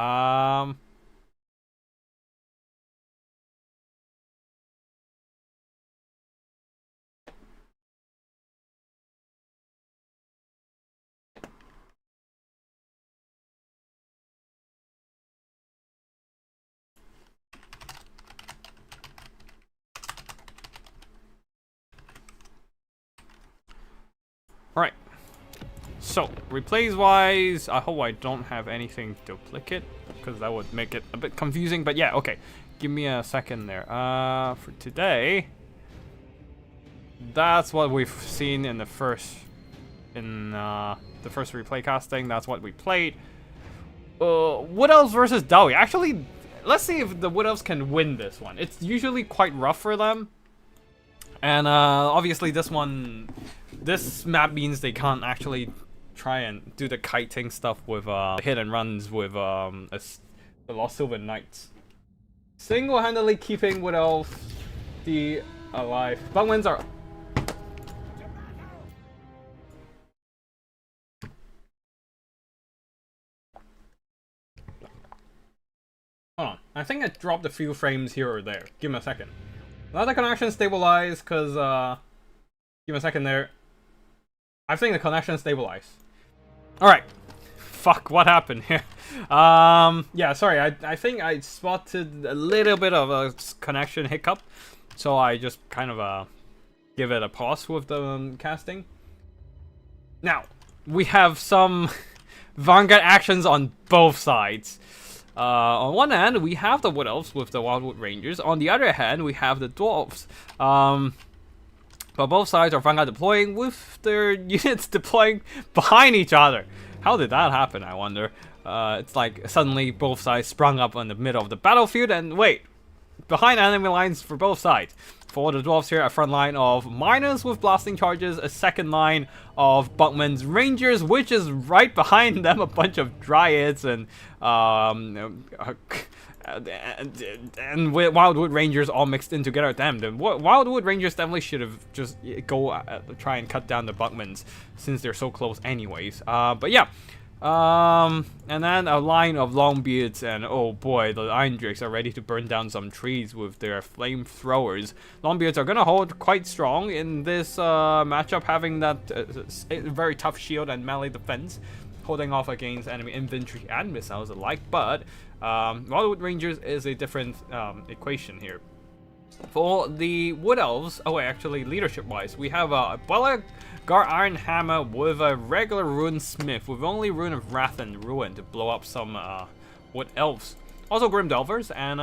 Alright. So, replays wise, I hope I don't have anything duplicate, because that would make it a bit confusing, but yeah, okay. Give me a second there. For today, that's what we've seen in the first replay casting. That's what we played. Wood Elves versus Dowie. Actually, let's see if the Wood Elves can win this one. It's usually quite rough for them. And obviously this map means they can't actually try and do the kiting stuff with hit and runs with the Lost Sylvan Knights. Single-handedly keeping Wood Elves alive. Bugwins are... Hold on, I think I dropped a few frames here or there. Give me a second. Let the connection stabilize, cause give me a second there. I think the connection stabilized. Alright. Fuck, what happened here? Yeah, sorry, I think I spotted a little bit of a connection hiccup. So I just kind of give it a pause with the casting. Now, we have some Vanguard actions on both sides. On one hand, we have the Wood Elves with the Wildwood Rangers. On the other hand, we have the Dwarves. But both sides are Vanguard deploying with their units deploying behind each other. How did that happen, I wonder? It's like suddenly both sides sprung up in the middle of the battlefield, and wait, behind enemy lines for both sides. For the Dwarves here, a front line of Miners with blasting charges, a second line of Buckman's Rangers, which is right behind them a bunch of Dryads and Wildwood Rangers all mixed in together. Damn, the Wildwood Rangers definitely should have just try and cut down the Buckmans since they're so close anyways. But yeah. And then a line of Longbeards, and oh boy, the Iron Drakes are ready to burn down some trees with their flamethrowers. Longbeards are gonna hold quite strong in this matchup, having that very tough shield and melee defense, holding off against enemy infantry and missiles alike. But Wildwood Rangers is a different equation here. For the Wood Elves, oh wait, actually leadership-wise, we have a Gar Iron Hammer with a regular Rune Smith with only Rune of Wrath and Ruin to blow up some Wood Elves. Also Grim Delvers and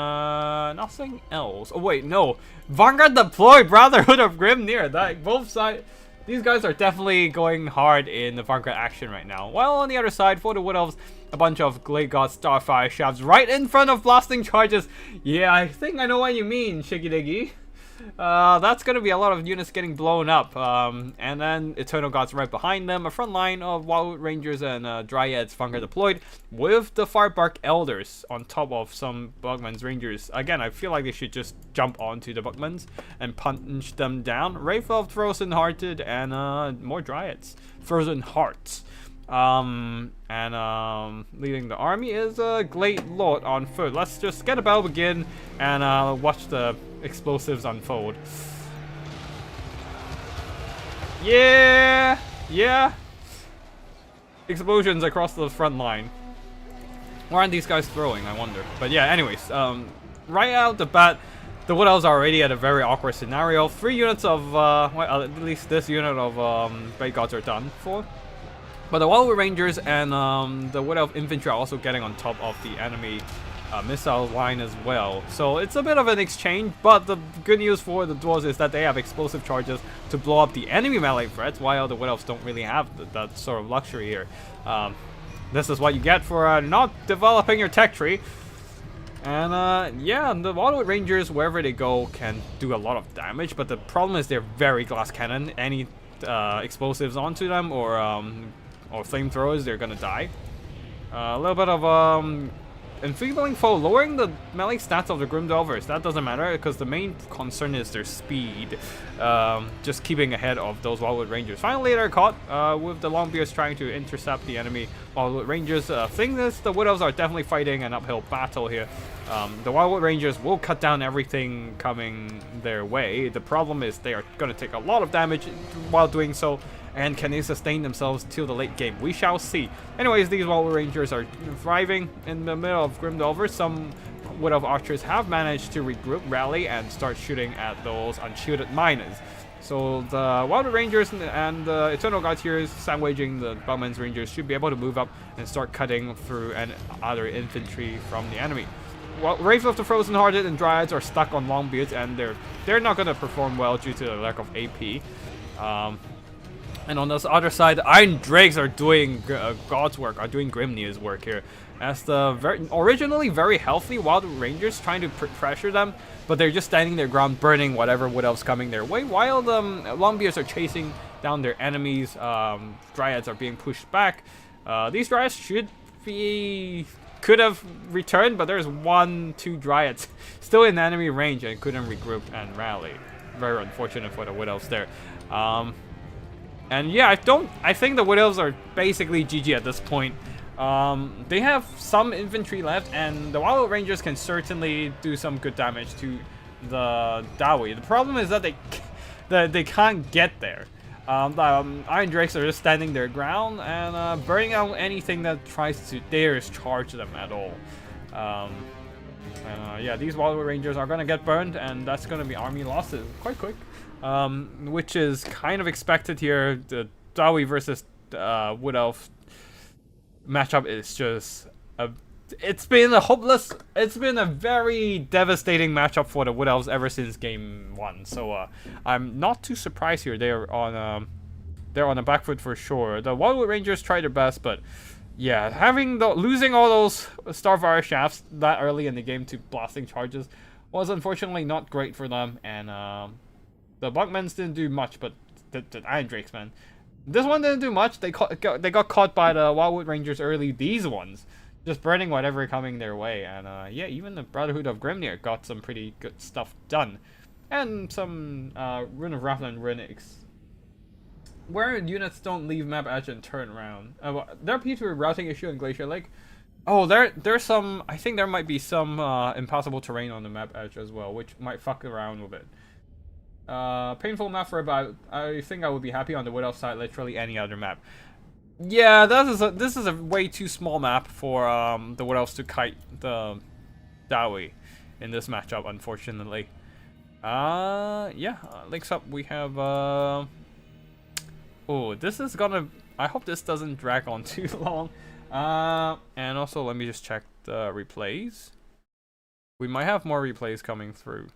nothing else. Oh wait, no. Vanguard deployed, Brotherhood of Grimnir. That both sides. These guys are definitely going hard in the Vanguard action right now. While on the other side, for the Wood Elves, a bunch of Glade God Starfire shafts right in front of blasting charges. Yeah, I think I know what you mean, Shiggy Diggy. That's gonna be a lot of units getting blown up. And then Eternal Gods right behind them. A front line of Wild Rangers and Dryads Vanguard deployed with the Firebark Elders on top of some Bugman's Rangers. Again, I feel like they should just jump onto the Bugmans and punch them down. Wraith of Frozen Hearted and more Dryads. Frozen Hearts. Leading the army is Glade Lord on foot. Let's just get a battle begin and watch the explosives unfold. Yeah, explosions across the front line. Why aren't these guys throwing, I wonder? But yeah, anyways, right out the bat, the Wood Elves are already at a very awkward scenario. 3 units of, well, at least this unit of Blade Gods are done for. But the Wild Rangers and the Wood Elf Infantry are also getting on top of the enemy missile line as well. So it's a bit of an exchange, but the good news for the Dwarves is that they have explosive charges to blow up the enemy melee threats, while the Wood Elves don't really have that sort of luxury here. This is what you get for not developing your tech tree. And yeah, the Wild Rangers, wherever they go, can do a lot of damage, but the problem is they're very glass cannon. Any explosives onto them or flamethrowers, they're gonna die. A little bit of enfeebling foe, lowering the melee stats of the Grim Delvers. That doesn't matter because the main concern is their speed. Just keeping ahead of those Wildwood Rangers. Finally, they're caught with the Longbeards trying to intercept the enemy Wildwood Rangers. Thing is, the Wood Elves are definitely fighting an uphill battle here. The Wildwood Rangers will cut down everything coming their way. The problem is they are going to take a lot of damage while doing so. And can they sustain themselves till the late game? We shall see. Anyways, these Wildwood Rangers are thriving in the middle of Grim Delvers. Some Wood Elf archers have managed to regroup, rally, and start shooting at those unshielded miners. So the Wildwood Rangers and the Eternal Gods here sandwiching the Bowman's Rangers should be able to move up and start cutting through other infantry from the enemy. Well, Wraith of the Frozen Hearted and Dryads are stuck on Longbeards, and they're not going to perform well due to the lack of AP. And on this other side, the Iron Drakes are doing God's work, are doing Grimnir's work here. As the originally very healthy Wild Rangers trying to pressure them, but they're just standing their ground, burning whatever Wood Elves coming their way, while the Longbeards are chasing down their enemies. Dryads are being pushed back. These Dryads could have returned, but there's 1-2 Dryads still in enemy range and couldn't regroup and rally. Very unfortunate for the Wood Elves there. And yeah, I think the Wood Elves are basically GG at this point. They have some infantry left, and the Wild Rangers can certainly do some good damage to the Dawi. The problem is that they can't get there. The Iron Drakes are just standing their ground and burning out anything that tries to dares charge them at all. Yeah, these Wild Rangers are gonna get burned, and that's gonna be army losses quite quick. Which is kind of expected here. The Dawi versus Wood Elf matchup is just it's been a very devastating matchup for the Wood Elves ever since game 1. So I'm not too surprised here. They're on the back foot for sure. The Wildwood Rangers tried their best, but yeah, losing all those Starfire shafts that early in the game to blasting charges was unfortunately not great for them. And the Bugmans didn't do much, but the Iron Drakes, man. This one didn't do much. They got caught by the Wildwood Rangers early. These ones just burning whatever coming their way. And yeah, even the Brotherhood of Grimnir got some pretty good stuff done. And some Rune of Wrath and Runix. Where units don't leave map edge and turn around. There appears to be a routing issue in Glacier Lake. Oh, there's some... I think there might be some impossible terrain on the map edge as well, which might fuck around with it. Painful map for about... I think I would be happy on the Wood Elf side, literally any other map. Yeah, this is a way too small map for the Wood Elves to kite the Dawi in this matchup, unfortunately. Yeah. Next up we have oh, this is gonna. I hope this doesn't drag on too long. And also let me just check the replays. We might have more replays coming through.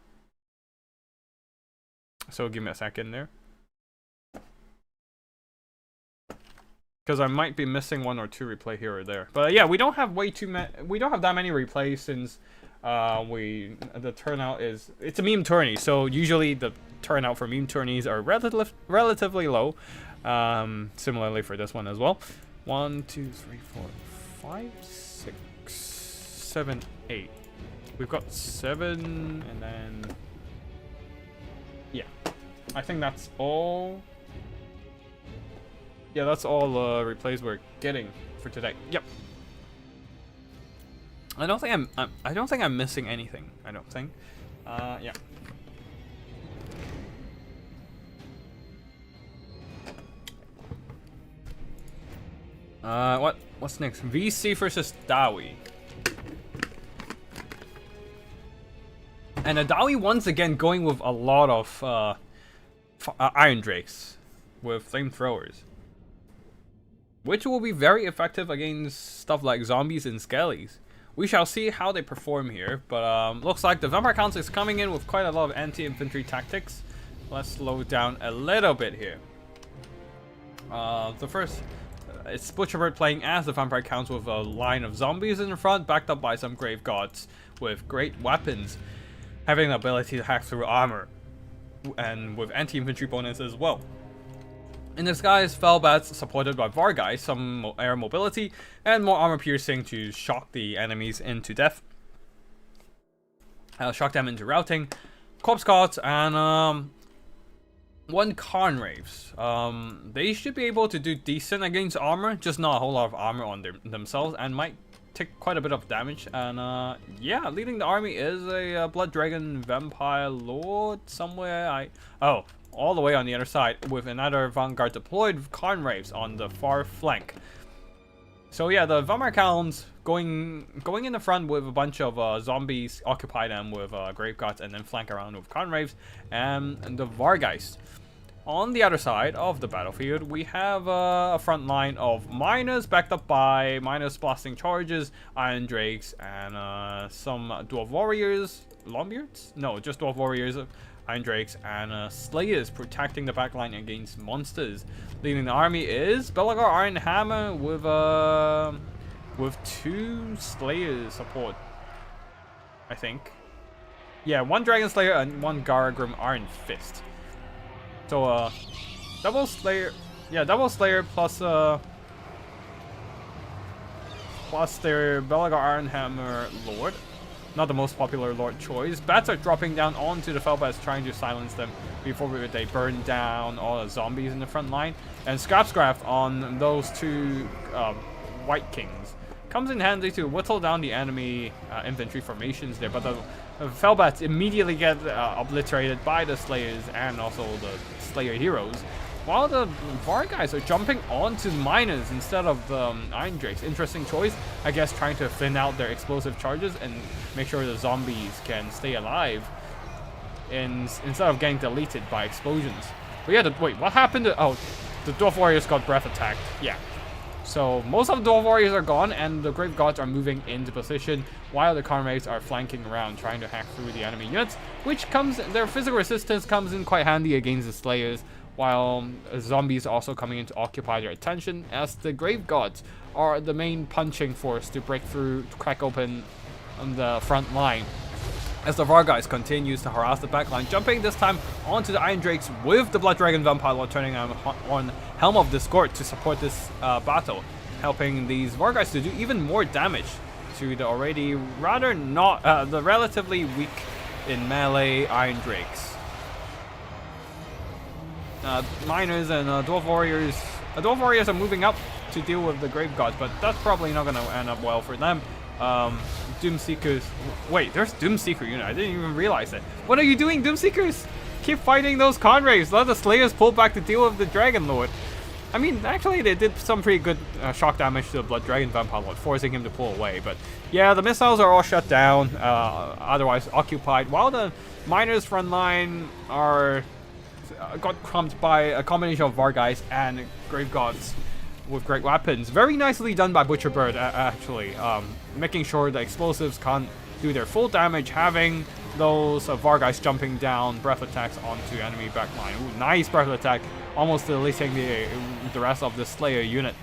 So give me a second there. Because I might be missing one or two replay here or there. But yeah, we don't have we don't have that many replays since the turnout is, it's a meme tourney, so usually the turnout for meme tourneys are relatively low. Similarly for this one as well. 1, 2, 3, 4, 5, 6, 7, 8. We've got 7, and then yeah, I think that's all. Yeah, that's all replays we're getting for today. Yep. I don't think I'm missing anything. I don't think. Yeah. What's next? VC versus Dawi. And Dawi once again going with a lot of Iron Drakes with flamethrowers, which will be very effective against stuff like zombies and skellies. We shall see how they perform here, but looks like the Vampire Council is coming in with quite a lot of anti-infantry tactics. Let's slow down a little bit here. The first, it's Butcherbird playing as the Vampire Council with a line of zombies in the front, backed up by some Grave Gods with great weapons, having the ability to hack through armor, and with anti-infantry bonus as well. In disguise, Felbats supported by Vargai, some air mobility, and more armor piercing to shock the enemies into death. Shock them into routing. Corpse Gods and 1 Karn Raves. They should be able to do decent against armor, just not a whole lot of armor on themselves, and might take quite a bit of damage. And yeah, leading the army is a Blood Dragon Vampire Lord somewhere. All the way on the other side with another Vanguard deployed Karn Raves on the far flank. So yeah, the Vampire Counts going in the front with a bunch of zombies, occupy them with Grave Gods, and then flank around with Karn Raves and the Vargeist. On the other side of the battlefield, we have a front line of miners backed up by miners blasting charges, Iron Drakes, and some Dwarf Warriors. Longbeards? No, just Dwarf Warriors, Iron Drakes, and Slayers protecting the backline against monsters. Leading the army is Belagar Iron Hammer with 2 Slayers support, I think. Yeah, 1 Dragon Slayer and 1 Garagrim Iron Fist. So double Slayer, yeah, double Slayer plus their Belagar Iron Hammer Lord. Not the most popular Lord choice. Bats are dropping down onto the Felbats, trying to silence them before they burn down all the zombies in the front line. And Scrapscraft on those 2 White Kings comes in handy to whittle down the enemy infantry formations there. But the Felbats immediately get obliterated by the Slayers and also the Slayer heroes, while the Vargeist are jumping onto miners instead of the Iron Drakes. Interesting choice, I guess, trying to thin out their explosive charges and make sure the zombies can stay alive instead of getting deleted by explosions. But yeah, wait, what happened to, oh, the Dwarf Warriors got breath attacked. Yeah. So most of the Dwarf Warriors are gone, and the Grave Gods are moving into position, while the Karn Raves are flanking around, trying to hack through the enemy units, which their physical resistance comes in quite handy against the Slayers, while zombies also coming in to occupy their attention, as the Grave Gods are the main punching force to break through, to crack open the front line. As the Vargeist continues to harass the backline, jumping this time onto the Iron Drakes with the Blood Dragon Vampire Lord turning on Helm of Discord to support this battle, helping these Vargeists to do even more damage to the already the relatively weak in melee Iron Drakes. Miners and Dwarf Warriors. Dwarf Warriors are moving up to deal with the Grave Gods, but that's probably not going to end up well for them. Doomseekers. Wait, there's Doomseeker unit. I didn't even realize it. What are you doing, Doomseekers? Keep fighting those Karn Raves. Let the Slayers pull back to deal with the Dragon Lord. I mean, actually, they did some pretty good shock damage to the Blood Dragon Vampire Lord, forcing him to pull away. But yeah, the missiles are all shut down, otherwise occupied, while the Miners front line are got crumped by a combination of Vargheists and Grave Gods with great weapons. Very nicely done by Butcherbird, actually, making sure the explosives can't do their full damage, having those Vargheists jumping down breath attacks onto enemy backline. Ooh, nice breath attack, almost deleting the rest of the Slayer unit.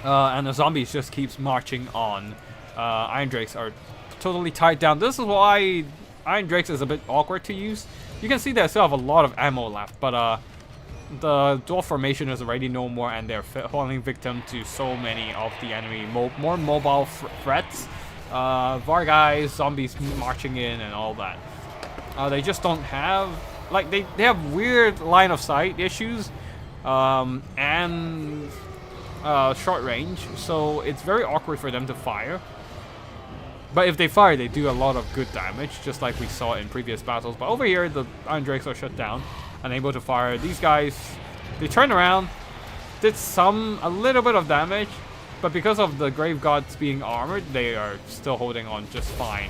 And the zombies just keeps marching on. Iron Drakes are totally tied down. This is why Iron Drakes is a bit awkward to use. You can see they still have a lot of ammo left, but the dwarf formation is already no more, and they're falling victim to so many of the enemy more mobile threats. Vargheists, zombies marching in, and all that. They just don't have, like, they have weird line of sight issues, and short range, so it's very awkward for them to fire. But if they fire, they do a lot of good damage, just like we saw in previous battles. But over here, the Iron Drakes are shut down, unable to fire. These guys, they turn around, did a little bit of damage, but because of the Grave Gods being armored, they are still holding on just fine.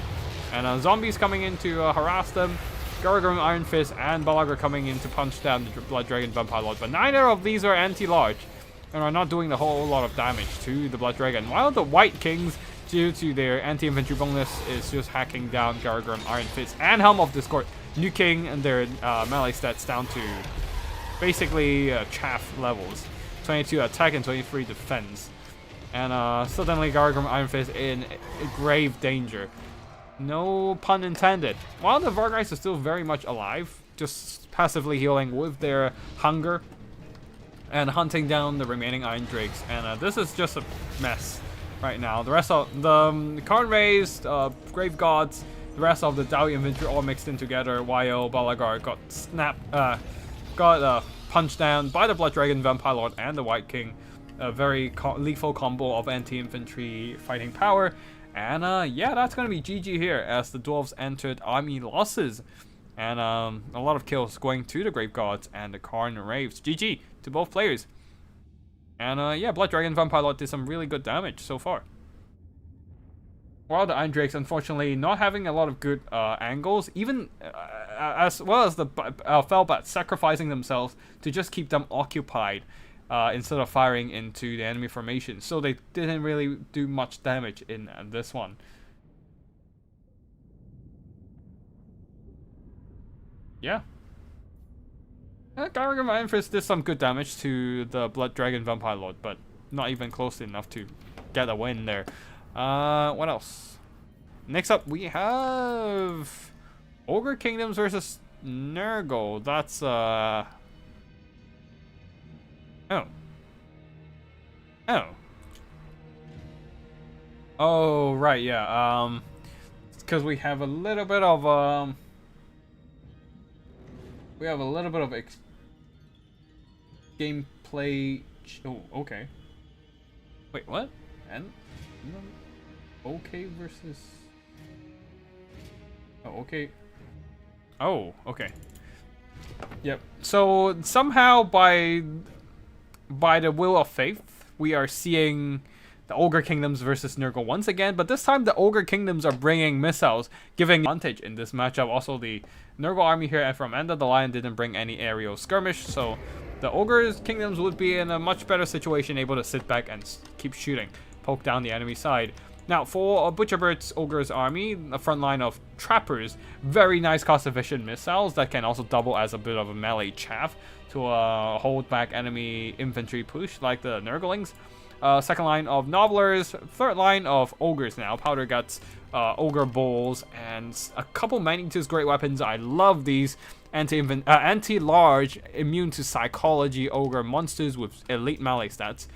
And zombies coming in to harass them. Gargrim, Iron Fist, and Balagar coming in to punch down the Blood Dragon Vampire Lord. But neither of these are anti-large and are not doing the whole lot of damage to the Blood Dragon. While the White Kings, due to their anti-infantry bonus, is just hacking down Gargrim, Iron Fist, and Helm of Discord, nuking their melee stats down to basically chaff levels. 22 attack and 23 defense. And suddenly Gargrim, Iron Fist in grave danger. No pun intended. While the Vargheists are still very much alive, just passively healing with their hunger and hunting down the remaining Iron Drakes. And this is just a mess right now. The rest of the Karn raised, Grave Gods, the rest of the Dawi infantry all mixed in together, while Balagar got punched down by the Blood Dragon Vampire Lord and the White King. A very lethal combo of anti-infantry fighting power. And yeah, that's gonna be GG here as the dwarves entered army losses. And a lot of kills going to the Grave Gods and the Karn Raves. GG to both players. And yeah, Blood Dragon Vampire Lord did some really good damage so far. While the Iron Drakes, unfortunately, not having a lot of good angles, even as well as the Felbat sacrificing themselves to just keep them occupied instead of firing into the enemy formation. So they didn't really do much damage in this one. Yeah. Gargrim Iron Fist did some good damage to the Blood Dragon Vampire Lord, but not even close enough to get a win there. What else? Next up, we have Ogre Kingdoms versus Nurgle. That's Oh. Oh, right, yeah. Because we have a little bit of gameplay. Oh, okay. Wait, what? And okay versus. Oh, okay. Oh, okay. Yep. So somehow by the will of fate, we are seeing the Ogre Kingdoms versus Nurgle once again, but this time the Ogre Kingdoms are bringing missiles, giving advantage in this matchup. Also, the Nurgle army here from End of the Line didn't bring any aerial skirmish, so the Ogre Kingdoms would be in a much better situation, able to sit back and keep shooting, poke down the enemy side. Now, for Butcherbird's Ogre's army, a front line of trappers, very nice cost-efficient missiles that can also double as a bit of a melee chaff to hold back enemy infantry push like the Nurglings. Second line of Novelers, third line of Ogres now, Powder Guts, Ogre Bowls, and a couple Man-Eater's great weapons. I love these anti-large, immune to psychology Ogre monsters with elite melee stats.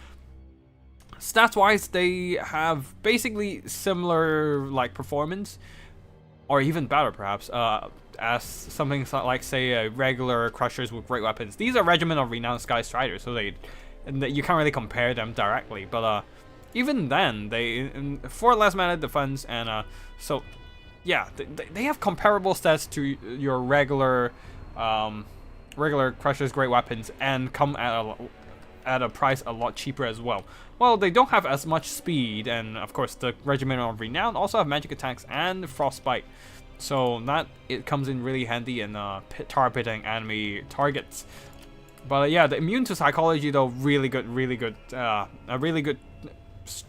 Stats-wise, they have basically similar like performance, or even better perhaps, as something like, say, regular Crushers with great weapons. These are Regiment of Renowned Sky Striders, so you can't really compare them directly. But even then, they 4 less mana defense, and so yeah, they have comparable stats to your regular Crushers great weapons, and come at at a price a lot cheaper as well. Well, they don't have as much speed, and of course the Regiment of Renown also have magic attacks and frostbite. So that it comes in really handy in targeting enemy targets. But yeah, the immune to psychology though, really good, a really good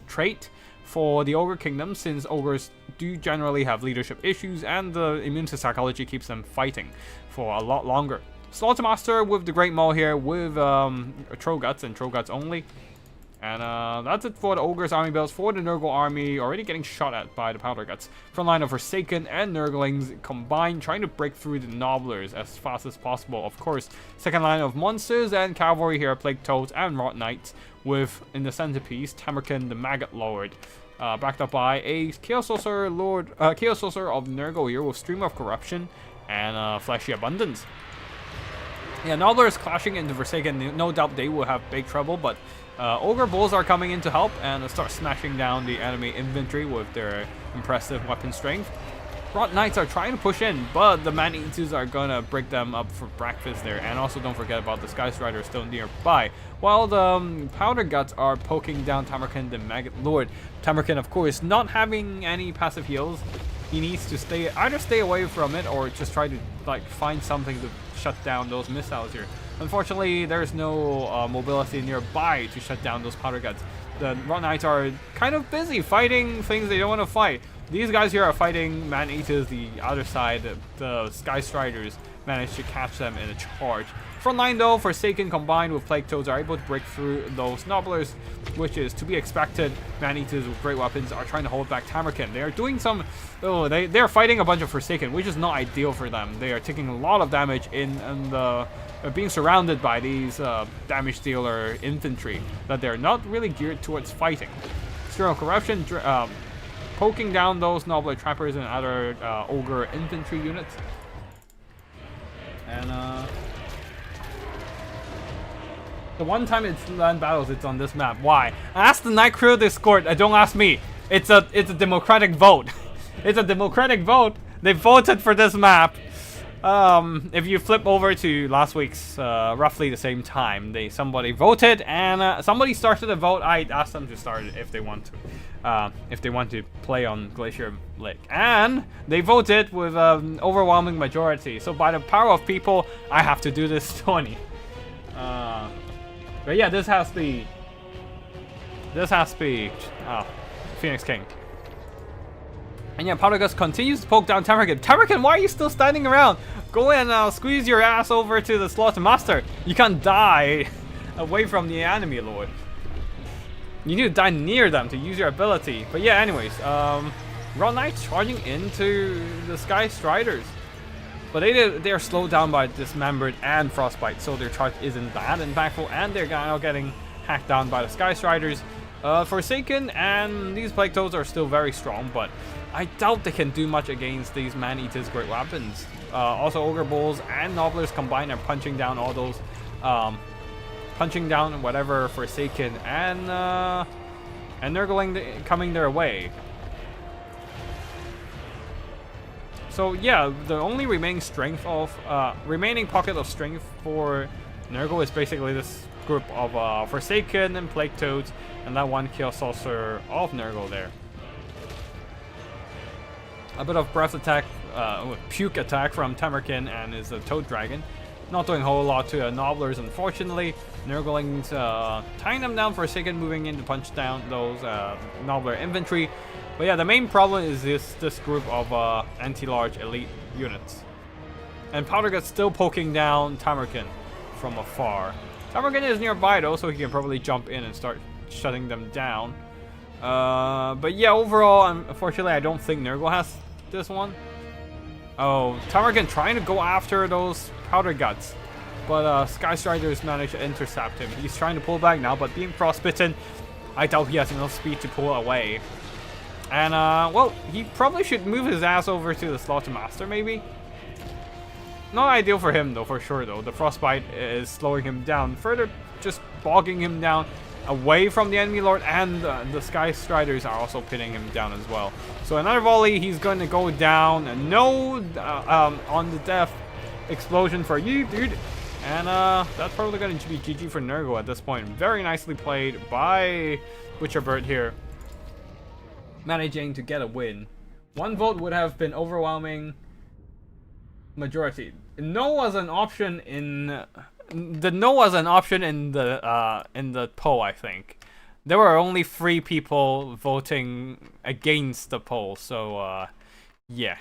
trait for the Ogre Kingdom, since ogres do generally have leadership issues, and the immune to psychology keeps them fighting for a lot longer. Slaughtermaster with the Great Maul here with Troll Guts and Troll Guts only. And that's it for the Ogre's army builds. For the Nurgle army, already getting shot at by the Powder Guts. Front line of Forsaken and Nurglings combined, trying to break through the Nobblers as fast as possible. Of course, second line of Monsters and Cavalry here, Plague Toads and Rot Knights, with, in the centerpiece, Tamarkin the Maggot Lord. Backed up by a Chaos Sorcerer of Nurgle here with Stream of Corruption and Fleshy Abundance. Yeah, Nobblers clashing into Forsaken, no doubt they will have big trouble, but Ogre Bulls are coming in to help and start smashing down the enemy infantry with their impressive weapon strength. Rot Knights are trying to push in, but the Man-Eaters are gonna break them up for breakfast there. And also don't forget about the Sky Strider still nearby, while the Powder Guts are poking down Tamarkin the Maggot Lord. Tamarkin, of course, not having any passive heals. He needs to either stay away from it or just try to like find something to shut down those missiles here. Unfortunately, there's no mobility nearby to shut down those Powder Guts. The Rot Knights are kind of busy fighting things they don't want to fight. These guys here are fighting Man-Eaters the other side. The Sky Striders managed to catch them in a charge. Front line though, Forsaken combined with Plague Toads are able to break through those Nobblers, which is to be expected. Man-Eaters with great weapons are trying to hold back Tamarkin. They are doing some... they're fighting a bunch of Forsaken, which is not ideal for them. They are taking a lot of damage and being surrounded by these damage dealer infantry that they're not really geared towards fighting. Stream of Corruption poking down those Nobbler Trappers and other Ogre infantry units. And the one time it's land battles, it's on this map. Why? Ask the Night Crew Discord. Don't ask me. It's a democratic vote. It's a democratic vote. They voted for this map. If you flip over to last week's roughly the same time, somebody voted and somebody started a vote. I asked them to start it if they want to play on Glacier Lake, and they voted with an overwhelming majority. So by the power of people, I have to do this tourney. But yeah, this has to be Phoenix King. And yeah, Powder Guts continues to poke down Tamarkin. Tamarkin, why are you still standing around? Go and squeeze your ass over to the Slaughtermaster. You can't die away from the enemy lord. You need to die near them to use your ability. But yeah, anyways, Rot Knights charging into the Sky Striders. But they are slowed down by Dismembered and Frostbite, so their charge isn't that impactful, and they're now getting hacked down by the Sky Striders. Forsaken and these Plague Toads are still very strong, but I doubt they can do much against these Man-Eaters' great weapons. Also, Ogre Bulls and Nobblers combined are punching down all those, whatever Forsaken and Nurgling coming their way. So yeah, the only remaining pocket of strength for Nurgle is basically this group of Forsaken and Plague Toads, and that one Chaos Sorcerer of Nurgle there. A bit of breath attack, puke attack from Tamarkin and his Toad Dragon. Not doing a whole lot to Nobblers, unfortunately. Nurglings tying them down, Forsaken moving in to punch down those Nobbler infantry. But yeah, the main problem is this group of anti-large elite units. And Powder Guts still poking down Tamarkin from afar. Tamarkin is nearby though, so he can probably jump in and start shutting them down. But yeah, overall, unfortunately, I don't think Nurgle has this one. Oh, Tamarkin trying to go after those Powder Guts, but Sky Striders managed to intercept him. He's trying to pull back now, but being frostbitten, I doubt he has enough speed to pull away. And well, he probably should move his ass over to the Slaughtermaster, maybe. Not ideal for him though, for sure though. The Frostbite is slowing him down further, just bogging him down away from the enemy lord, and the Sky Striders are also pinning him down as well. So another volley, he's going to go down. No on the death explosion for you, dude. And that's probably going to be GG for Nurgle at this point. Very nicely played by Butcherbird here, managing to get a win. One vote would have been overwhelming majority. No was an option in the poll, I think. There were only 3 people voting against the poll, so yeah.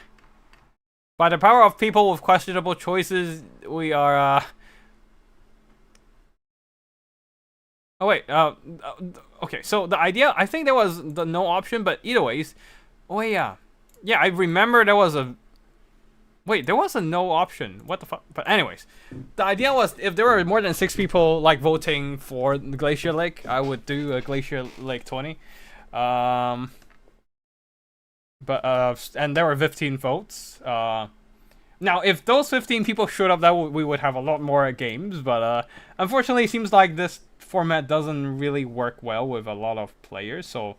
By the power of people with questionable choices, we are oh wait, okay, so the idea, I think there was the no option, but either ways, oh yeah. Yeah, I remember there was a... Wait, there was a no option. What the fuck? But anyways, the idea was if there were more than 6 people like voting for the Glacier Lake, I would do a Glacier Lake 20. And there were 15 votes. Now, if those 15 people showed up, we would have a lot more games. But unfortunately, it seems like this format doesn't really work well with a lot of players. So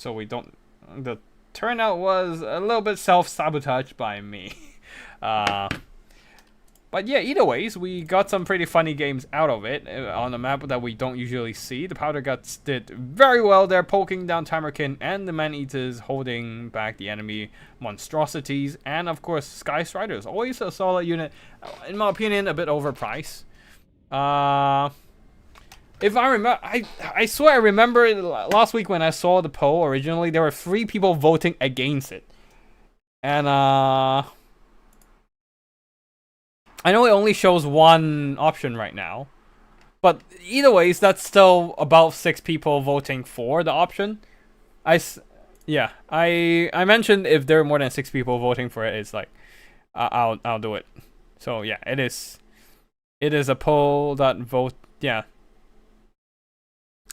we don't... The turnout was a little bit self-sabotaged by me. But yeah, either ways, we got some pretty funny games out of it on a map that we don't usually see. The Powder Guts did very well there, poking down Tamerkin, and the Man-Eaters holding back the enemy monstrosities. And of course, Sky Striders, always a solid unit. In my opinion, a bit overpriced. If I remember, I swear I remember last week when I saw the poll originally, there were 3 people voting against it. And I know it only shows 1 option right now. But either ways, that's still about 6 people voting for the option. I mentioned if there are more than 6 people voting for it, it's like I'll do it. So yeah, it is a poll that vote, yeah.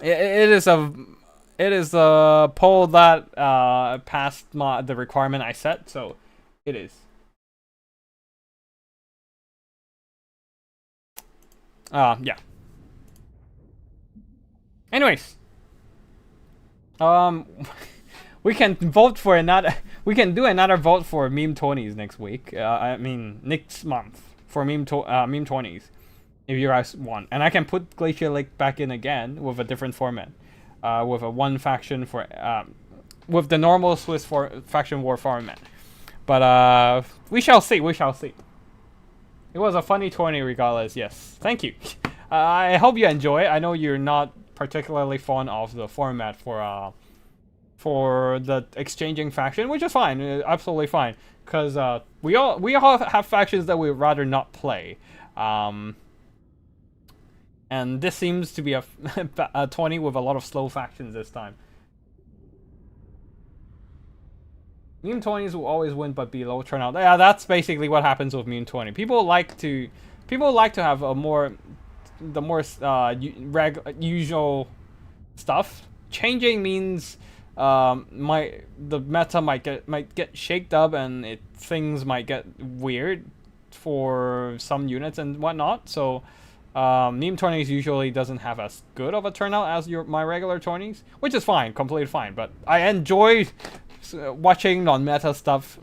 It is a poll that passed the requirement I set, so it is. Yeah. Anyways, we can vote for another. We can do another vote for meme 20s next week. I mean next month for meme 20s. If you guys want, and I can put Glacier Lake back in again with a different format, with a 1 faction for, with the normal Swiss faction war format. But we shall see. We shall see. It was a funny tourney, regardless. Yes, thank you. I hope you enjoy it. I know you're not particularly fond of the format for the exchanging faction, which is fine, absolutely fine, because we all have factions that we'd rather not play. And this seems to be a 20 with a lot of slow factions this time. Meme 20s will always win but be low turnout. Yeah, that's basically what happens with Meme 20. People like to have the more usual stuff. Changing means the meta might get shaked up and things might get weird for some units and whatnot. So meme tourneys usually doesn't have as good of a turnout as my regular tourneys, which is fine, completely fine. But I enjoy watching non-meta stuff,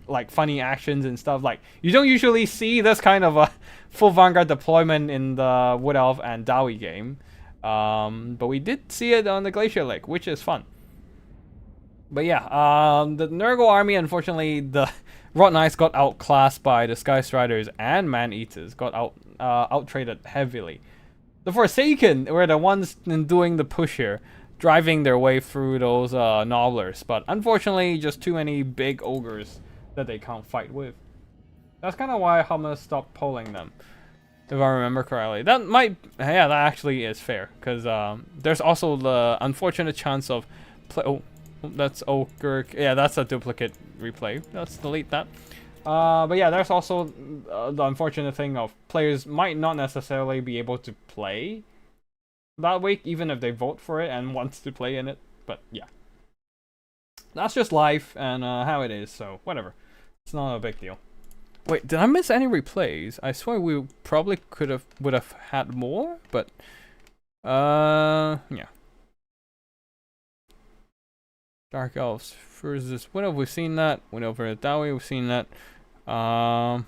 like funny actions and stuff. Like, you don't usually see this kind of a full Vanguard deployment in the Wood Elf and Dowie game, but we did see it on the Glacier Lake, which is fun. But yeah, the Nurgle army, unfortunately, the Rot Knights got outclassed by the Sky Striders and Man-Eaters, got out-traded heavily. The Forsaken were the ones doing the push here, driving their way through those Nobblers, but unfortunately, just too many big ogres that they can't fight with. That's kind of why Hummus stopped polling them, if I remember correctly. That actually is fair, because there's also the unfortunate chance of oh, that's ogre. Yeah, that's a duplicate replay. Let's delete that. But yeah, there's also the unfortunate thing of players might not necessarily be able to play that week, even if they vote for it and want to play in it. But yeah, that's just life and how it is, so whatever. It's not a big deal. Wait, did I miss any replays? I swear we probably would have had more, but yeah. Dark Elves versus Widow, we've seen that. Widow versus Dowie, we've seen that. Oh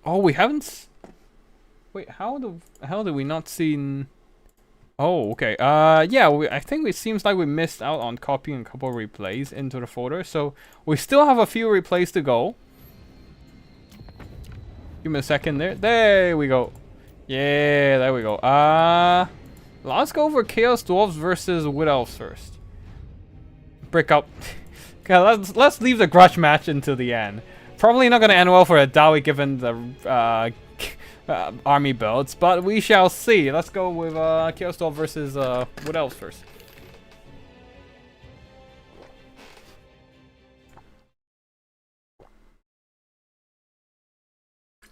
Oh, we haven't. Wait, how do we not seen? Oh, okay. Yeah. I think it seems like we missed out on copying a couple replays into the folder, so we still have a few replays to go. Give me a second there. There we go. Yeah, there we go. Let's go for Chaos Dwarves versus Wood Elves first. Break up. Okay, let's leave the grudge match until the end. Probably not gonna end well for a Dawi given the army builds, but we shall see. Let's go with Chaos Dwarf versus Wood Elves first.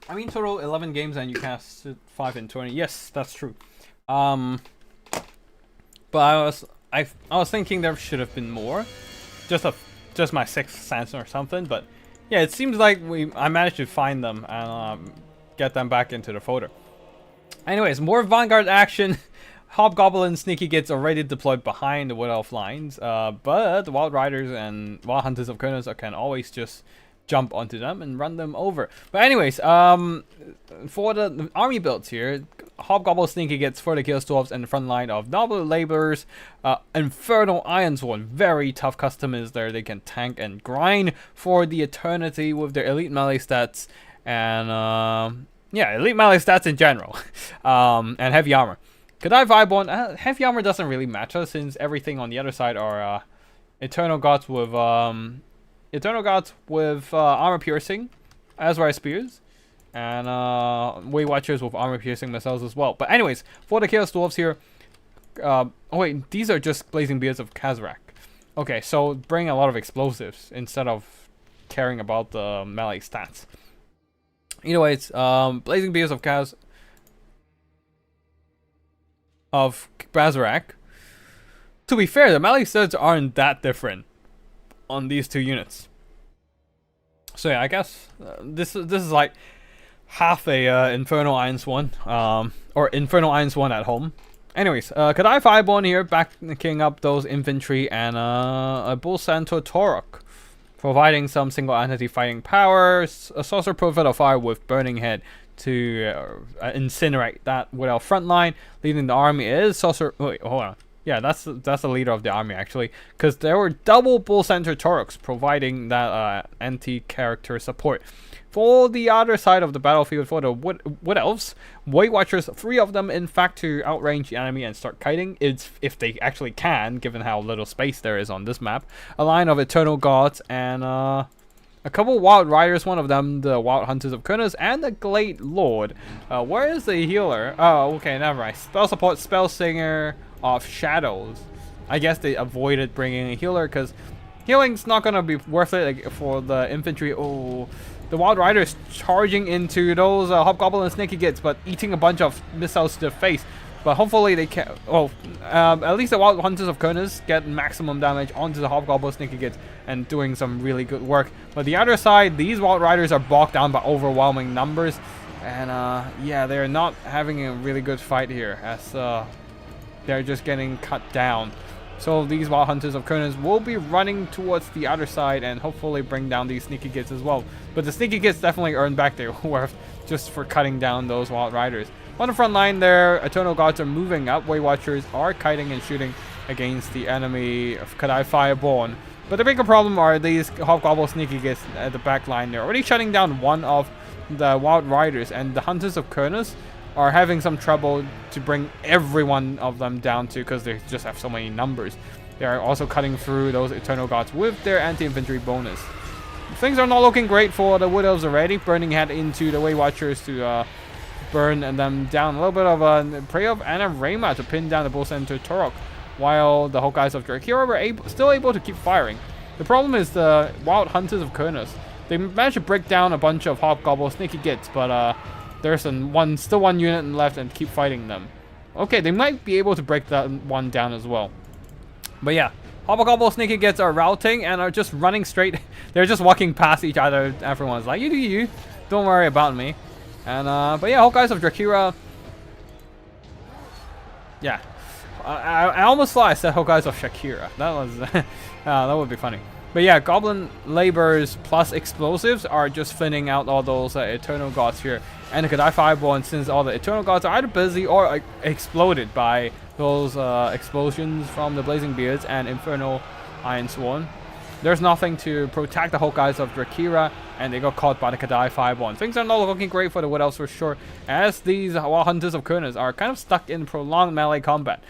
I mean, total 11 games and you cast 5 in 20. Yes, that's true. But I was thinking there should have been more, just my sixth sense or something. But yeah, it seems like I managed to find them and get them back into the folder. Anyways, more Vanguard action. Hobgoblin Sneaky gets already deployed behind the Wood Elf lines, but the Wild Riders and Wild Hunters of Kurnos can always just jump onto them and run them over. But anyways, for the army builds here, Hobgoblin Sneaky gets for the Chaos Dwarves and the front line of Noble Laborers. Infernal Ironsworn, very tough customers there. They can tank and grind for the eternity with their elite melee stats and yeah, elite melee stats in general. And heavy armor. Kadai Viborn, heavy armor doesn't really matter since everything on the other side are Eternal Gods with armor piercing, as well as spears, and Way Watchers with armor piercing missiles as well. But anyways, for the Chaos Dwarves here, oh wait, these are just Blazing Beards of Kazrak. Okay, so bring a lot of explosives instead of caring about the melee stats. Anyways, Blazing Beards of Kazrak. To be fair, the melee stats aren't that different on these two units. So yeah, I guess this is like half a Infernal Ironsworn, or Infernal Ironsworn at home. Anyways, Kadai Fireborn here backing up those infantry and a Bull Centaur Torok, providing some single entity fighting powers. A Sorcerer Prophet of Fire with Burning Head to incinerate that Wood Elf front line. Leading the army is Sorcerer. Wait, hold on. Yeah, that's the leader of the army actually, because there were double Bull Centaur Toroks providing that anti-character support. For the other side of the battlefield, for the Wood Elves, White Watchers, 3 of them in fact to outrange the enemy and start kiting. It's if they actually can, given how little space there is on this map. A line of Eternal Gods and a couple Wild Riders, one of them the Wild Hunters of Kurnos, and the Glade Lord. Where is the healer? Oh, okay, never mind. Spell support, Spell Singer of Shadows. I guess they avoided bringing a healer because healing's not gonna be worth it like, for the infantry. Oh, the Wild Riders charging into those Hobgoblin and Sneaky Gits, but eating a bunch of missiles to the face. But hopefully they can. Well, at least the Wild Hunters of Kurnos get maximum damage onto the Hobgoblin Sneaky Gits and doing some really good work. But the other side, these Wild Riders are bogged down by overwhelming numbers, and yeah, they're not having a really good fight here as they're just getting cut down. So these Wild Hunters of Kurnos will be running towards the other side and hopefully bring down these Sneaky Gits as well. But the Sneaky Gits definitely earn back their worth just for cutting down those Wild Riders. On the front line there, Eternal Gods are moving up. Way Watchers are kiting and shooting against the enemy of Kadai Fireborn. But the bigger problem are these Hobgoblin Sneaky Gits at the back line. They're already shutting down one of the Wild Riders, and the Hunters of Kurnos are having some trouble to bring every one of them down to, because they just have so many numbers. They are also cutting through those Eternal Gods with their anti-infantry bonus. Things are not looking great for the Wood Elves already. Burning Head into the Way Watchers to burn them down. A little bit of a Prayer of Anarema to pin down the Bull Centaur Torok, while the Hawkeyes of Drakira were still able to keep firing. The problem is the Wild Hunters of Kurnos. They managed to break down a bunch of Hobgoblin Sneaky Gits, but there's still one unit left and keep fighting them. Okay, they might be able to break that one down as well. But yeah, Hobgoblin Sneaky Gits are routing and are just running straight. They're just walking past each other. Everyone's like, you do you. Don't worry about me. And but yeah, Hawkeyes of Drakira. Yeah, I almost thought I said Hawkeyes of Shakira. That was that would be funny. But yeah, Goblin Laborers plus Explosives are just thinning out all those Eternal Gods here. And the Kadai Fireball, and since all the Eternal Gods are either busy or exploded by those explosions from the Blazing Beards and Infernal Iron Sworn, there's nothing to protect the Hawkeyes of Drakira, and they got caught by the Kadai Fireball. And things are not looking great for the Wood Elves for sure, as these Wild Hunters of Kurnoss are kind of stuck in prolonged melee combat.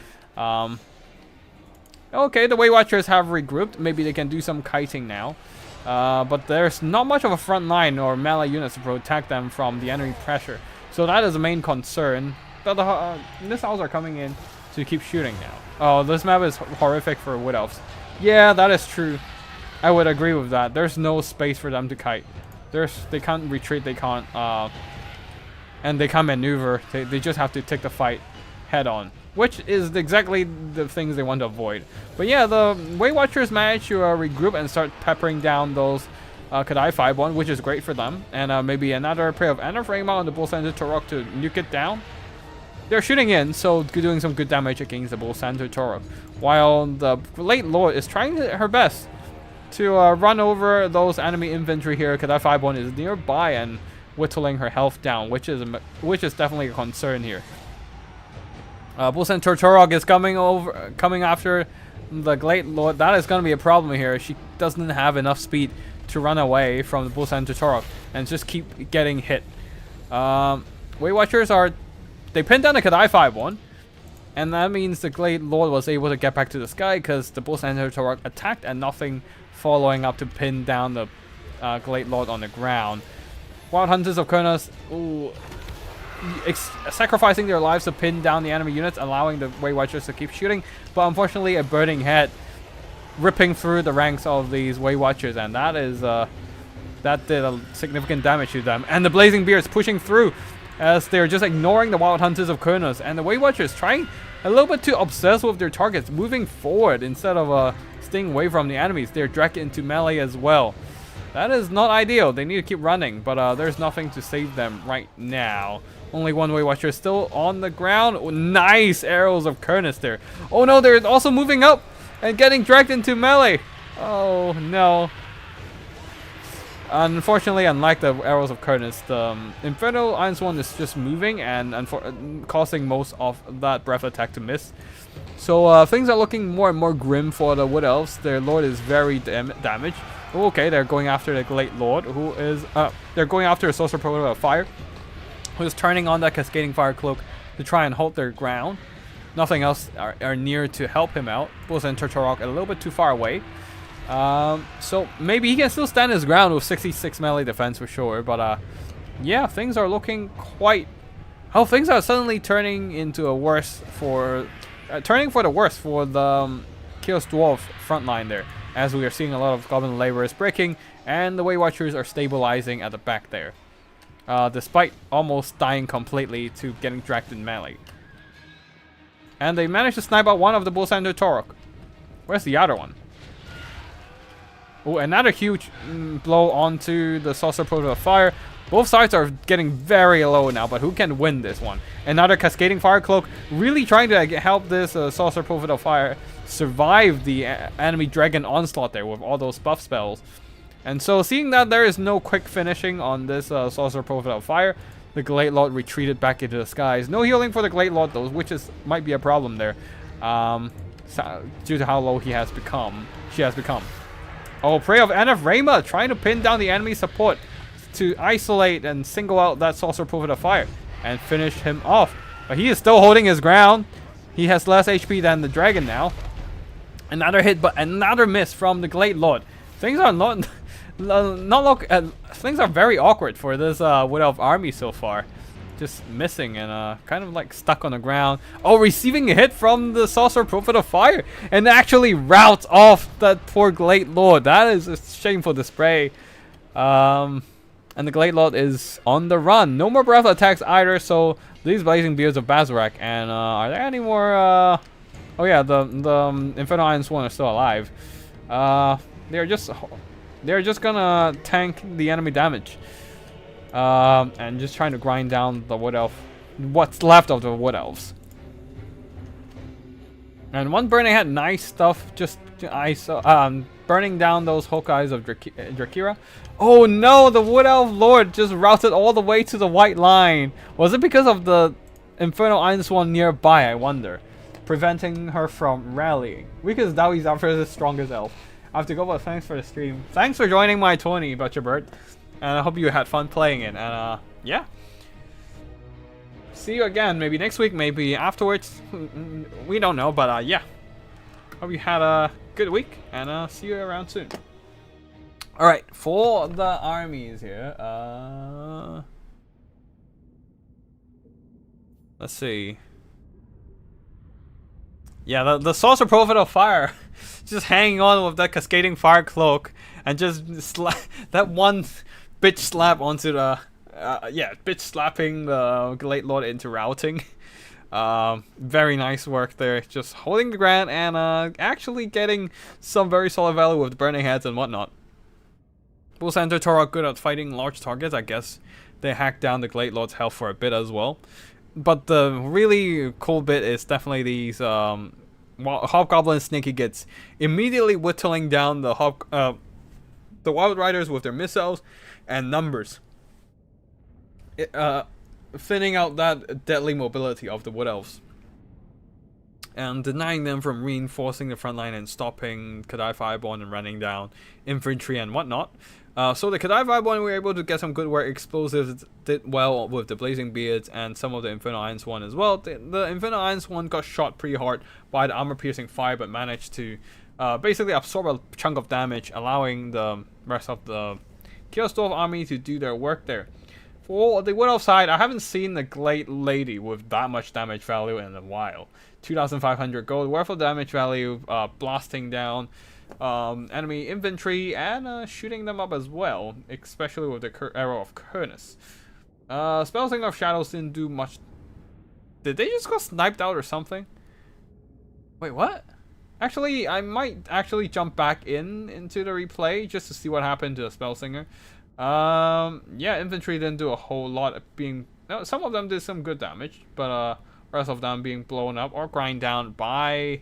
Okay, the Way Watchers have regrouped. Maybe they can do some kiting now. But there's not much of a front line or melee units to protect them from the enemy pressure. So that is the main concern. But the missiles are coming in to keep shooting now. Oh, this map is horrific for Wood Elves. Yeah, that is true. I would agree with that. There's no space for them to kite. They can't retreat, they can't, and they can't maneuver. They just have to take the fight head on, which is exactly the things they want to avoid. But yeah, the Way Watchers managed to regroup and start peppering down those Kadai Fireball, which is great for them. And maybe another pair of Anaphragma on the Bull Center Torok to nuke it down. They're shooting in, so doing some good damage against the Bull Center Torok, while the Late Lord is trying her best to run over those enemy infantry here. Kadai Fireball is nearby and whittling her health down, which is definitely a concern here. Bull Centaur Torok is coming after the Glade Lord. That is going to be a problem here. She doesn't have enough speed to run away from the Bull Centaur Torok and just keep getting hit. Way Watchers they pinned down the Kadai 5-1, and that means the Glade Lord was able to get back to the sky because the Bull Centaur Torok attacked and nothing following up to pin down the Glade Lord on the ground. Wild Hunters of Kurnoss, sacrificing their lives to pin down the enemy units, allowing the Way Watchers to keep shooting, but unfortunately a burning head ripping through the ranks of these Way Watchers, and that did a significant damage to them. And the Blazing Beards pushing through as they're just ignoring the Wild Hunters of Kurnoss, and the Way Watchers trying a little bit too obsessed with their targets, moving forward instead of staying away from the enemies. They're dragged into melee as well. That is not ideal. They need to keep running, but there's nothing to save them right now. Only one Way Watcher still on the ground. Oh, nice arrows of Kurnoss there. Oh no, they're also moving up and getting dragged into melee. Oh no. Unfortunately, unlike the arrows of Kurnoss, the Infernal Iron Sworn is just moving and causing most of that breath attack to miss. So things are looking more and more grim for the Wood Elves. Their Lord is very damaged. Okay, they're going after the Glade Lord, who is they're going after a Sorcerer Prophet of Fire, who is turning on that Cascading Fire Cloak to try and hold their ground. Nothing else are near to help him out. Bull Centaur Torok a little bit too far away. So maybe he can still stand his ground with 66 melee defense for sure. But yeah, things are looking quite... things are suddenly turning into a worse for... turning for the worse for the Chaos Dwarf frontline there, as we are seeing a lot of Goblin Laborers breaking, and the Way Watchers are stabilizing at the back there. Despite almost dying completely to getting dragged in melee. And they managed to snipe out one of the Bull Centaur Torok. Where's the other one? Oh, another huge blow onto the Sorcerer Prophet of Fire. Both sides are getting very low now, but who can win this one? Another Cascading Fire Cloak, really trying to help this Sorcerer Prophet of Fire survive the enemy Dragon Onslaught there with all those buff spells. And so, seeing that there is no quick finishing on this Sorcerer Prophet of Fire, the Glade Lord retreated back into the skies. No healing for the Glade Lord though, which might be a problem there, due to how low she has become. Oh, Prey of Anaphragma trying to pin down the enemy support to isolate and single out that Sorcerer Prophet of Fire and finish him off. But he is still holding his ground. He has less HP than the dragon now. Another hit, but another miss from the Glade Lord. Things are things are very awkward for this Wood Elf army so far. Just missing and kind of like stuck on the ground. Oh, receiving a hit from the Sorcerer Prophet of Fire and actually routs off that poor Glade Lord. That is a shameful display. And the Glade Lord is on the run. No more breath attacks either, so these Blazing Beards of Bazarak. And are there any more... oh yeah, the Infernal Iron Sworn are still alive. They're just gonna tank the enemy damage. And just trying to grind down the Wood Elf. What's left of the Wood Elves. And one burning head, nice stuff. Just burning down those Hokais of Drakira. Oh no, the Wood Elf Lord just routed all the way to the white line. Was it because of the Infernal Iron nearby, I wonder? Preventing her from rallying. Weakest Dowie's after the strongest elf. I have to go, but thanks for the stream. Thanks for joining my tourney, Butcherbird. And I hope you had fun playing it. And yeah. See you again, maybe next week, maybe afterwards. We don't know, but yeah. Hope you had a good week, and see you around soon. Alright, for the armies here, let's see. Yeah, the Saucer Prophet of Fire, just hanging on with that Cascading Fire Cloak, and just that one bitch slap onto the, yeah, bitch slapping the Glade Lord into routing. Very nice work there, just holding the ground and actually getting some very solid value with burning heads and whatnot. Bull Center Torok good at fighting large targets. I guess they hacked down the Glade Lord's health for a bit as well. But the really cool bit is definitely these Hobgoblin Sneaky Gits immediately whittling down the Wild Riders with their missiles and numbers. Thinning out that deadly mobility of the Wood Elves. And denying them from reinforcing the front line and stopping Kadai Fireborn and running down infantry and whatnot. So the Kadai Fireborn were able to get some good work. Explosives did well with the Blazing Beards and some of the Infernal Iron Swan as well. The Infernal Iron Swan got shot pretty hard by the armor-piercing fire, but managed to basically absorb a chunk of damage, allowing the rest of the Chaos Dwarf army to do their work there. For the Wood Elf side, I haven't seen the Glade Lady with that much damage value in a while. 2,500 gold worth of damage value, blasting down enemy infantry and shooting them up as well, especially with the Arrow of Kurnus. Spellslinger of Shadows didn't do much. Did they just go sniped out or something? Wait, what? Actually, I might actually jump back into the replay just to see what happened to the Spellslinger. Yeah, infantry didn't do a whole lot of being... No, some of them did some good damage, but rest of them being blown up or grind down by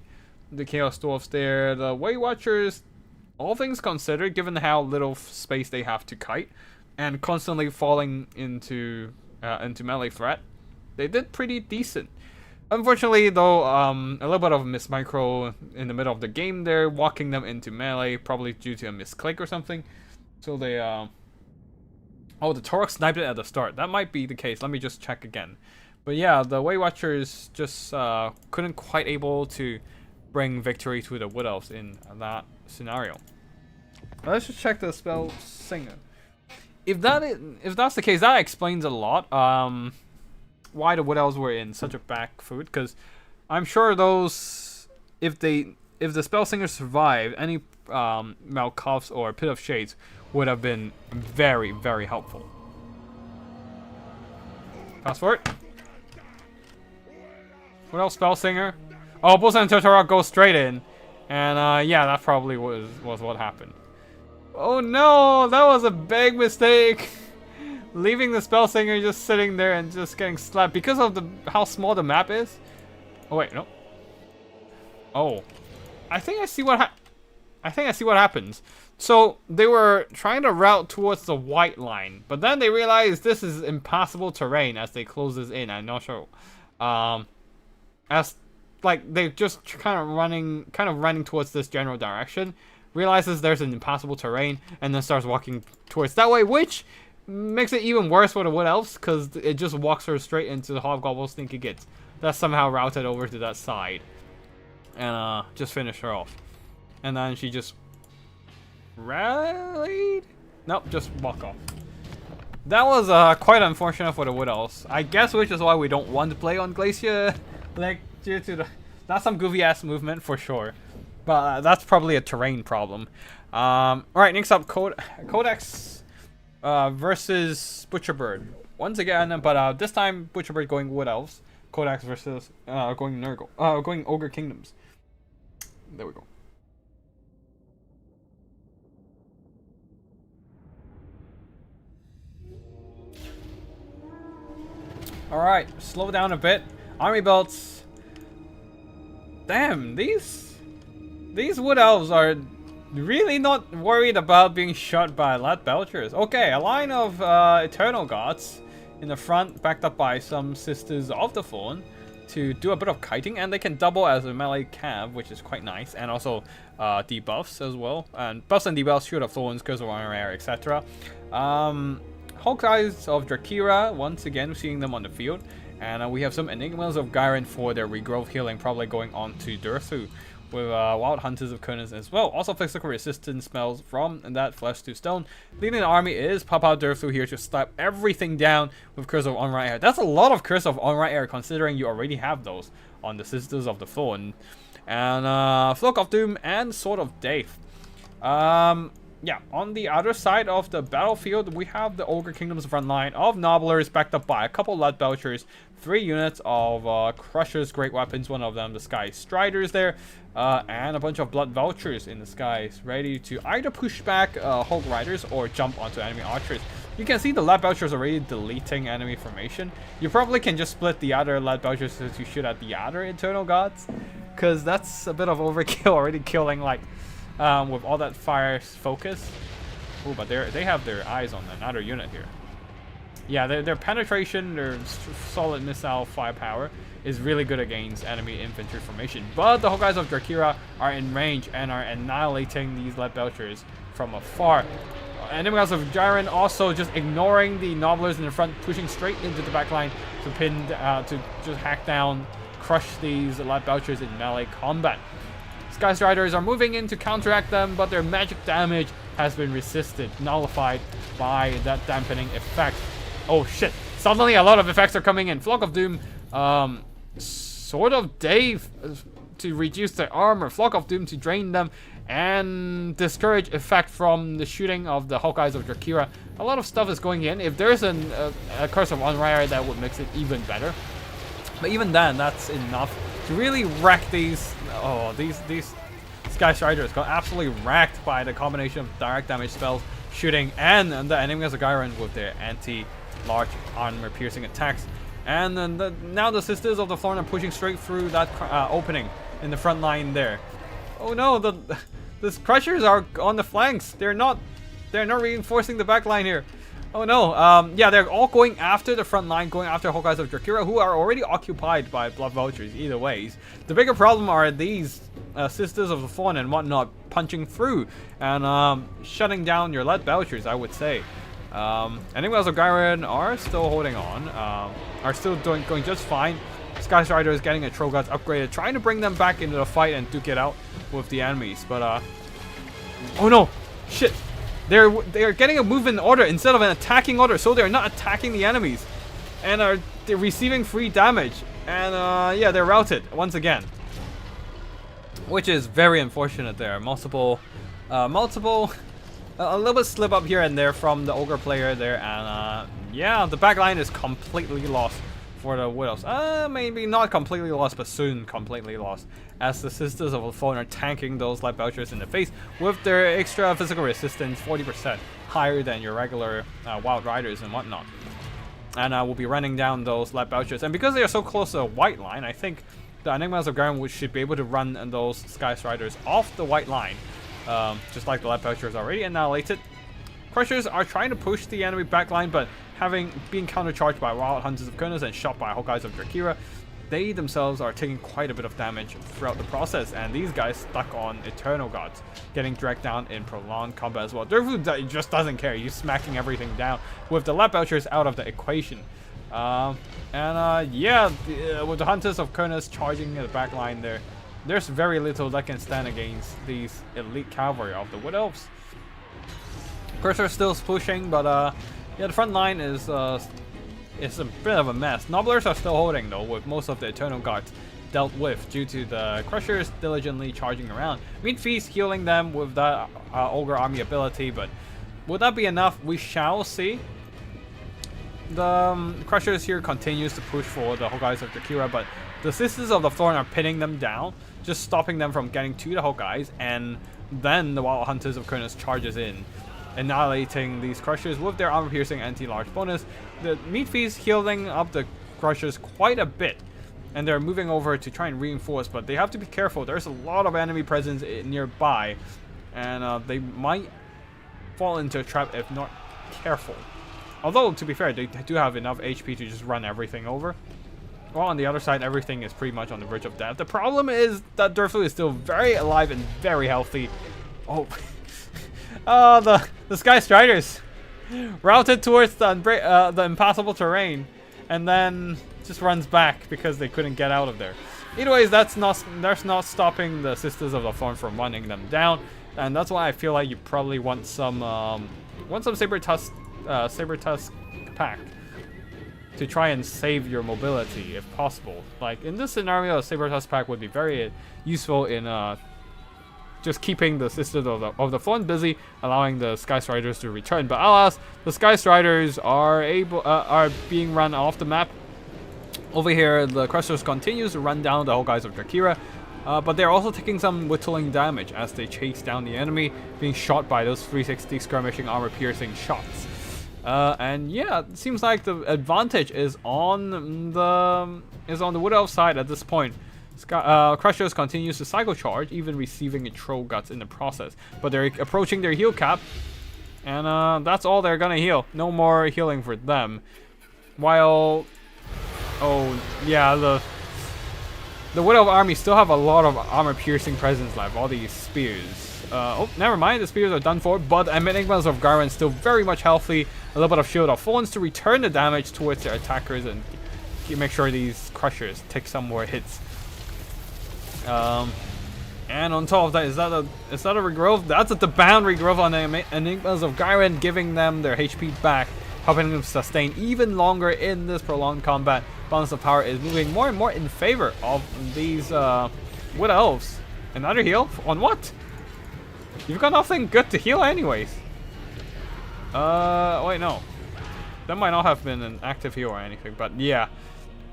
the Chaos Dwarfs there. The Way Watchers, all things considered, given how little space they have to kite, and constantly falling into melee threat, they did pretty decent. Unfortunately, though, a little bit of a miss micro in the middle of the game there, walking them into melee, probably due to a misclick or something. So they, oh, the Torok sniped it at the start. That might be the case. Let me just check again. But yeah, the Way Watchers just couldn't quite able to bring victory to the Wood Elves in that scenario. Let's just check the Spell Singer. If that's the case, that explains a lot. Why the Wood Elves were in such a back foot, because I'm sure those, if the Spell Singer survived, any Malkuths or Pit of Shades would have been very, very helpful. Fast forward. What else, Spell Singer? Oh, Bullseye and Torok go straight in, and yeah, that probably was what happened. Oh no, that was a big mistake. Leaving the Spell Singer just sitting there and just getting slapped because of how small the map is. Oh wait, no. Oh, I think I see what happens. So they were trying to route towards the white line, but then they realized this is impossible terrain as they close this in. I'm not sure. As like they just kind of running towards this general direction, realizes there's an impossible terrain, and then starts walking towards that way, which makes it even worse for the Wood Elves, because it just walks her straight into the Hobgoblin Sneaky Gits. That's somehow routed over to that side. And just finish her off. And then she just rallied? Nope, just walk off. That was quite unfortunate for the Wood Elves. I guess which is why we don't want to play on Glacier Lake, due to the... That's some goofy ass movement for sure. But that's probably a terrain problem. Alright, next up, Codex versus Butcherbird. Once again, but this time Butcherbird going Wood Elves. Codex versus going Nurgle. Going Ogre Kingdoms. There we go. Alright, slow down a bit. Army belts. Damn, these Wood Elves are Really not worried about being shot by Lad Belchers. Okay, a line of Eternal Gods in the front, backed up by some Sisters of the Fallen to do a bit of kiting, and they can double as a melee cav, which is quite nice, and also debuffs as well, and buffs and debuffs, Shield of Thorns, Curse of Honor, etc. Hawkeyes of Drakira, once again seeing them on the field, and we have some Enigmas of Gyren for their regrowth healing, probably going on to Durthu, with Wild Hunters of Kurnos as well. Also physical resistance spells from that Flesh to Stone. Leading the army is Papa Durthu here to slap everything down with Curse of Unright Air. That's a lot of Curse of Unright Air considering you already have those on the Sisters of the Thorn. And Flock of Doom and Sword of Death. Yeah, on the other side of the battlefield, we have the Ogre Kingdom's front line of Nobblers backed up by a couple Lad Belchers, 3 units of Crushers, Great Weapons, one of them the Sky Striders there, and a bunch of Blood Vultures in the skies, ready to either push back Hulk Riders or jump onto enemy archers. You can see the Lad Belchers already deleting enemy formation. You probably can just split the other Lad Belchers to shoot at the other Eternal Gods, because that's a bit of overkill, already killing like with all that fire focus. Oh, but they have their eyes on another unit here. Yeah, their penetration, their solid missile firepower is really good against enemy infantry formation. But the Hawkeyes of Drakira are in range and are annihilating these Lad Belchers from afar. Enemies of Gyren also just ignoring the Nobblers in the front, pushing straight into the backline to pin, to just hack down, crush these Lad Belchers in melee combat. Sky Striders are moving in to counteract them, but their magic damage has been resisted, nullified by that dampening effect. Oh shit, suddenly a lot of effects are coming in. Flock of Doom, Sword of Death to reduce their armor, Flock of Doom to drain them, and discourage effect from the shooting of the Hawkeyes of Drakira. A lot of stuff is going in. If there's a Curse of Unright, that would make it even better. But even then, that's enough to really wreck these. Oh, these Sky Striders got absolutely wrecked by the combination of direct damage spells, shooting, and the enemies of Gyren with their anti-large armor piercing attacks. And then now the Sisters of the Thorn are pushing straight through that opening in the front line there. Oh no, the Crushers are on the flanks. They're not reinforcing the back line here. Oh no, yeah, they're all going after the front line, going after Hawkeyes of Drakira, who are already occupied by Blood Vultures either ways. The bigger problem are these Sisters of the Fawn and whatnot punching through and shutting down your Lad Belchers, I would say. Enemies of Gyren are still holding on, are still going just fine. Sky Strider is getting a Trogods upgraded, trying to bring them back into the fight and duke it out with the enemies, but oh no, shit. They're getting a movement order instead of an attacking order, so they're not attacking the enemies, and they're receiving free damage, and yeah, they're routed once again, which is very unfortunate. There, multiple, a little bit slip up here and there from the Ogre player there, and yeah, the back line is completely lost for the Wood Elves. Maybe not completely lost, but soon completely lost, as the Sisters of the Fallen are tanking those Lad Belchers in the face with their extra physical resistance, 40% higher than your regular Wild Riders and whatnot. And we'll be running down those Lad Belchers. And because they are so close to the white line, I think the Enigmas of Gyren should be able to run those Sky Striders off the white line, just like the Lad Belchers already annihilated. Crushers are trying to push the enemy backline, but being countercharged by Wild Hunters of Kurnos and shot by Hawkeyes of Drakira, they themselves are taking quite a bit of damage throughout the process, and these guys stuck on Eternal Gods, getting dragged down in prolonged combat as well. Durthu just doesn't care, he's smacking everything down with the Lad Belchers out of the equation. Yeah, with the Hunters of Kurnos charging the back line there, there's very little that can stand against these elite cavalry of the Wood Elves. Cursor still pushing, but yeah, the front line is a bit of a mess. Nobblers are still holding though, with most of the Eternal Gods dealt with due to the Crushers diligently charging around. Meat Feast healing them with that Ogre Army ability, but would that be enough? We shall see. The Crushers here continues to push for the Hawkeyes of Drakira, but the Sisters of the Thorn are pinning them down, just stopping them from getting to the Hawkeyes, and then the Wild Hunters of Kurnos charges in, annihilating these Crushers with their armor piercing anti-large bonus. The Meat Feast healing up the Crushers quite a bit, and they're moving over to try and reinforce, but they have to be careful. There's a lot of enemy presence nearby, and they might fall into a trap if not careful. Although, to be fair, they do have enough HP to just run everything over. Well, on the other side, everything is pretty much on the verge of death. The problem is that Durfu is still very alive and very healthy. Oh, oh, the Sky Striders routed towards the impassable terrain, and then just runs back because they couldn't get out of there. Either ways, that's not stopping the Sisters of the Thorn from running them down, and that's why I feel like you probably want some Saber Tusk pack to try and save your mobility if possible. Like in this scenario, a Saber Tusk pack would be very useful in just keeping the Sisters of the Thorn busy, allowing the Sky Striders to return. But alas, the Sky Striders are being run off the map. Over here, the Crushers continues to run down the whole guys of Drakira, but they're also taking some whittling damage as they chase down the enemy, being shot by those 360 skirmishing armor-piercing shots. And yeah, it seems like the advantage is on the Wood Elf side at this point. Crushers continues to cycle charge, even receiving a Troll Guts in the process. But they're approaching their heal cap, and that's all they're gonna heal. No more healing for them. While, oh yeah, the Wood Elf army still have a lot of armor-piercing presence left. All these spears. Oh, never mind. The spears are done for, but Enigmas of Garen still very much healthy. A little bit of Shield of Thorns to return the damage towards their attackers and make sure these Crushers take some more hits. And on top of that, is that a regrowth? That's the bound regrowth on the Enigmas of Garen, giving them their HP back, helping them sustain even longer in this prolonged combat. Balance of power is moving more and more in favor of these Wood Elves. Another heal? On what? You've got nothing good to heal anyways. Wait, no. That might not have been an active heal or anything, but yeah.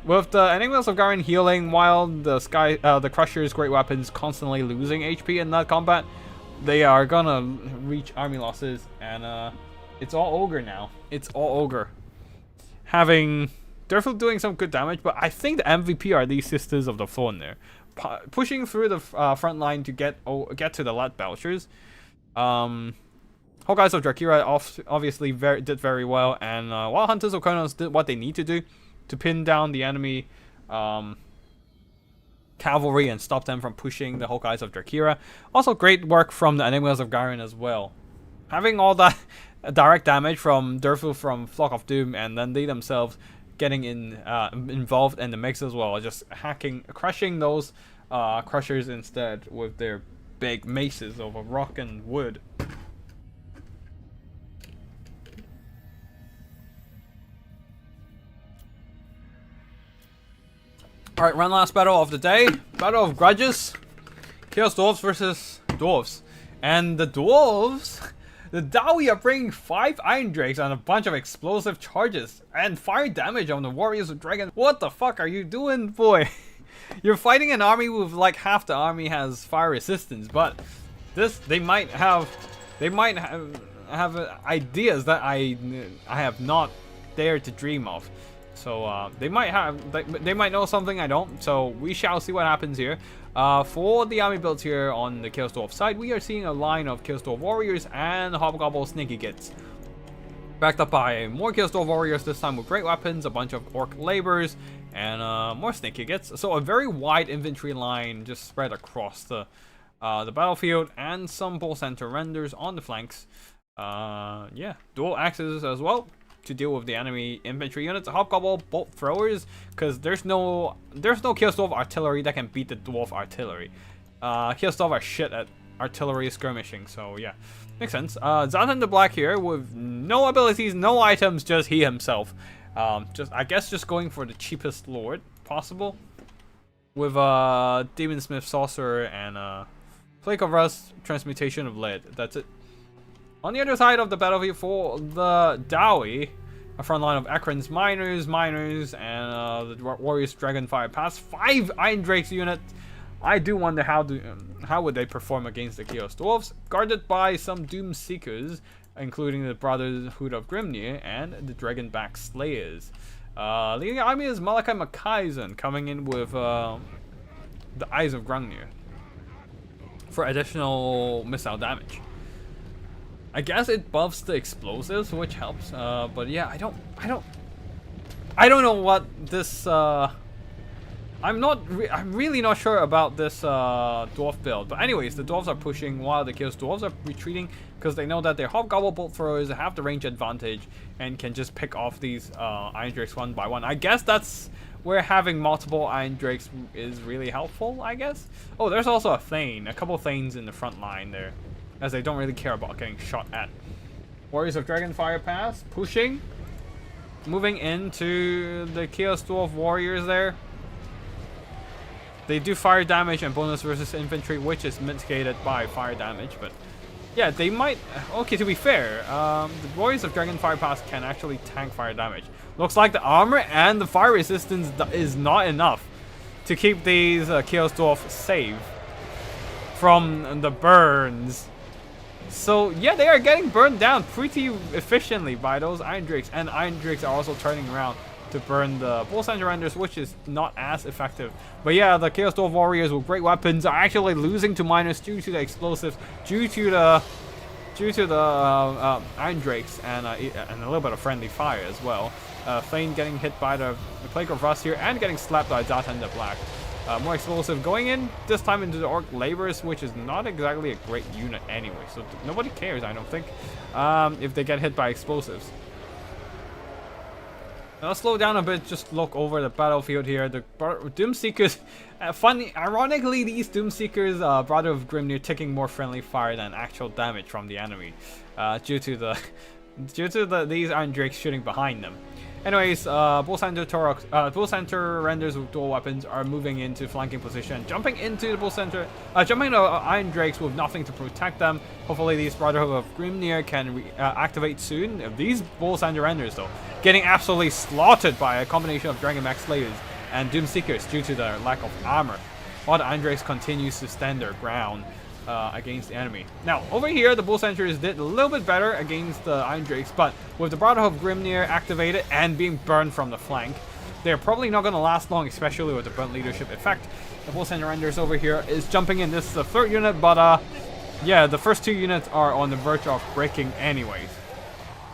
With the Enigmas of Garen healing while the Crusher's great weapons constantly losing HP in that combat, they are gonna reach army losses, and it's all Ogre now. It's all Ogre. They're doing some good damage, but I think the MVP are these Sisters of the Thorn there. Pushing through the front line to get to the Lat Belchers. Hawkeyes of Drakira obviously did very well, and while Hunters of Kronos did what they need to do to pin down the enemy cavalry and stop them from pushing the Hawkeyes of Drakira. Also great work from the Enigmas of Garen as well. Having all that direct damage from Durfu from Flock of Doom, and then they themselves getting involved in the mix as well, just crushing those Crushers instead with their big maces of rock and wood. Alright, one last battle of the day. Battle of Grudges. Chaos Dwarves versus Dwarves. And the Dwarves, the Dawi are bringing 5 Iron Drakes and a bunch of explosive charges and fire damage on the Warriors of Dragon. What the fuck are you doing, boy? You're fighting an army with like half the army has fire resistance, but they might have ideas that I have not dared to dream of. So they might know something I don't. So we shall see what happens here. For the army builds here on the Chaos Dwarf side, we are seeing a line of Chaos Dwarf warriors and Hobgoblin Sneaky Gits, backed up by more Chaos Dwarf warriors, this time with great weapons, a bunch of Orc laborers, and more Sneaky Gits. So a very wide infantry line just spread across the battlefield, and some Bull Center renders on the flanks. Yeah, dual axes as well to deal with the enemy infantry units. Hobgoblin bolt throwers, because there's no Chaos Dwarf artillery that can beat the Dwarf artillery. Chaos Dwarf are shit at artillery skirmishing, so yeah, makes sense. Zatan the Black here with no abilities, no items, just he himself. I guess just going for the cheapest lord possible, with Demon Smith Sorcerer and Flake of Rust, Transmutation of Lead. That's it. On the other side of the battlefield for the Dawi, a front line of Ekron's Miners, and the Warriors Dragonfire Pass. 5 Iron Drakes unit. I do wonder how would they perform against the Chaos Dwarfs, guarded by some Doom Seekers, including the Brotherhood of Grimnir and the Dragonback Slayers. Leading the army is Malachi Makaizen, coming in with the Eyes of Grungnir. for additional missile damage. I guess it buffs the explosives, which helps. But yeah, I don't know what this. I'm really not sure about this dwarf build. But anyways, the dwarves are pushing while the Chaos Dwarves are retreating because they know that their Hobgoblin bolt throwers have the range advantage and can just pick off these Iron Drakes one by one. I guess that's where having multiple Iron Drakes is really helpful, I guess. Oh, there's also a Thane, a couple Thanes in the front line there, as they don't really care about getting shot at. Warriors of Dragonfire Pass, pushing. Moving into the Chaos Dwarf Warriors there. They do fire damage and bonus versus infantry, which is mitigated by fire damage, but yeah, they might... Okay, to be fair, the Warriors of Dragonfire Pass can actually tank fire damage. Looks like the armor and the fire resistance is not enough to keep these Chaos Dwarf safe from the burns. So yeah, they are getting burned down pretty efficiently by those Iron Drakes, and Iron Drakes are also turning around to burn the Bull Surrenders, which is not as effective. But yeah, the Chaos Dwarf Warriors with great weapons are actually losing to minus due to the explosives, due to the Iron Drakes, and a little bit of friendly fire as well. Thane getting hit by the Plague of Rust here and getting slapped by Data and the Black. More explosive going in, this time into the Orc Laborers, which is not exactly a great unit anyway, so nobody cares, I don't think, if they get hit by explosives. Now slow down a bit, just look over the battlefield here. The Doomseekers, ironically, these Doomseekers, Brother of Grimnir, taking more friendly fire than actual damage from the enemy, due to these Iron Drakes shooting behind them. Anyways, Bull Center Renders with dual weapons are moving into flanking position, jumping into the jumping the Iron Drakes with nothing to protect them. Hopefully these Brotherhood of Grimnir can activate soon. These Bull Center Renders, though, getting absolutely slaughtered by a combination of Dragon Mech Slayers and Doomseekers due to their lack of armor, while the Iron Drakes continues to stand their ground against the enemy. Now, over here, the Bull Sentries did a little bit better against the Iron Drakes, but with the Brotherhood of Grimnir activated and being burned from the flank, they're probably not going to last long, especially with the burnt leadership effect. The Bull Center Renders over here is jumping in. This is the third unit, but yeah, the first two units are on the verge of breaking anyways.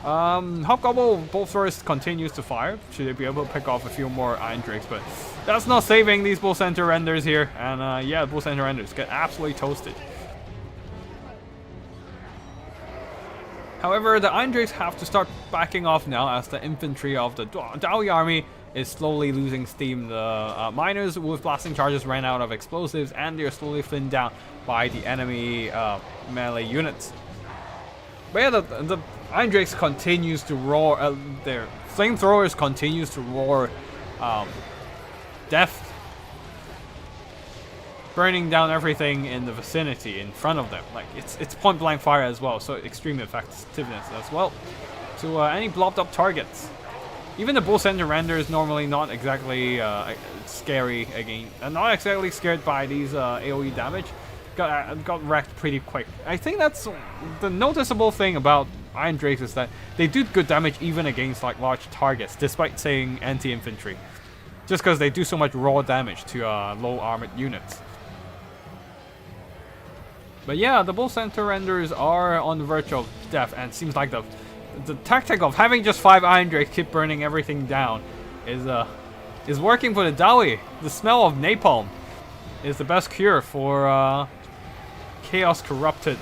Hobgoblin bolt throwers continues to fire. Should they be able to pick off a few more Iron Drakes, but that's not saving these Bull Center Renders here, and yeah, Bull Center Renders get absolutely toasted. However, the Iron Drakes have to start backing off now as the infantry of the Dawi army is slowly losing steam. The miners with blasting charges ran out of explosives and they're slowly thinned down by the enemy melee units. But yeah, the Iron Drakes continues to roar, their flamethrowers continues to roar death, burning down everything in the vicinity in front of them. Like it's point blank fire as well, so extreme effectiveness as well to any blobbed up targets. Even the Bull Center Render is normally not exactly scary again, not exactly scared by these AoE damage. Got wrecked pretty quick. I think that's the noticeable thing about Iron Drakes, is that they do good damage even against like large targets, despite saying anti-infantry, just because they do so much raw damage to low armored units. But yeah, the Bull Center Renders are on the verge of death, and it seems like the tactic of having just 5 Iron Drakes keep burning everything down is working for the Dawi. The smell of napalm is the best cure for chaos corrupted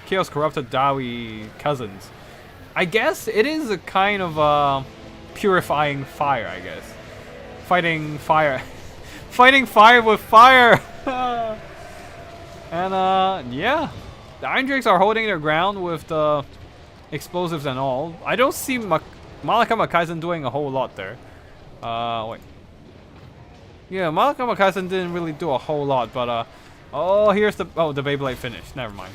Dawi cousins. I guess it is a kind of purifying fire, I guess. Fighting fire with fire. And yeah, the Iron Drakes are holding their ground with the explosives and all. I don't see Malaka Makaizen doing a whole lot there. Wait. Yeah, Malaka Makaizen didn't really do a whole lot, but oh, here's the Beyblade finish. Never mind.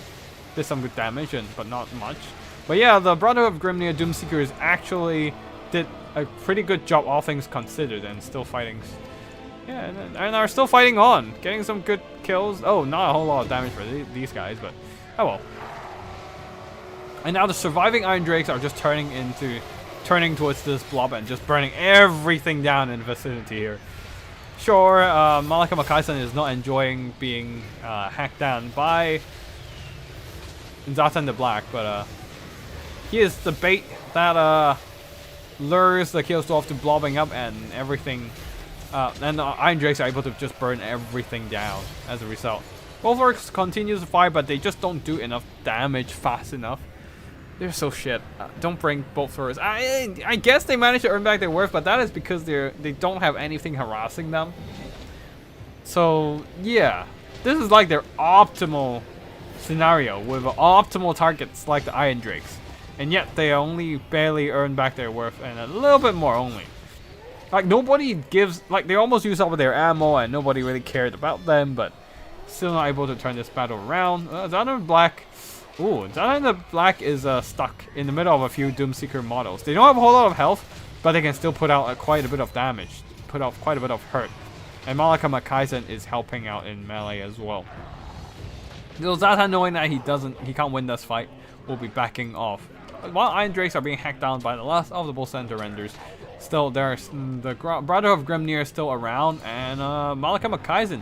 Did some good damage, but not much. But yeah, the Brotherhood of Grimnir Doomseekers actually did a pretty good job, all things considered, and still fighting. Yeah, and are still fighting on, getting some good kills. Oh, not a whole lot of damage for these guys, but oh well. And now the surviving Iron Drakes are just turning towards this blob and just burning everything down in the vicinity here. Sure, Malaka Makaisen is not enjoying being hacked down by Zatan the Black, but he is the bait that lures the Chaos Dwarf to blobbing up and everything. And the Iron Drakes are able to just burn everything down as a result. Wolfworks continues to fight, but they just don't do enough damage fast enough. They're so shit. Don't bring bolt throwers. I guess they managed to earn back their worth, but that is because they don't have anything harassing them. So yeah, this is like their optimal scenario with optimal targets like the Iron Drakes, and yet they only barely earn back their worth and a little bit more only. Like nobody gives, like they almost used up their ammo and nobody really cared about them, but still not able to turn this battle around. Zatan Black. Ooh, Zatan the Black is stuck in the middle of a few Doomseeker models. They don't have a whole lot of health, but they can still put out quite a bit of damage, put out quite a bit of hurt. And Malaka Makaisen is helping out in melee as well. So Zatan, knowing that he can't win this fight, will be backing off. While Iron Drakes are being hacked down by the last of the Bull Center Renders, still there's the Brother of Grimnir still around, and Malaka Makaisen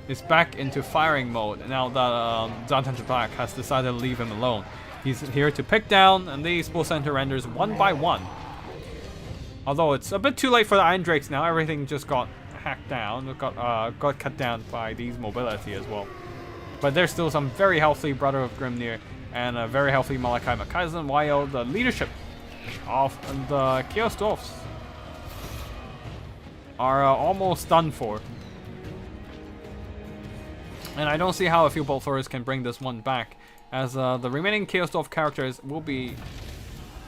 is back into firing mode now that Zatan the Black has decided to leave him alone. He's here to pick down and these Bull Center Renders one by one. Although it's a bit too late for the Iron Drakes now, everything just got hacked down, got cut down by these mobility as well. But there's still some very healthy Brother of Grimnir and a very healthy Malachi Makaisen, while the leadership of the Chaos Dwarfs are almost done for. And I don't see how a few bolt throwers can bring this one back, as the remaining Chaos Dwarf characters will be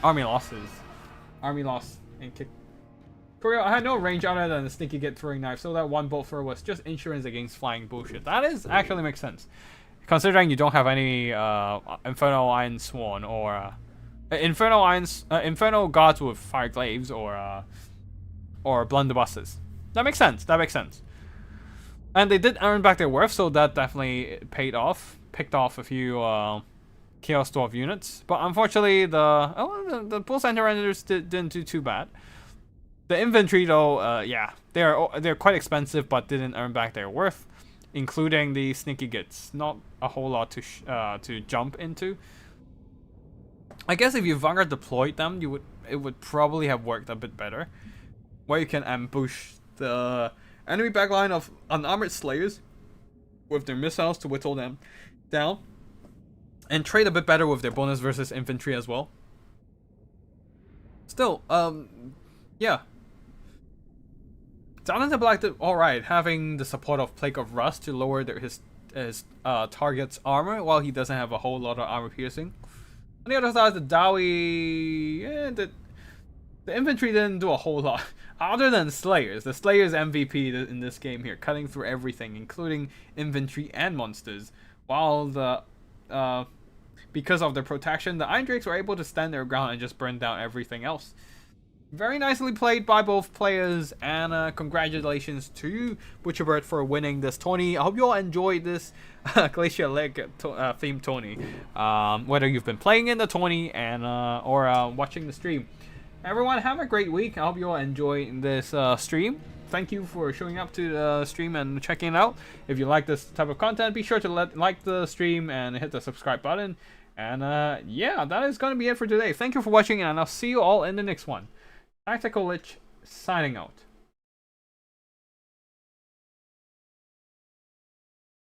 army losses. Army loss and kick. For real, I had no range other than the sneaky git throwing knife, so that one bolt thrower was just insurance against flying bullshit. That is actually makes sense, considering you don't have any Infernal Iron Sworn or Infernal Gods with fire glaives or blunderbusses. That makes sense. That makes sense. And they did earn back their worth, so that definitely paid off. Picked off a few Chaos Dwarf units, but unfortunately the Bull Center Renders didn't do too bad. The infantry though, yeah, they're quite expensive, but didn't earn back their worth, including the sneaky gits. Not a whole lot to jump into. I guess if you Vanguard deployed them, it would probably have worked a bit better, where you can ambush the enemy backline of unarmored slayers with their missiles to whittle them down, and trade a bit better with their bonus versus infantry as well. Still, yeah. Zatan the Black did alright, having the support of Plague of Rust to lower his target's armor, while he doesn't have a whole lot of armor piercing. On the other side, the Dowie, the infantry didn't do a whole lot, other than Slayers. The Slayers MVP in this game here, cutting through everything, including infantry and monsters. While the because of their protection, the Iron Drakes were able to stand their ground and just burn down everything else. Very nicely played by both players, and congratulations to Butcherbird for winning this tourney. I hope you all enjoyed this Glacier Lake themed tourney, whether you've been playing in the tourney and or watching the stream. Everyone, have a great week. I hope you all enjoy this stream. Thank you for showing up to the stream and checking it out. If you like this type of content, be sure to like the stream and hit the subscribe button. And yeah, that is going to be it for today. Thank you for watching, and I'll see you all in the next one. Tactical Lich signing out.